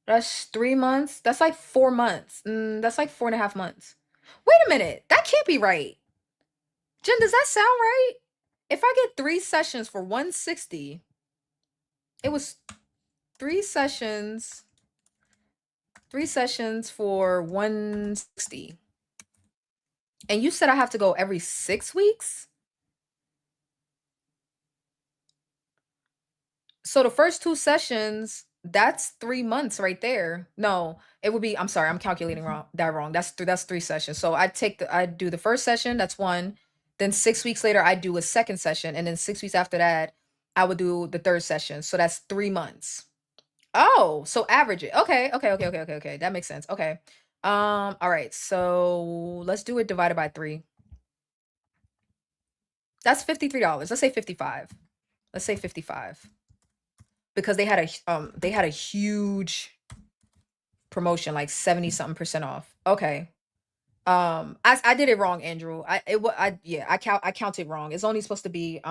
that's 3 months. That's like 4 months. That's like 4.5 months. Wait a minute. That can't be right. Jen, does that sound right? If I get 3 sessions for 160, it was 3 sessions, 3 sessions for 160. And you said I have to go every 6 weeks? So the first 2 sessions, that's 3 months right there. No, it would be, I'm sorry, I'm calculating wrong. That's 3 sessions. So I do the first session, that's one. Then 6 weeks later, I do a second session. And then 6 weeks after that, I would do the third session. So that's 3 months. Oh, so average it. Okay. That makes sense. Okay. All right. So let's do it divided by 3. That's $53. Let's say 55. Let's say 55. Because they had a huge promotion, like 70 something percent off. Okay. I did it wrong, Andrew. I counted wrong. It's only supposed to be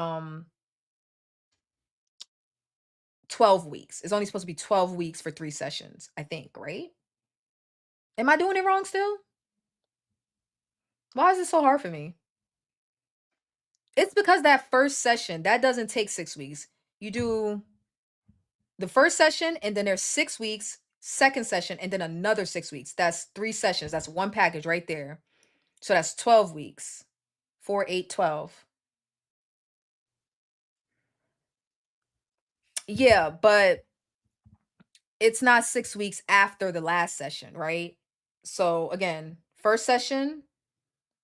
12 weeks. It's only supposed to be 12 weeks for 3 sessions, I think, right? Am I doing it wrong still? Why is it so hard for me? It's because that first session, that doesn't take 6 weeks. You do the first session and then there's 6 weeks, second session, and then another 6 weeks. That's 3 sessions. That's one package right there. So that's 12 weeks. 4, 8, 12. Yeah, but it's not 6 weeks after the last session, right? So again, first session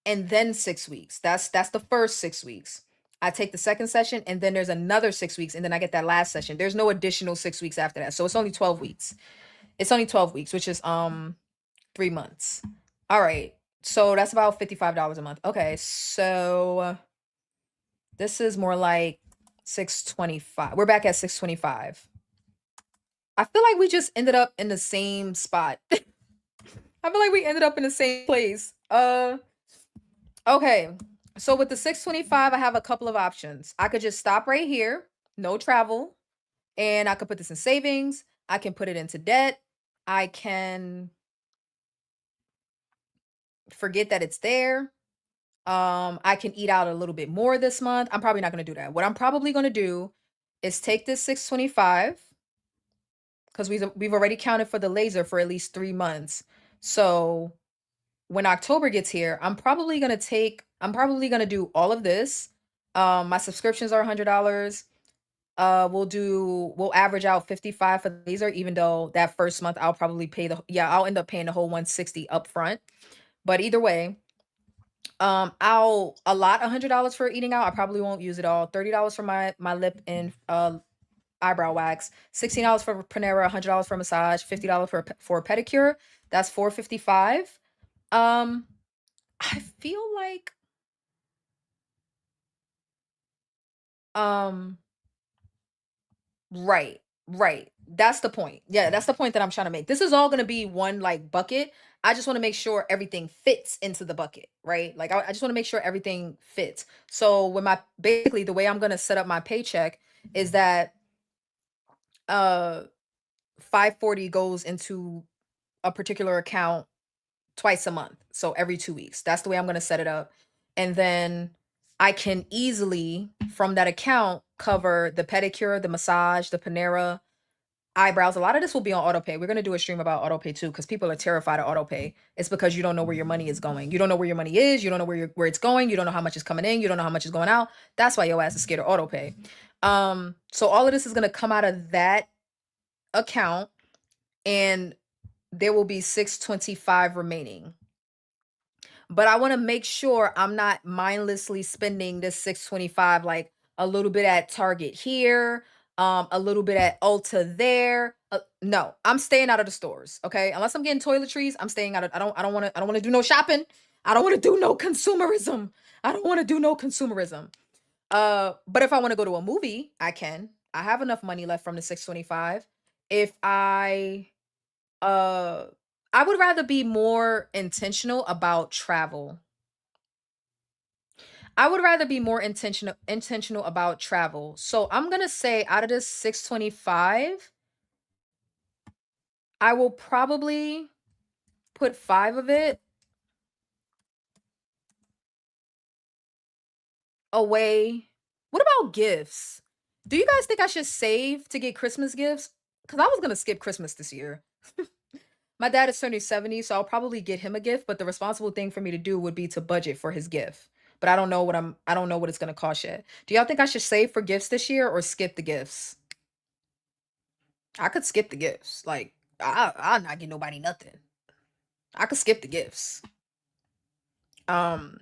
and then 6 weeks. That's the first 6 weeks. I take the second session and then there's another 6 weeks and then I get that last session. There's no additional 6 weeks after that. So it's only 12 weeks. It's only 12 weeks, which is 3 months. All right. So that's about $55 a month. Okay. So this is more like 625. We're back at 625. I feel like we just ended up in the same spot. I feel like we ended up in the same place. Okay. So with the 625, I have a couple of options. I could just stop right here, no travel, and I could put this in savings. I can put it into debt. I can forget that it's there. I can eat out a little bit more this month. I'm probably not going to do that. What I'm probably going to do is take this 625 because we've already counted for the laser for at least 3 months. So when October gets here, I'm probably going to do all of this. My subscriptions are $100. We'll average out 55 for the laser, even though that first month I'll probably I'll end up paying the whole 160 up front. But either way, I'll allot $100 for eating out. I probably won't use it all. $30 for my lip and eyebrow wax, $16 for Panera, $100 for massage, $50 for a pedicure. That's $455. I feel like um right, right. That's the point. Yeah, that's the point that I'm trying to make. This is all going to be one like bucket. I just want to make sure everything fits into the bucket, right? Like I just want to make sure everything fits. So when basically the way I'm going to set up my paycheck is that uh 540 goes into a particular account twice a month. So every 2 weeks. That's the way I'm going to set it up. And then I can easily, from that account, cover the pedicure, the massage, the Panera, eyebrows. A lot of this will be on autopay. We're going to do a stream about autopay too, because people are terrified of autopay. It's because you don't know where your money is going. You don't know where your money is. You don't know where it's going. You don't know how much is coming in. You don't know how much is going out. That's why your ass is scared of autopay. So all of this is going to come out of that account, and there will be 625 remaining. But I want to make sure I'm not mindlessly spending this 625, like a little bit at Target here, a little bit at Ulta there. No, I'm staying out of the stores, okay? Unless I'm getting toiletries, I'm staying out of I don't want to do no shopping. I don't want to do no consumerism. I don't want to do no consumerism. But if I want to go to a movie, I can. I have enough money left from the 625. If uh I would rather be more intentional about travel. I would rather be more intentional about travel. So I'm going to say out of this 625, I will probably put 5 of it away. What about gifts? Do you guys think I should save to get Christmas gifts? Cuz I was going to skip Christmas this year. My dad is turning 70, so I'll probably get him a gift, but the responsible thing for me to do would be to budget for his gift. But I don't know what it's going to cost yet. Do y'all think I should save for gifts this year or skip the gifts? I could skip the gifts. Like I'll not get nobody nothing. I could skip the gifts. Um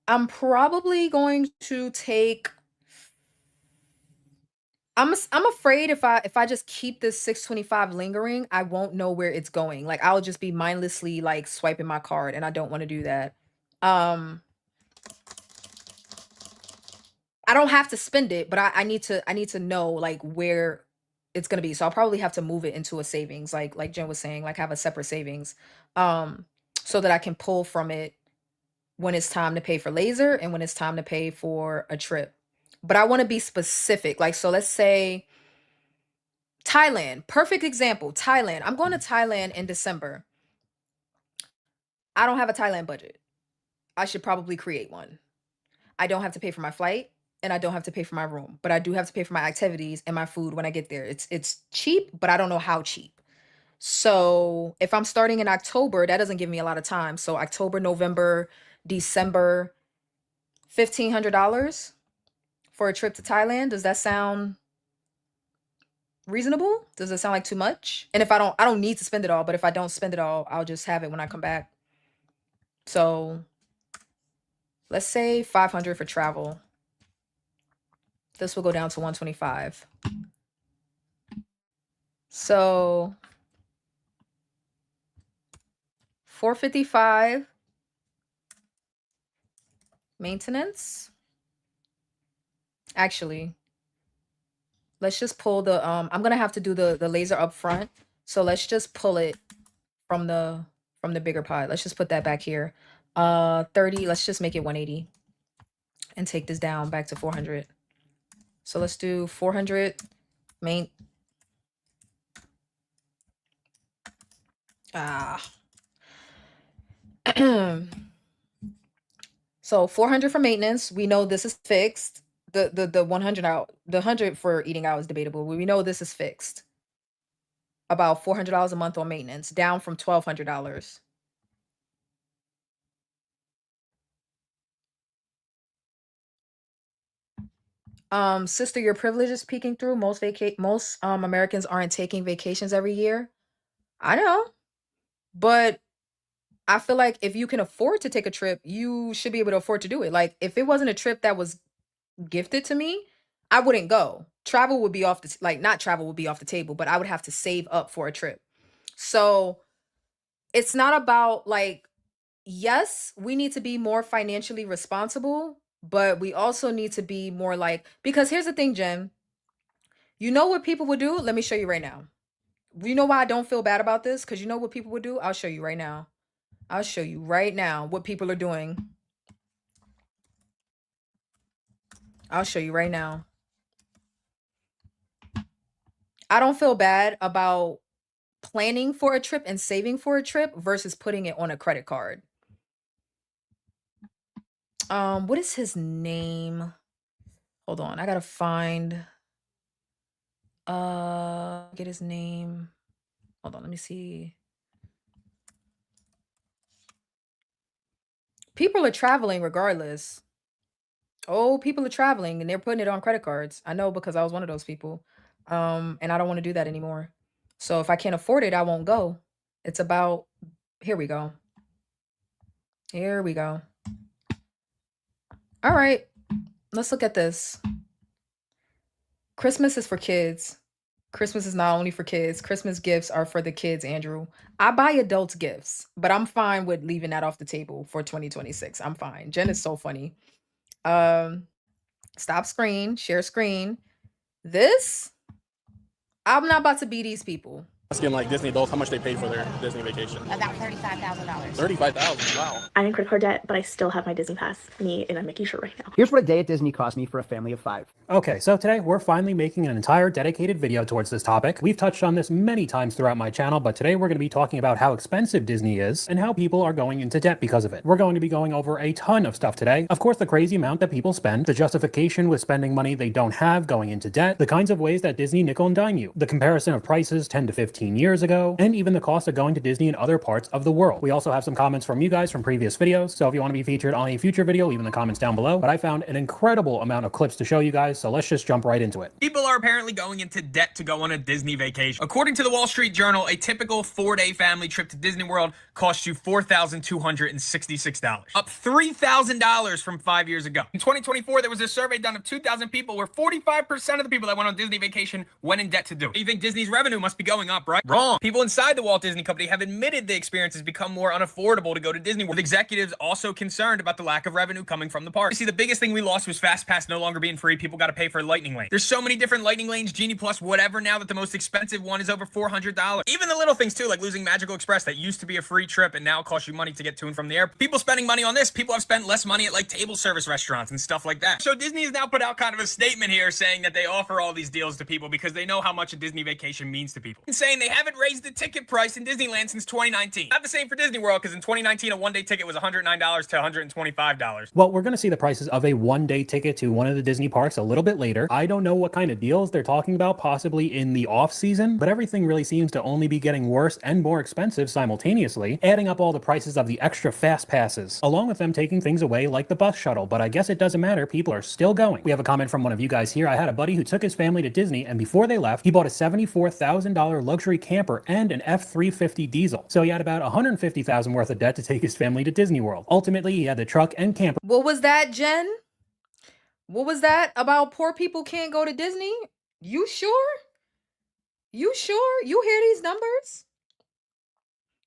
I'm probably going to take I'm afraid if I just keep this 625 lingering, I won't know where it's going. Like I'll just be mindlessly like swiping my card, and I don't want to do that. Um I don't have to spend it, but I need to know like where it's gonna be. So I'll probably have to move it into a savings, like Jen was saying, like have a separate savings, um, so that I can pull from it when it's time to pay for laser and when it's time to pay for a trip. But I want to be specific. Like so, let's say Thailand. Perfect example. Thailand. I'm going to Thailand in December. I don't have a Thailand budget. I should probably create one. I don't have to pay for my flight and I don't have to pay for my room, but I do have to pay for my activities and my food when I get there. It's cheap, but I don't know how cheap. So, if I'm starting in October, that doesn't give me a lot of time. So, October, November, December, $1,500 for a trip to Thailand. Does that sound reasonable? Does it sound like too much? And if I don't need to spend it all, but if I don't spend it all, I'll just have it when I come back. So, let's say 500 for travel. This will go down to 125. So 455 maintenance. Actually, let's just pull the I'm gonna have to do the laser up front. So let's just pull it from the bigger pot. Let's just put that back here. 30, let's just make it 180 and take this down back to 400. So let's do 400 main. Ah. So 400 for maintenance. We know this is fixed. The 100 out, the 100 for eating out is debatable. We know this is fixed. About $400 a month on maintenance, down from $1,200. Sister, your privilege is peeking through. Most Americans aren't taking vacations every year. I know, but I feel like if you can afford to take a trip, you should be able to afford to do it. Like if it wasn't a trip that was gifted to me, I wouldn't go. Travel would be off the like not travel would be off the table, but I would have to save up for a trip. So it's not about like yes, we need to be more financially responsible, but we also need to be more like because here's the thing, Jen. You know what people would do? Let me show you right now. You know why I don't feel bad about this? Because you know what people would do? I'll show you right now. I'll show you right now what people are doing. I'll show you right now. I don't feel bad about planning for a trip and saving for a trip versus putting it on a credit card. What is his name? Hold on, I gotta find get his name. Hold on, let me see. People are traveling regardless. Oh, people are traveling and they're putting it on credit cards. I know because I was one of those people. And I don't want to do that anymore. So if I can't afford it, I won't go. It's about here we go. Here we go. All right. Let's look at this. Christmas is for kids. Christmas is not only for kids. Christmas gifts are for the kids, Andrew. I buy adults gifts, but I'm fine with leaving that off the table for 2026. I'm fine. Jen is so funny. Um, stop screen, share screen. This, I'm not about to be these people. Asking like Disney adults how much they paid for their Disney vacation. About $35,000. 35,000. Wow. I'm in credit card debt, but I still have my Disney pass. Me in a Mickey shirt right now. Here's what a day at Disney cost me for a family of 5. Okay, so today we're finally making an entire dedicated video towards this topic. We've touched on this many times throughout my channel, but today we're going to be talking about how expensive Disney is and how people are going into debt because of it. We're going to be going over a ton of stuff today. Of course, the crazy amount that people spend, the justification with spending money they don't have going into debt, the kinds of ways that Disney nickel and dime you, the comparison of prices 10 to 15 years ago, and even the cost of going to Disney in other parts of the world. We also have some comments from you guys from previous videos, so if you want to be featured on a future video, leave in the comments down below. But I found an incredible amount of clips to show you guys, so let's just jump right into it. People are apparently going into debt to go on a Disney vacation. According to the Wall Street Journal, a typical 4-day family trip to Disney World costs you $4,266, up $3,000 from 5 years ago. In 2024, there was a survey done of 2,000 people where 45% of the people that went on Disney vacation went in debt to do it. You think Disney's revenue must be going up, right? Wrong. People inside the Walt Disney Company have admitted the experience has become more unaffordable to go to Disney World, with executives also concerned about the lack of revenue coming from the park. You see, the biggest thing we lost was Fast Pass no longer being free. People got to pay for a Lightning Lane. There's so many different Lightning Lanes, Genie Plus, whatever, now that the most expensive one is over $400. Even the little things too, like losing Magical Express that used to be a free trip and now costs you money to get to and from the airport. People spending money on this. People have spent less money at like table service restaurants and stuff like that. So Disney has now put out kind of a statement here saying that they offer all these deals to people because they know how much a Disney vacation means to people. And saying they haven't raised the ticket price in Disneyland since 2019. Not the same for Disney World, because in 2019 a one-day ticket was $109 to $125. Well, we're going to see the prices of a one-day ticket to one of the Disney parks a little bit later. I don't know what kind of deals they're talking about, possibly in the off-season, but everything really seems to only be getting worse and more expensive simultaneously, adding up all the prices of the extra fast passes, along with them taking things away like the bus shuttle. But I guess it doesn't matter, people are still going. We have a comment from one of you guys here. I had a buddy who took his family to Disney, and before they left, he bought a $74,000 luxury camper and an F-350 diesel. So he had about $150,000 worth of debt to take his family to Disney World. Ultimately, he had the truck and camper. What was that, Jen? What was that about poor people can't go to Disney? You sure? You sure? You hear these numbers?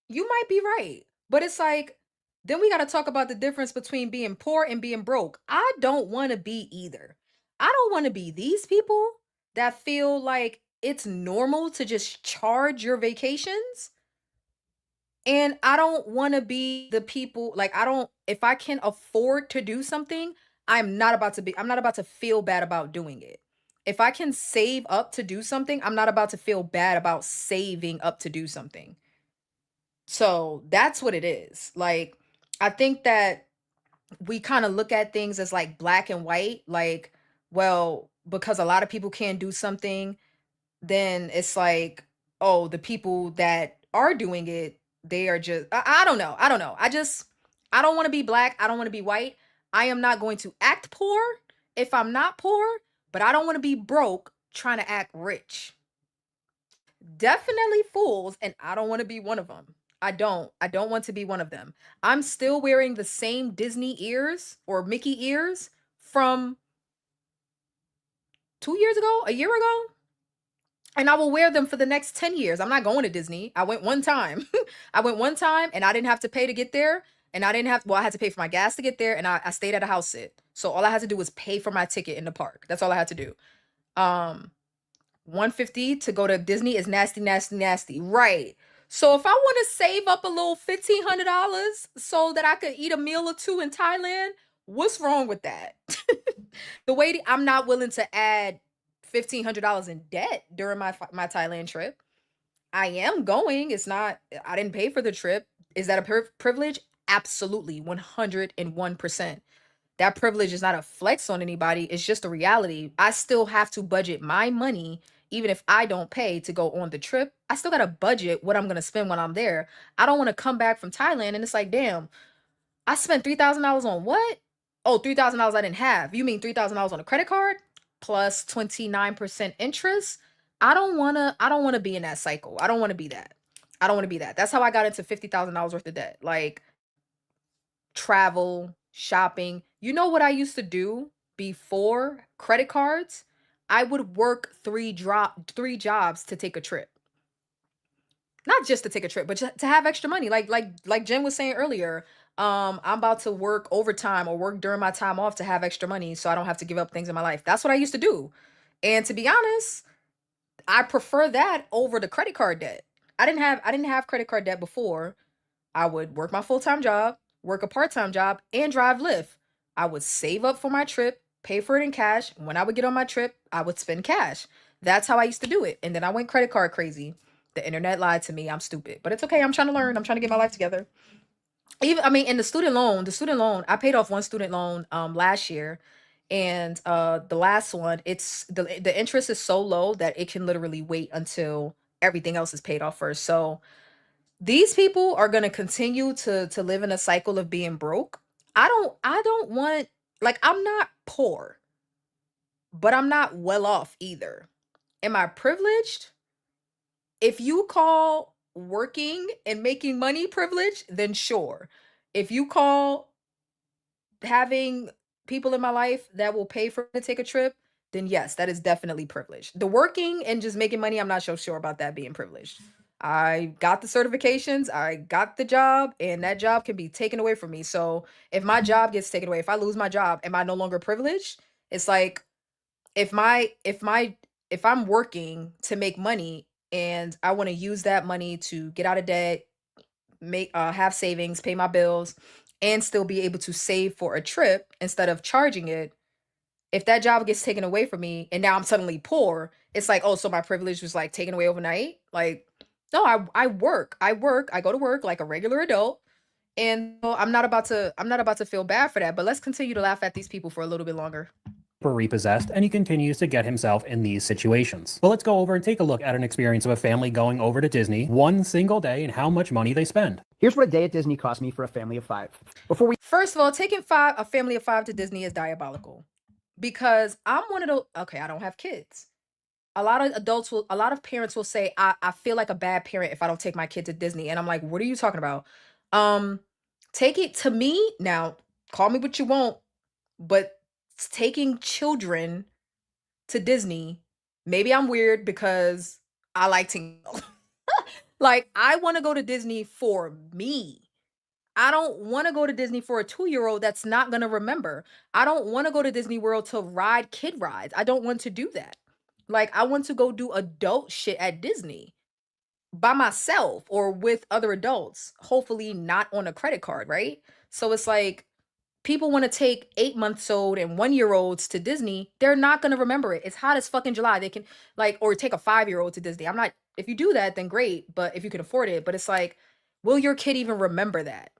You might be right. But it's like, then we got to talk about the difference between being poor and being broke. I don't want to be either. I don't want to be these people that feel like it's normal to just charge your vacations. And I don't want to be the people, like, if I can afford to do something, I'm not about to feel bad about doing it. If I can save up to do something, I'm not about to feel bad about saving up to do something. So that's what it is. Like, I think that we kind of look at things as like black and white, like, well, because a lot of people can't do something, then it's like, oh, the people that are doing it, they are just, I don't know. I don't know. I don't want to be black. I don't want to be white. I am not going to act poor if I'm not poor, but I don't want to be broke trying to act rich. Definitely fools, and I don't want to be one of them. I don't want to be one of them. I'm still wearing the same Disney ears or Mickey ears from 2 years ago, a year ago. And I will wear them for the next 10 years. I'm not going to Disney. I went one time. I went one time and I didn't have to pay to get there. And I had to pay for my gas to get there. And I stayed at a house sit. So all I had to do was pay for my ticket in the park. That's all I had to do. $150 to go to Disney is nasty, nasty, nasty. Right. So if I want to save up a little $1,500 so that I could eat a meal or two in Thailand, what's wrong with that? I'm not willing to add $1,500 in debt during my Thailand trip. I am going. I didn't pay for the trip. Is that a privilege? Absolutely. 101%. that privilege is not a flex on anybody. It's just a reality. I still have to budget my money, even if I don't pay to go on the trip. I still got to budget what I'm going to spend when I'm there. I don't want to come back from Thailand and it's like, damn, I spent $3,000 on what? Oh, $3,000 I didn't have. You mean $3,000 on a credit card plus 29% interest? I don't want to be in that cycle. I don't want to be that. I don't want to be that. That's how I got into $50,000 worth of debt. Like travel, shopping. You know what I used to do before credit cards? I would work three jobs to take a trip. Not just to take a trip, but to have extra money. Like Jen was saying earlier, I'm about to work overtime or work during my time off to have extra money so I don't have to give up things in my life. That's what I used to do. And to be honest, I prefer that over the credit card debt. I didn't have credit card debt before. I would work my full-time job, work a part-time job, and drive Lyft. I would save up for my trip, pay for it in cash. When I would get on my trip, I would spend cash. That's how I used to do it. And then I went credit card crazy. The internet lied to me. I'm stupid. But it's okay. I'm trying to learn. I'm trying to get my life together. Even I mean, in the student loan, I paid off one student loan last year. And the last one, it's the interest is so low that it can literally wait until everything else is paid off first. So these people are going to continue to live in a cycle of being broke. I don't want, like, I'm not poor, but I'm not well off either. Am I privileged? If you call working and making money privilege, then sure. If you call having people in my life that will pay for me to take a trip, then yes, that is definitely privileged. The working and just making money, I'm not so sure about that being privileged. I got the certifications, I got the job, and that job can be taken away from me. So if my job gets taken away, if I lose my job, am I no longer privileged? It's like if I'm working to make money and I want to use that money to get out of debt, make have savings, pay my bills, and still be able to save for a trip instead of charging it. If that job gets taken away from me and now I'm suddenly poor, it's like, oh, so my privilege was like taken away overnight. Like, no, I work. I go to work like a regular adult. And so I'm not about to feel bad for that. But let's continue to laugh at these people for a little bit longer. Repossessed, and he continues to get himself in these situations. Well, let's go over and take a look at an experience of a family going over to Disney one single day and how much money they spend. Here's what a day at Disney cost me for a family of 5. First of all, taking a family of 5 to Disney is diabolical because I'm one of those. Okay, I don't have kids. A lot of parents will say, I feel like a bad parent if I don't take my kid to Disney. And I'm like, what are you talking about? Um, take it to me now, call me what you want, but taking children to Disney, maybe I'm weird because I like to like I want to go to Disney for me. I don't want to go to Disney for a 2-year-old that's not going to remember. I don't want to go to Disney World to ride kid rides. I don't want to do that. Like, I want to go do adult shit at Disney by myself or with other adults, hopefully not on a credit card, right? So it's like people want to take 8 months old and 1-year olds to Disney. They're not going to remember it. It's hot as fucking July. They can, like, or take a 5-year-old to Disney. I'm not, if you do that, then great. But if you can afford it, but it's like, will your kid even remember that?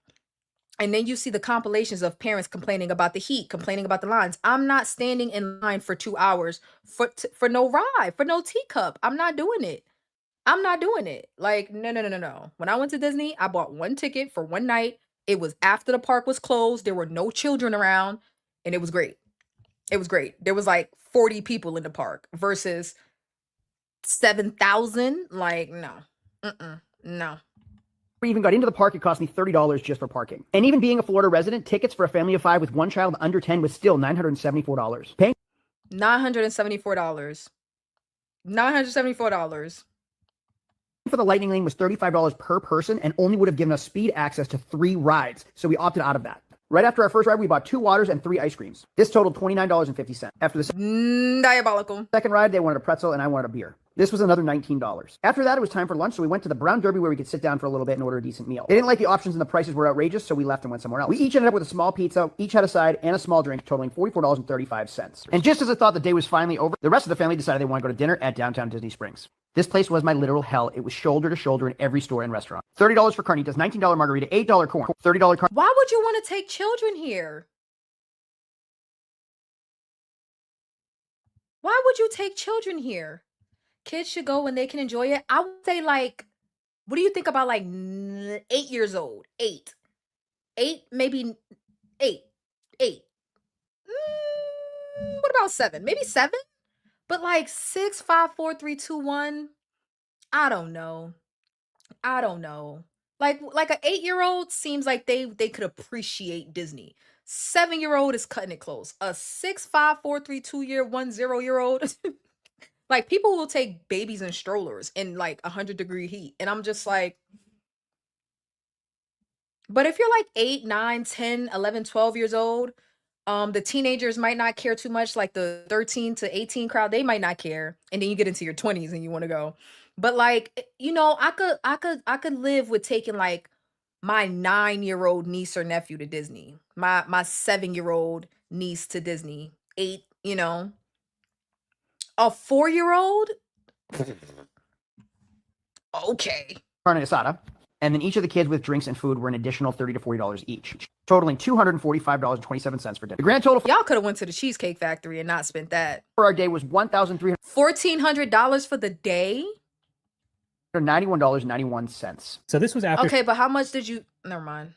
And then you see the compilations of parents complaining about the heat, complaining about the lines. I'm not standing in line for 2 hours for no ride, for no teacup. I'm not doing it. I'm not doing it. Like, no, no, no, no, no. When I went to Disney, I bought one ticket for one night. It was after the park was closed. There were no children around, and it was great. It was great. There was like 40 people in the park versus 7,000. Like, no. No. We even got into the park, it cost me $30 just for parking. And even being a Florida resident, tickets for a family of 5 with one child under 10 was still $974. Paying $974. $974. for the Lightning Lane was $35 per person and only would have given us speed access to 3 rides. So we opted out of that. Right after our first ride, we bought 2 waters and 3 ice creams. This totaled $29.50. After the Diabolical. second ride, they wanted a pretzel and I wanted a beer. This was another $19. After that, it was time for lunch, so we went to the Brown Derby where we could sit down for a little bit and order a decent meal. They didn't like the options and the prices were outrageous, so we left and went somewhere else. We each ended up with a small pizza, each had a side and a small drink, totaling $44.35. And just as I thought the day was finally over, the rest of the family decided they wanted to go to dinner at downtown Disney Springs. This place was my literal hell. It was shoulder to shoulder in every store and restaurant. $30 for carnitas, $19 margarita, $8 corn, $30 Why would you want to take children here? Why would you take children here? Kids should go when they can enjoy it. I would say, like, what do you think about like 8 years old? 8, maybe 8, 8. What about 7? Maybe 7? But like 6, 5, 4, 3, 2, 1. I don't know. I don't know. Like an 8-year-old seems like they could appreciate Disney. 7-year-old is cutting it close. A 6, 5, 4, 3, 2 year, 1 0-year-old. Like, people will take babies in strollers in like 100-degree heat. And I'm just like, but if you're like 8, 9, 10, 11, 12 years old, the teenagers might not care too much, like the 13 to 18 crowd, they might not care. And then you get into your 20s and you want to go. But like, I could live with taking like my 9-year-old niece or nephew to Disney. My 7-year-old niece to Disney. 8, a 4-year-old? Okay. Carne asada. And then each of the kids with drinks and food were an additional $30 to $40 each, totaling $245.27 for dinner. The grand total Y'all could have went to the Cheesecake Factory and not spent that. for our day was $1,400 for the day? $1,491.91. So this was after Okay, but how much did you... Never mind.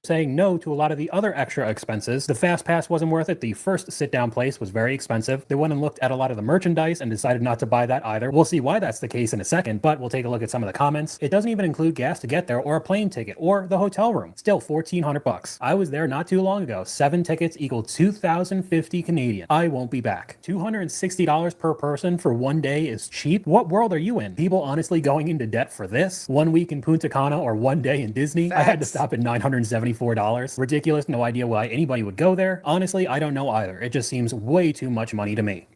saying no to a lot of the other extra expenses. The fast pass wasn't worth it. The first sit down place was very expensive. They went and looked at a lot of the merchandise and decided not to buy that either. We'll see why that's the case in a second, but we'll take a look at some of the comments. It doesn't even include gas to get there or a plane ticket or the hotel room. Still $1,400. I was there not too long ago. 7 tickets equal 2,050 Canadian. I won't be back. $260 per person for one day is cheap. What world are you in? People honestly going into debt for this? 1 week in Punta Cana or 1 day in Disney? I had to Facts. stop at $974. Ridiculous. No idea why anybody would go there. Honestly, I don't know either. It just seems way too much money to me.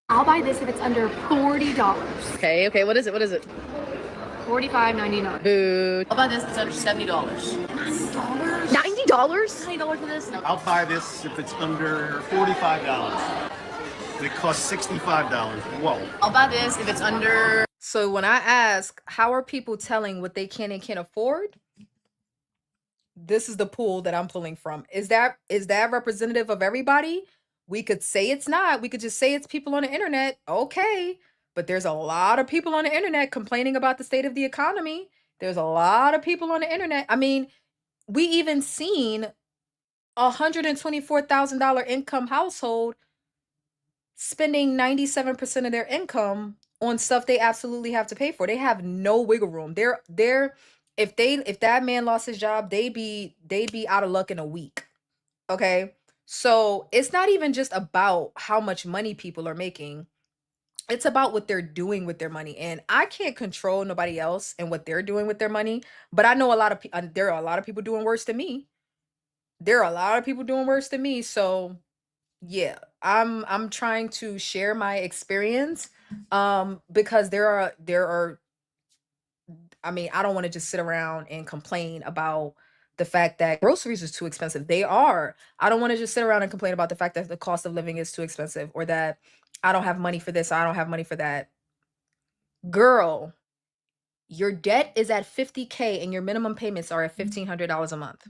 I'll buy this if it's under $40. Okay, what is it? $45.99. Boo. I'll buy this if it's under $70. $90? $90 for this? No. I'll buy this if it's under $45. It costs $65. Whoa. I'll buy this if it's under... So when I ask, how are people telling what they can and can't afford? This is the pool that I'm pulling from. Is that representative of everybody? We could say it's not. We could just say it's people on the internet. Okay. But there's a lot of people on the internet complaining about the state of the economy. There's a lot of people on the internet. I mean, we even seen a $124,000 income household spending 97% of their income on stuff they absolutely have to pay for. They have no wiggle room. If that man lost his job, they'd be out of luck in a week. Okay? So it's not even just about how much money people are making. It's about what they're doing with their money. And I can't control nobody else and what they're doing with their money, but I know there are a lot of people doing worse than me. So yeah, I'm trying to share my experience because there are I mean, I don't want to just sit around and complain about the fact that groceries is too expensive. They are. I don't want to just sit around and complain about the fact that the cost of living is too expensive or that I don't have money for this, I don't have money for that. Girl, your debt is at $50K and your minimum payments are at $1,500 a month.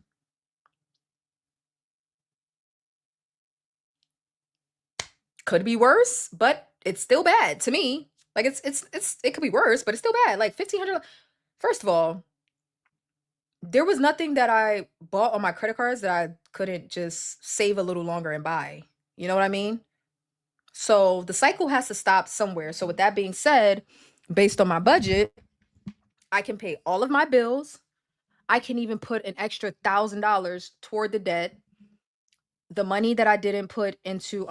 Could be worse, but it's still bad to me. Like it could be worse, but it's still bad. Like $1,500. First of all, there was nothing that I bought on my credit cards that I couldn't just save a little longer and buy. You know what I mean? So the cycle has to stop somewhere. So with that being said, based on my budget, I can pay all of my bills. I can even put an extra $1,000 toward the debt. The money that I didn't put into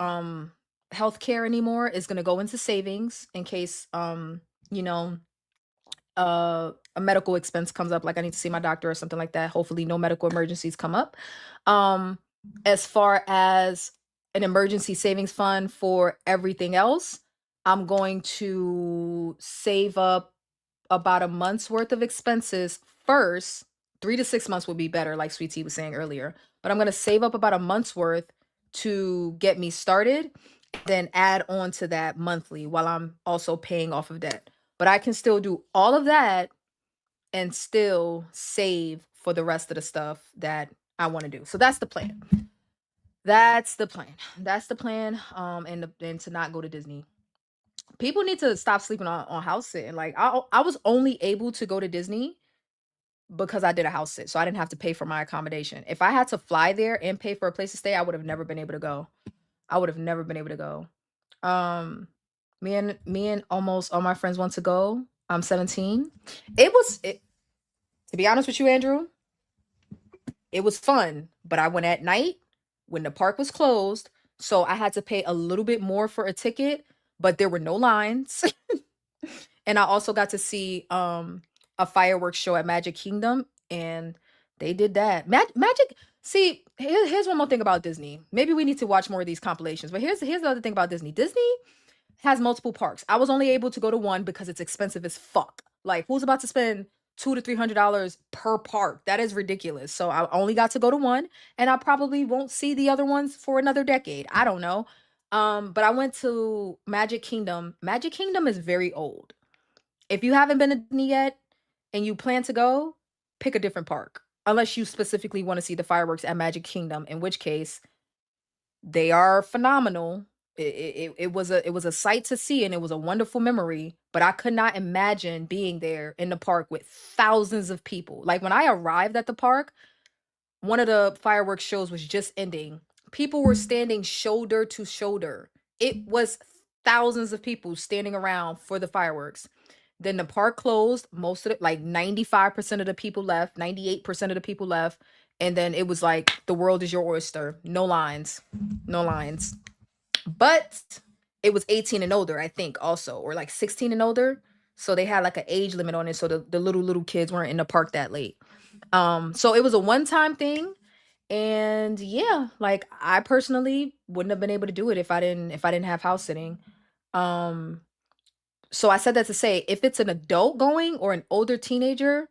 healthcare anymore is going to go into savings in case you know, a medical expense comes up, like I need to see my doctor or something like that. Hopefully no medical emergencies come up. As far as an emergency savings fund for everything else, I'm going to save up about a month's worth of expenses first. 3 to 6 months would be better, like Sweet Tea was saying earlier. But I'm going to save up about a month's worth to get me started, then add on to that monthly while I'm also paying off of debt. But I can still do all of that and still save for the rest of the stuff that I want to do. So that's the plan. That's the plan. That's the plan. And to not go to Disney. People need to stop sleeping on house sitting. Like I was only able to go to Disney because I did a house sit, so I didn't have to pay for my accommodation. If I had to fly there and pay for a place to stay, I would have never been able to go. I would have never been able to go. Um, me and almost all my friends want to go. I'm 17. To be honest with you, Andrew, it was fun, but I went at night when the park was closed, so I had to pay a little bit more for a ticket, but there were no lines. And I also got to see a fireworks show at Magic Kingdom, and they did that. Magic. See, here's one more thing about Disney. Maybe we need to watch more of these compilations. But here's the other thing about Disney. Disney has multiple parks. I was only able to go to one because it's expensive as fuck. Like, who's about to spend $200 to $300 per park? That is ridiculous. So I only got to go to one, and I probably won't see the other ones for another decade. I don't know. But I went to Magic Kingdom. Magic Kingdom is very old. If you haven't been to Disney yet and you plan to go, pick a different park. Unless you specifically want to see the fireworks at Magic Kingdom, in which case they are phenomenal. It was a sight to see, and it was a wonderful memory. But I could not imagine being there in the park with thousands of people. Like when I arrived at the park, one of the fireworks shows was just ending. People were standing shoulder to shoulder. It was thousands of people standing around for the fireworks. Then the park closed. Most of it, like 95% of the people left, 98% of the people left. And then it was like the world is your oyster. No lines. No lines. But it was 18 and older, I think, also, or like 16 and older. So they had like an age limit on it. So the little kids weren't in the park that late. So it was a one-time thing. And yeah, like I personally wouldn't have been able to do it if I didn't have house sitting. Um so I said that to say, if it's an adult going or an older teenager,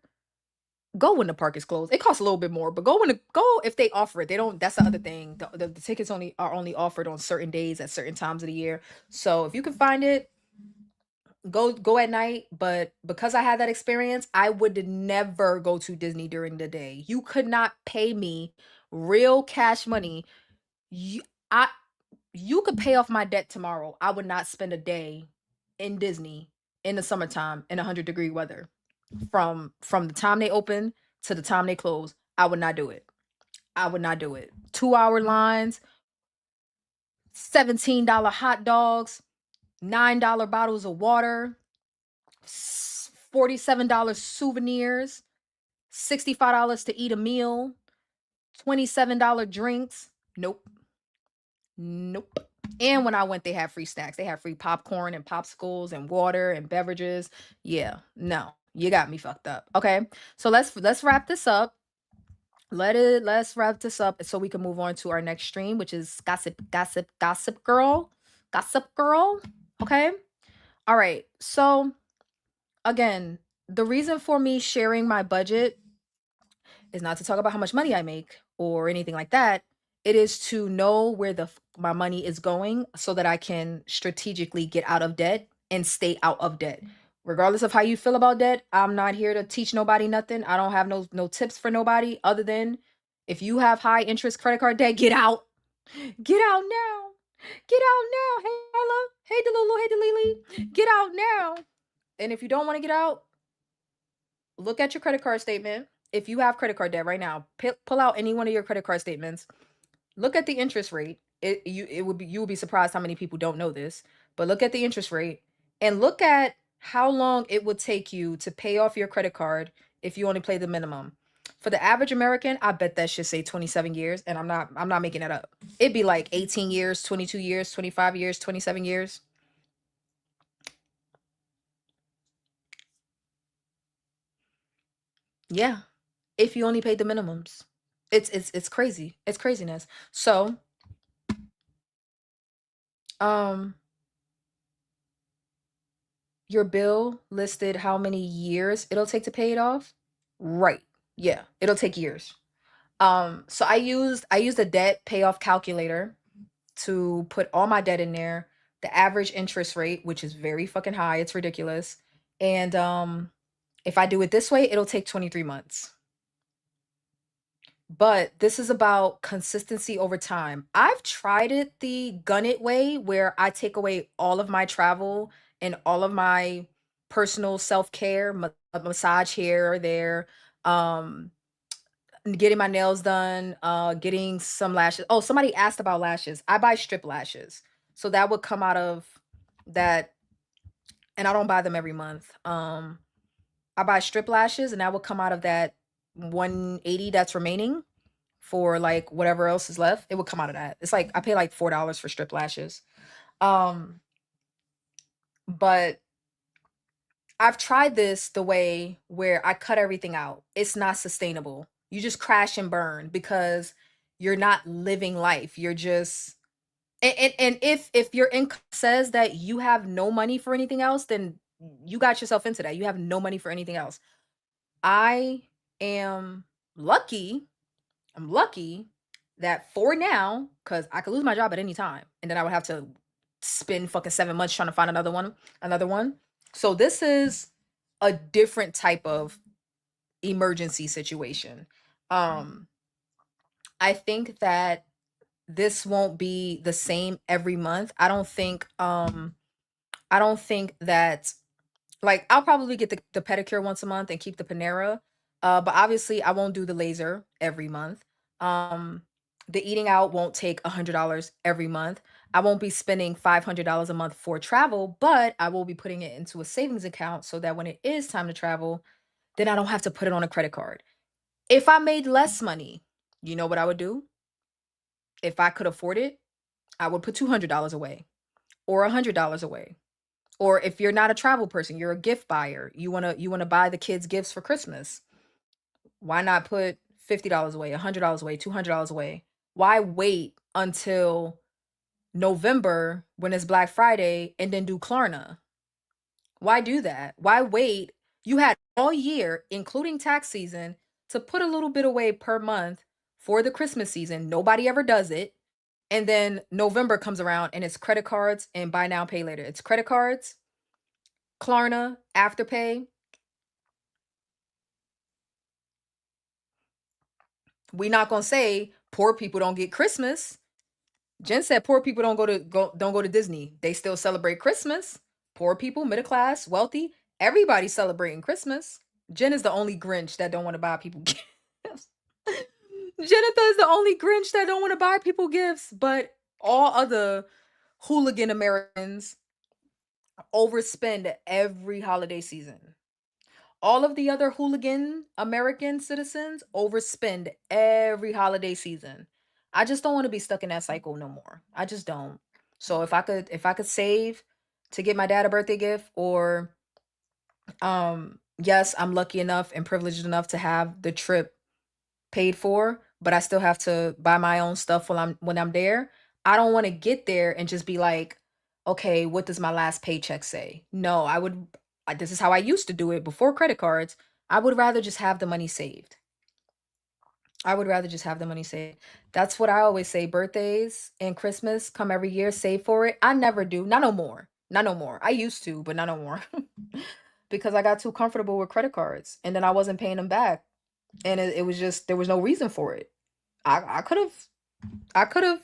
go when the park is closed. It costs a little bit more, but go if they offer it. They don't. That's the other thing. The tickets only offered on certain days at certain times of the year. So if you can find it, go at night. But because I had that experience, I would never go to Disney during the day. You could not pay me real cash money. You, I you could pay off my debt tomorrow. I would not spend a day in Disney in the summertime in 100-degree weather. From the time they open to the time they close, I would not do it. I would not do it. 2-hour lines, $17 hot dogs, $9 bottles of water, $47 souvenirs, $65 to eat a meal, $27 drinks. Nope. Nope. And when I went, they had free snacks. They had free popcorn and popsicles and water and beverages. Yeah, no, you got me fucked up. Okay, so let's wrap this up. Let's wrap this up so we can move on to our next stream, which is gossip girl, gossip girl. Okay, all right. So again, the reason for me sharing my budget is not to talk about how much money I make or anything like that. It is to know where my money is going so that I can strategically get out of debt and stay out of debt. Regardless of how you feel about debt, I'm not here to teach nobody nothing. I don't have no tips for nobody other than if you have high interest credit card debt, get out. Get out now. Get out now. Hey, Ella. Hey, Delulu. Hey, Delili. Get out now. And if you don't want to get out, look at your credit card statement. If you have credit card debt right now, pull out any one of your credit card statements. Look at the interest rate. You would be surprised how many people don't know this. But look at the interest rate and look at how long it would take you to pay off your credit card if you only pay the minimum. For the average American, I bet that should say 27 years, and I'm not making that up. It'd be like 18 years, 22 years, 25 years, 27 years. Yeah. If you only paid the minimums. It's crazy. It's craziness. So, your bill listed how many years it'll take to pay it off? Right. Yeah, it'll take years. So I used a debt payoff calculator to put all my debt in there, the average interest rate, which is very fucking high, it's ridiculous. And if I do it this way, it'll take 23 months. But this is about consistency over time. I've tried it the gun it way where I take away all of my travel and all of my personal self-care, a massage here or there, um, getting my nails done, getting some lashes. Oh, somebody asked about lashes. I buy strip lashes. So that would come out of that, and I don't buy them every month. I buy strip lashes and that would come out of that 180 that's remaining for like whatever else is left. It would come out of that. It's like I pay like $4 for strip lashes. Um, but I've tried this the way where I cut everything out. It's not sustainable. You just crash and burn because you're not living life. You're just and if your income says that you have no money for anything else, then you got yourself into that. You have no money for anything else. I am lucky. I'm lucky that for now, because I could lose my job at any time, and then I would have to spend fucking 7 months trying to find another one. So this is a different type of emergency situation. Um, I think that this won't be the same every month. I don't think that like I'll probably get the pedicure once a month and keep the Panera. But obviously I won't do the laser every month. Um, the eating out won't take $100 every month. I won't be spending $500 a month for travel, but I will be putting it into a savings account so that when it is time to travel, then I don't have to put it on a credit card. If I made less money, you know what I would do? If I could afford it, I would put $200 away or $100 away. Or if you're not a travel person, you're a gift buyer, you want to buy the kids gifts for Christmas. Why not put $50 away, $100 away, $200 away? Why wait until November when it's Black Friday and then do Klarna? Why do that? Why wait? You had all year, including tax season, to put a little bit away per month for the Christmas season. Nobody ever does it. And then November comes around and it's credit cards and buy now, pay later. It's credit cards, Klarna, Afterpay. We not gonna say poor people don't get Christmas. Jen said poor people don't go to Disney. They still celebrate Christmas. Poor people, middle class, wealthy, everybody celebrating Christmas. Jen is the only Grinch that don't want to buy people gifts. Jennifer is the only Grinch that don't want to buy people gifts, but all other hooligan Americans overspend every holiday season. All of the other hooligan American citizens overspend every holiday season. I just don't want to be stuck in that cycle no more. I just don't. So if I could save to get my dad a birthday gift, or yes, I'm lucky enough and privileged enough to have the trip paid for, but I still have to buy my own stuff when I'm there. I don't want to get there and just be like, okay, what does my last paycheck say? No, this is how I used to do it before credit cards. I would rather just have the money saved. I would rather just have the money saved. That's what I always say. Birthdays and Christmas come every year, save for it. I never do. Not no more. Not no more. I used to, but not no more. Because I got too comfortable with credit cards and then I wasn't paying them back. And it was just there was no reason for it. I could have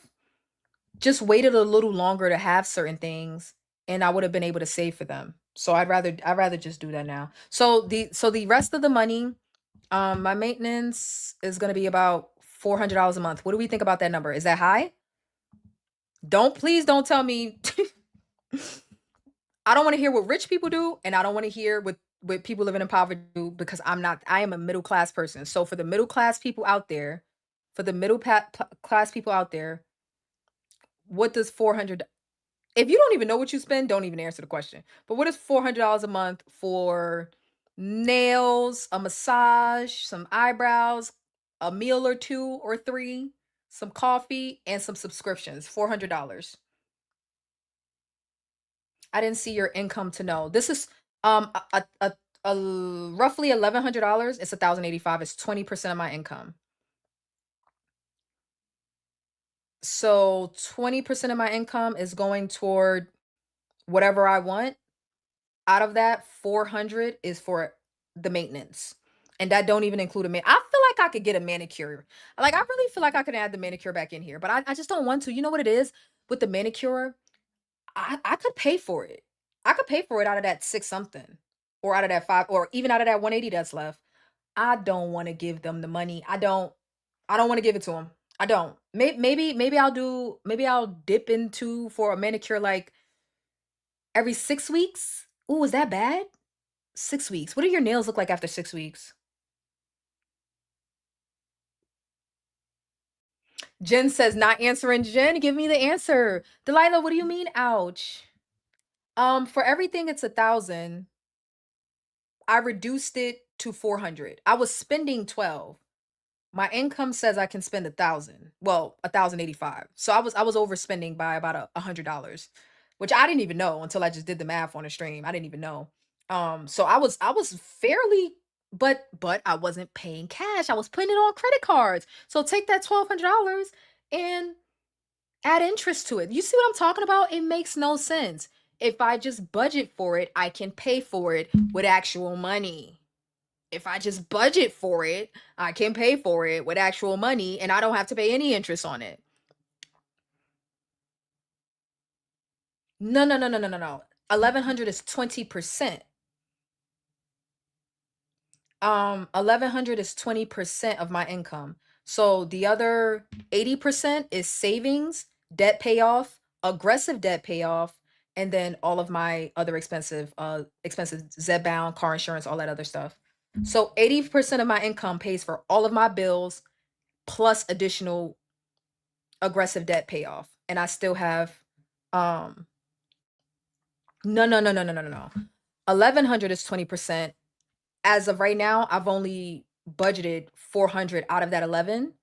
just waited a little longer to have certain things and I would have been able to save for them. So I'd rather just do that now. So the rest of the money, my maintenance is gonna be about $400 a month. What do we think about that number? Is that high? Please don't tell me. I don't want to hear what rich people do, and I don't want to hear what people living in poverty do because I am a middle class person. So for the middle class people out there, for the class people out there, what does 400, if you don't even know what you spend, don't even answer the question. But what is $400 a month for nails, a massage, some eyebrows, a meal or two or three, some coffee, and some subscriptions? $400. I didn't see your income to know. This is a roughly $1,100. It's 1,085. It's 20% of my income. So 20% of my income is going toward whatever I want. Out of that, 400 is for the maintenance. And that don't even include a maid. I feel like I could get a manicure. Like, I really feel like I could add the manicure back in here, but I just don't want to. You know what it is with the manicure? I could pay for it. I could pay for it out of that six something, or out of that five, or even out of that 180 that's left. I don't want to give them the money. I don't want to give it to them. I don't. Maybe I'll dip into for a manicure like every 6 weeks. Ooh, is that bad? 6 weeks. What do your nails look like after 6 weeks? Jen says not answering. Jen, give me the answer. Delilah, what do you mean? Ouch. For everything, it's 1,000. I reduced it to 400. I was spending 12. My income says I can spend 1,000. Well, 1,085. So I was overspending by about $100, which I didn't even know until I just did the math on a stream. I didn't even know. So I was fairly, but I wasn't paying cash. I was putting it on credit cards. So take that $1,200 and add interest to it. You see what I'm talking about? It makes no sense. If I just budget for it, I can pay for it with actual money. If I just budget for it, I can pay for it with actual money and I don't have to pay any interest on it. No, no, no, no, no, no, no. 1,100 is 20%. 1,100 is 20% of my income. So the other 80% is savings, debt payoff, aggressive debt payoff, and then all of my other expenses, Zbound, car insurance, all that other stuff. So 80% of my income pays for all of my bills plus additional aggressive debt payoff. And I still have um no, no, no, no, no, no, no, no. 1,100 is 20%. As of right now, I've only budgeted 400 out of that 11,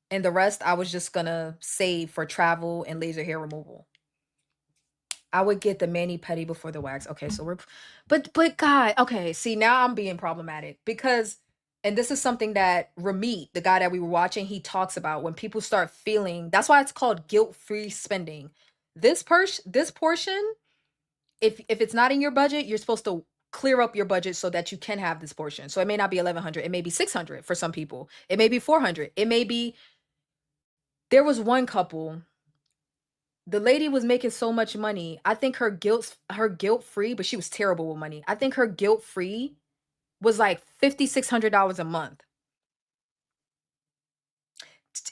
and the rest I was just gonna save for travel and laser hair removal. I would get the mani pedi before the wax. Okay, so but guy, okay, see now I'm being problematic because, and this is something that Ramit, the guy that we were watching, he talks about when people start feeling, that's why it's called guilt-free spending. This portion, if it's not in your budget, you're supposed to clear up your budget so that you can have this portion. So it may not be 1,100, it may be 600 for some people. It may be 400. It may be, there was one couple, the lady was making so much money. I think her guilt free, but she was terrible with money. I think her guilt free was like $5,600 a month.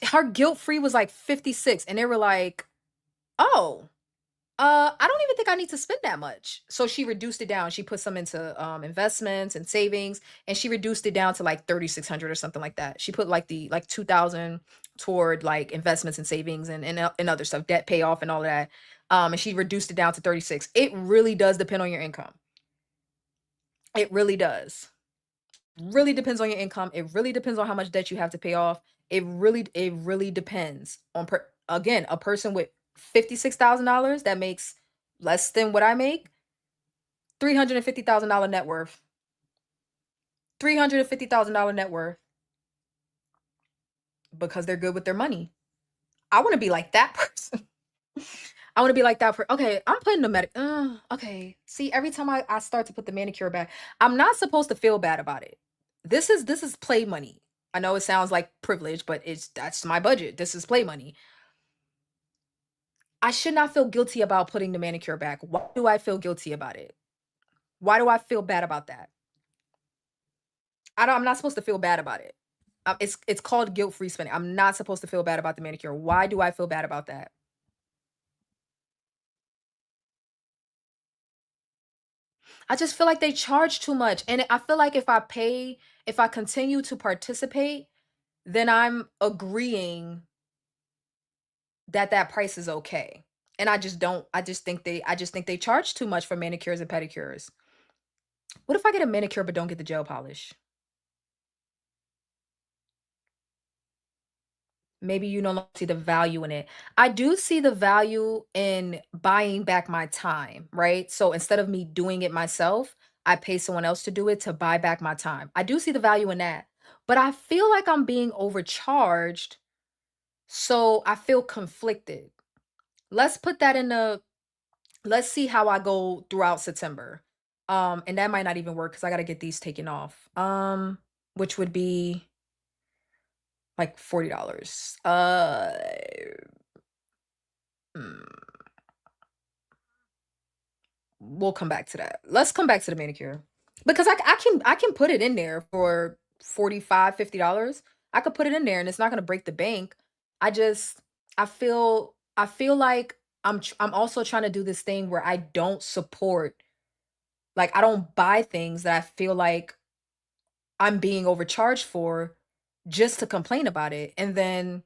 Her guilt free was like 56, and they were like, "Oh, I don't even think I need to spend that much." So she reduced it down. She put some into investments and savings, and she reduced it down to like 3,600 or something like that. She put like 2,000 toward like investments and savings and other stuff, debt payoff and all of that. And she reduced it down to 36. It really does depend on your income. It really does. Really depends on your income. It really depends on how much debt you have to pay off. It really depends on again, a person with $56,000 that makes less than what I make, $350,000 net worth. $350,000 net worth because they're good with their money. I want to be like that person. I want to be like that. Okay, I'm putting the okay. See, every time I start to put the manicure back, I'm not supposed to feel bad about it. This is play money. I know it sounds like privilege, but that's my budget. This is play money. I should not feel guilty about putting the manicure back. Why do I feel guilty about it? Why do I feel bad about that? I'm not supposed to feel bad about it. It's called guilt-free spending. I'm not supposed to feel bad about the manicure. Why do I feel bad about that? I just feel like they charge too much. And I feel like if I continue to participate, then I'm agreeing that that price is okay. And I just don't, I just think they charge too much for manicures and pedicures. What if I get a manicure but don't get the gel polish? Maybe you no longer see the value in it. I do see the value in buying back my time, right? So instead of me doing it myself, I pay someone else to do it to buy back my time. I do see the value in that. But I feel like I'm being overcharged, so I feel conflicted. Let's put that in the let's see how I go throughout September. And that might not even work because I got to get these taken off. Which would be like $40. We'll come back to that. Let's come back to the manicure because I can put it in there for $45, $50. I could put it in there and it's not gonna break the bank. I just I feel like I'm also trying to do this thing where I don't support, like I don't buy things that I feel like I'm being overcharged for just to complain about it. And then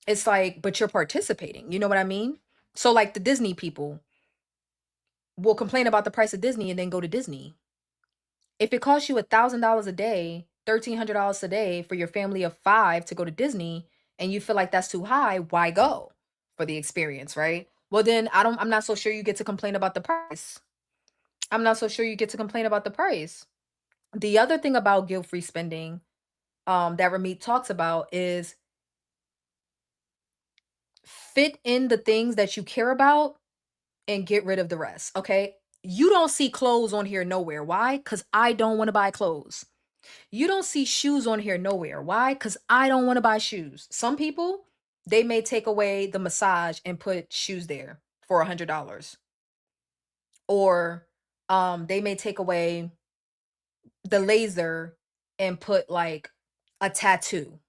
it's like, but you're participating. You know what I mean? So like the Disney people will complain about the price of Disney and then go to Disney. If it costs you $1,000 a day, $1,300 a day for your family of 5 to go to Disney, and you feel like that's too high, why go for the experience, right? Well, then I'm not so sure you get to complain about the price. I'm not so sure you get to complain about the price. The other thing about guilt-free spending, that Ramit talks about is fit in the things that you care about and get rid of the rest. Okay. You don't see clothes on here nowhere. Why? Because I don't want to buy clothes. You don't see shoes on here nowhere. Why? Because I don't want to buy shoes. Some people, they may take away the massage and put shoes there for $100. Or they may take away the laser and put like a tattoo.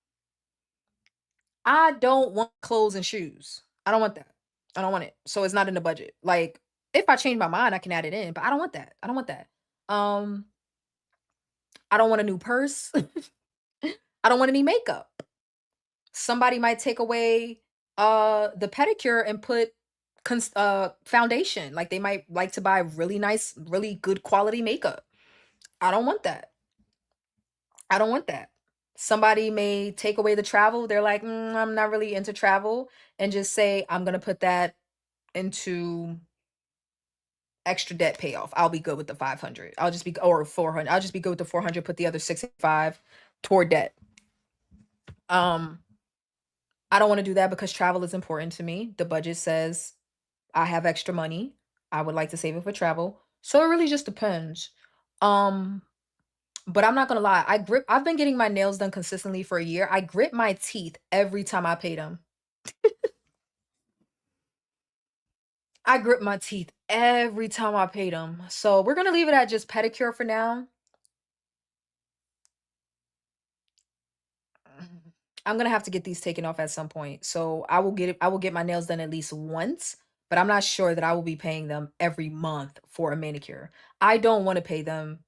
I don't want clothes and shoes. I don't want that. I don't want it. So it's not in the budget. Like if I change my mind, I can add it in, but I don't want that. I don't want that. Um, I don't want a new purse. I don't want any makeup. Somebody might take away the pedicure and put foundation. Like they might like to buy really nice, really good quality makeup. I don't want that. I don't want that. Somebody may take away the travel. They're like, I'm not really into travel, and just say, I'm gonna put that into extra debt payoff. I'll be good with the 500. I'll just be or 400. I'll just be good with the 400. Put the other 65 toward debt. I don't want to do that because travel is important to me. The budget says I have extra money. I would like to save it for travel. So it really just depends. Um, but I'm not gonna lie. I've been getting my nails done consistently for a year. I grit my teeth every time I pay them. I grip my teeth every time I pay them. So we're gonna leave it at just pedicure for now. I'm gonna have to get these taken off at some point. So I will get my nails done at least once, but I'm not sure that I will be paying them every month for a manicure. I don't want to pay them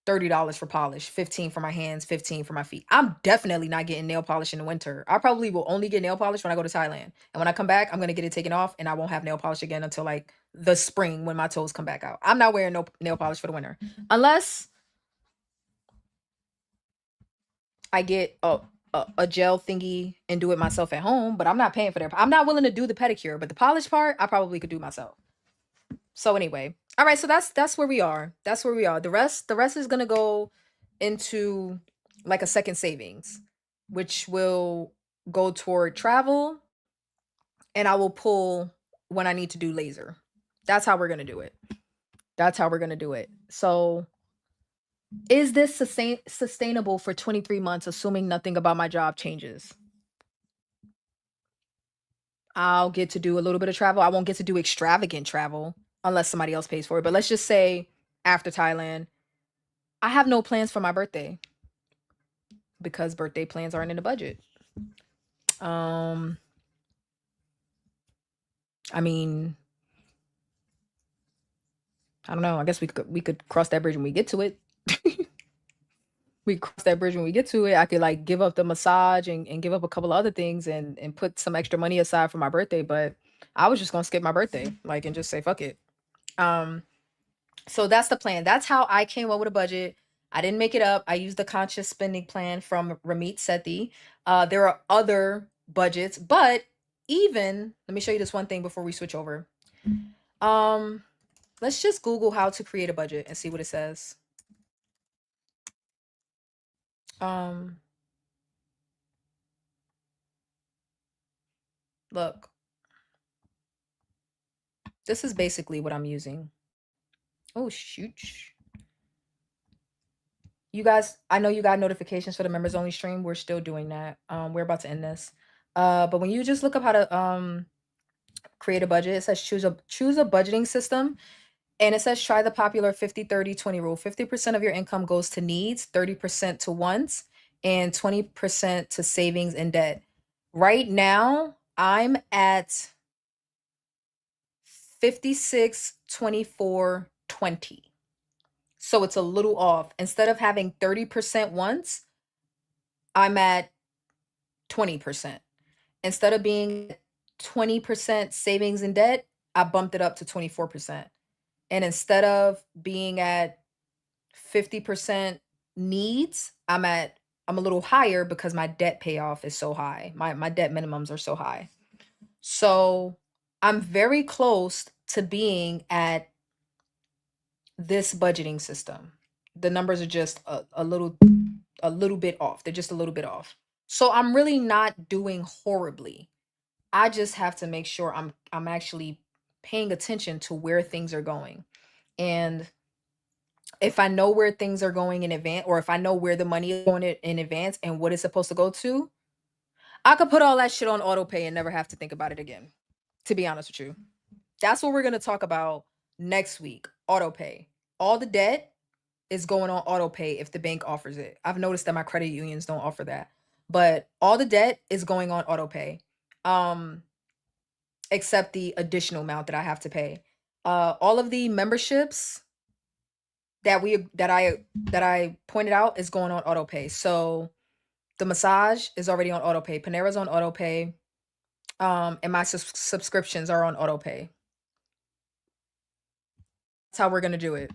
$30 for polish, 15 for my hands, 15 for my feet. I'm definitely not getting nail polish in the winter. I probably will only get nail polish when I go to Thailand. And when I come back, I'm going to get it taken off and I won't have nail polish again until like the spring when my toes come back out. I'm not wearing no nail polish for the winter unless I get a gel thingy and do it myself at home, but I'm not paying for that. I'm not willing to do the pedicure, but the polish part, I probably could do myself. So anyway, all right, so that's where we are. That's where we are. The rest is gonna go into like a second savings, which will go toward travel, and I will pull when I need to do laser. That's how we're gonna do it. That's how we're gonna do it. So is this sustainable for 23 months, assuming nothing about my job changes? I'll get to do a little bit of travel. I won't get to do extravagant travel unless somebody else pays for it. But let's just say after Thailand, I have no plans for my birthday because birthday plans aren't in the budget. I mean, I don't know. I guess we could cross that bridge when we get to it. We cross that bridge when we get to it. I could like give up the massage and give up a couple of other things and put some extra money aside for my birthday. But I was just gonna skip my birthday, like, and just say fuck it. Um, so that's the plan. That's how I came up with a budget. I didn't make it up. I used the conscious spending plan from Ramit Sethi. There are other budgets, but even let me show you this one thing before we switch over. Let's just Google how to create a budget and see what it says. Look, this is basically what I'm using. Oh shoot. You guys, I know you got notifications for the members only stream. We're still doing that. We're about to end this. But when you just look up how to create a budget, it says choose a budgeting system. And it says try the popular 50-30-20 rule. 50% of your income goes to needs, 30% to wants, and 20% to savings and debt. Right now, I'm at 56-24-20. So it's a little off. Instead of having 30% wants, I'm at 20%. Instead of being 20% savings and debt, I bumped it up to 24%. And instead of being at 50% needs, I'm a little higher because my debt payoff is so high. My debt minimums are so high. So I'm very close to being at this budgeting system. The numbers are just a little bit off. They're just a little bit off. So I'm really not doing horribly. I just have to make sure I'm actually paying attention to where things are going. And if I know where things are going in advance, or if I know where the money is going in advance and what it's supposed to go to, I could put all that shit on auto pay and never have to think about it again. To be honest with you. That's what we're going to talk about next week. Auto pay. All the debt is going on auto pay if the bank offers it. I've noticed that my credit unions don't offer that. But all the debt is going on auto pay. Except the additional amount that I have to pay. All of the memberships that I pointed out is going on auto pay. So the massage is already on auto pay. Panera's on auto pay. And my subscriptions are on auto pay. That's how we're going to do it.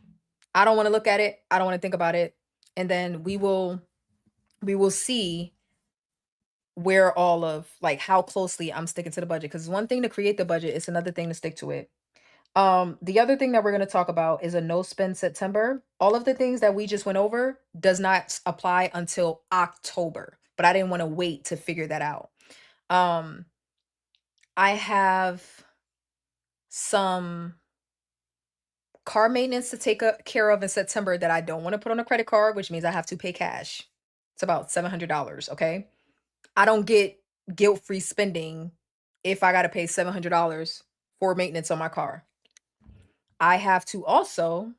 I don't want to look at it. I don't want to think about it. And then we will see where all of, like, how closely I'm sticking to the budget. Because one thing to create the budget, it's another thing to stick to it. The other thing that we're going to talk about is a no spend September. All of the things that we just went over does not apply until October, but I didn't want to wait to figure that out. I have some car maintenance to take care of in September that I don't want to put on a credit card, which means I have to pay cash. It's about $700, okay? I don't get guilt-free spending if I got to pay $700 for maintenance on my car. I have to also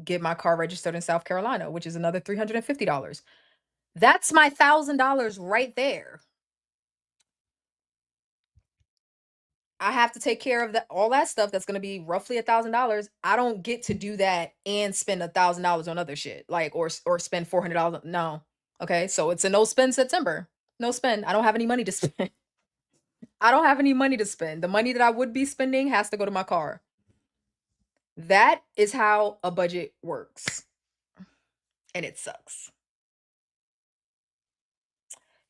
get my car registered in South Carolina, which is another $350. That's my $1,000 right there. I have to take care of all that stuff. That's going to be roughly $1,000. I don't get to do that and spend $1,000 on other shit, like, or spend $400. No. Okay. So it's a no spend September. No spend. I don't have any money to spend. I don't have any money to spend. The money that I would be spending has to go to my car. That is how a budget works. And it sucks.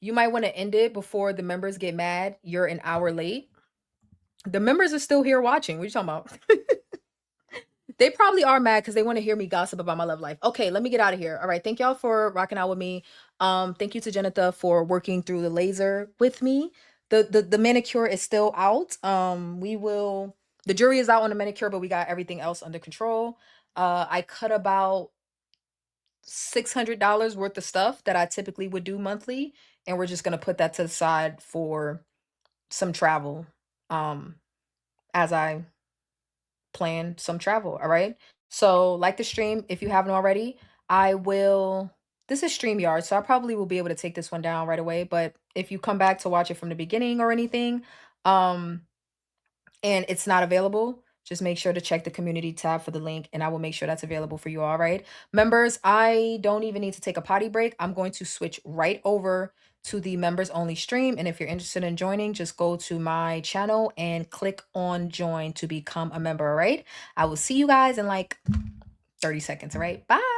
You might want to end it before the members get mad. You're an hour late. The members are still here watching. What are you talking about? They probably are mad because they want to hear me gossip about my love life. Okay, let me get out of here. All right. Thank y'all for rocking out with me. Thank you to Jennifer for working through the laser with me. The manicure is still out. The jury is out on the manicure, but we got everything else under control. I cut about $600 worth of stuff that I typically would do monthly, and we're just gonna put that to the side for some travel. As I plan some travel. All right. So like the stream, if you haven't already, this is StreamYard, so I probably will be able to take this one down right away. But if you come back to watch it from the beginning or anything, and it's not available, just make sure to check the community tab for the link, and I will make sure that's available for you. All right. Members, I don't even need to take a potty break. I'm going to switch right over to the members only stream. And if you're interested in joining, just go to my channel and click on join to become a member. All right. I will see you guys in like 30 seconds. All right. Bye.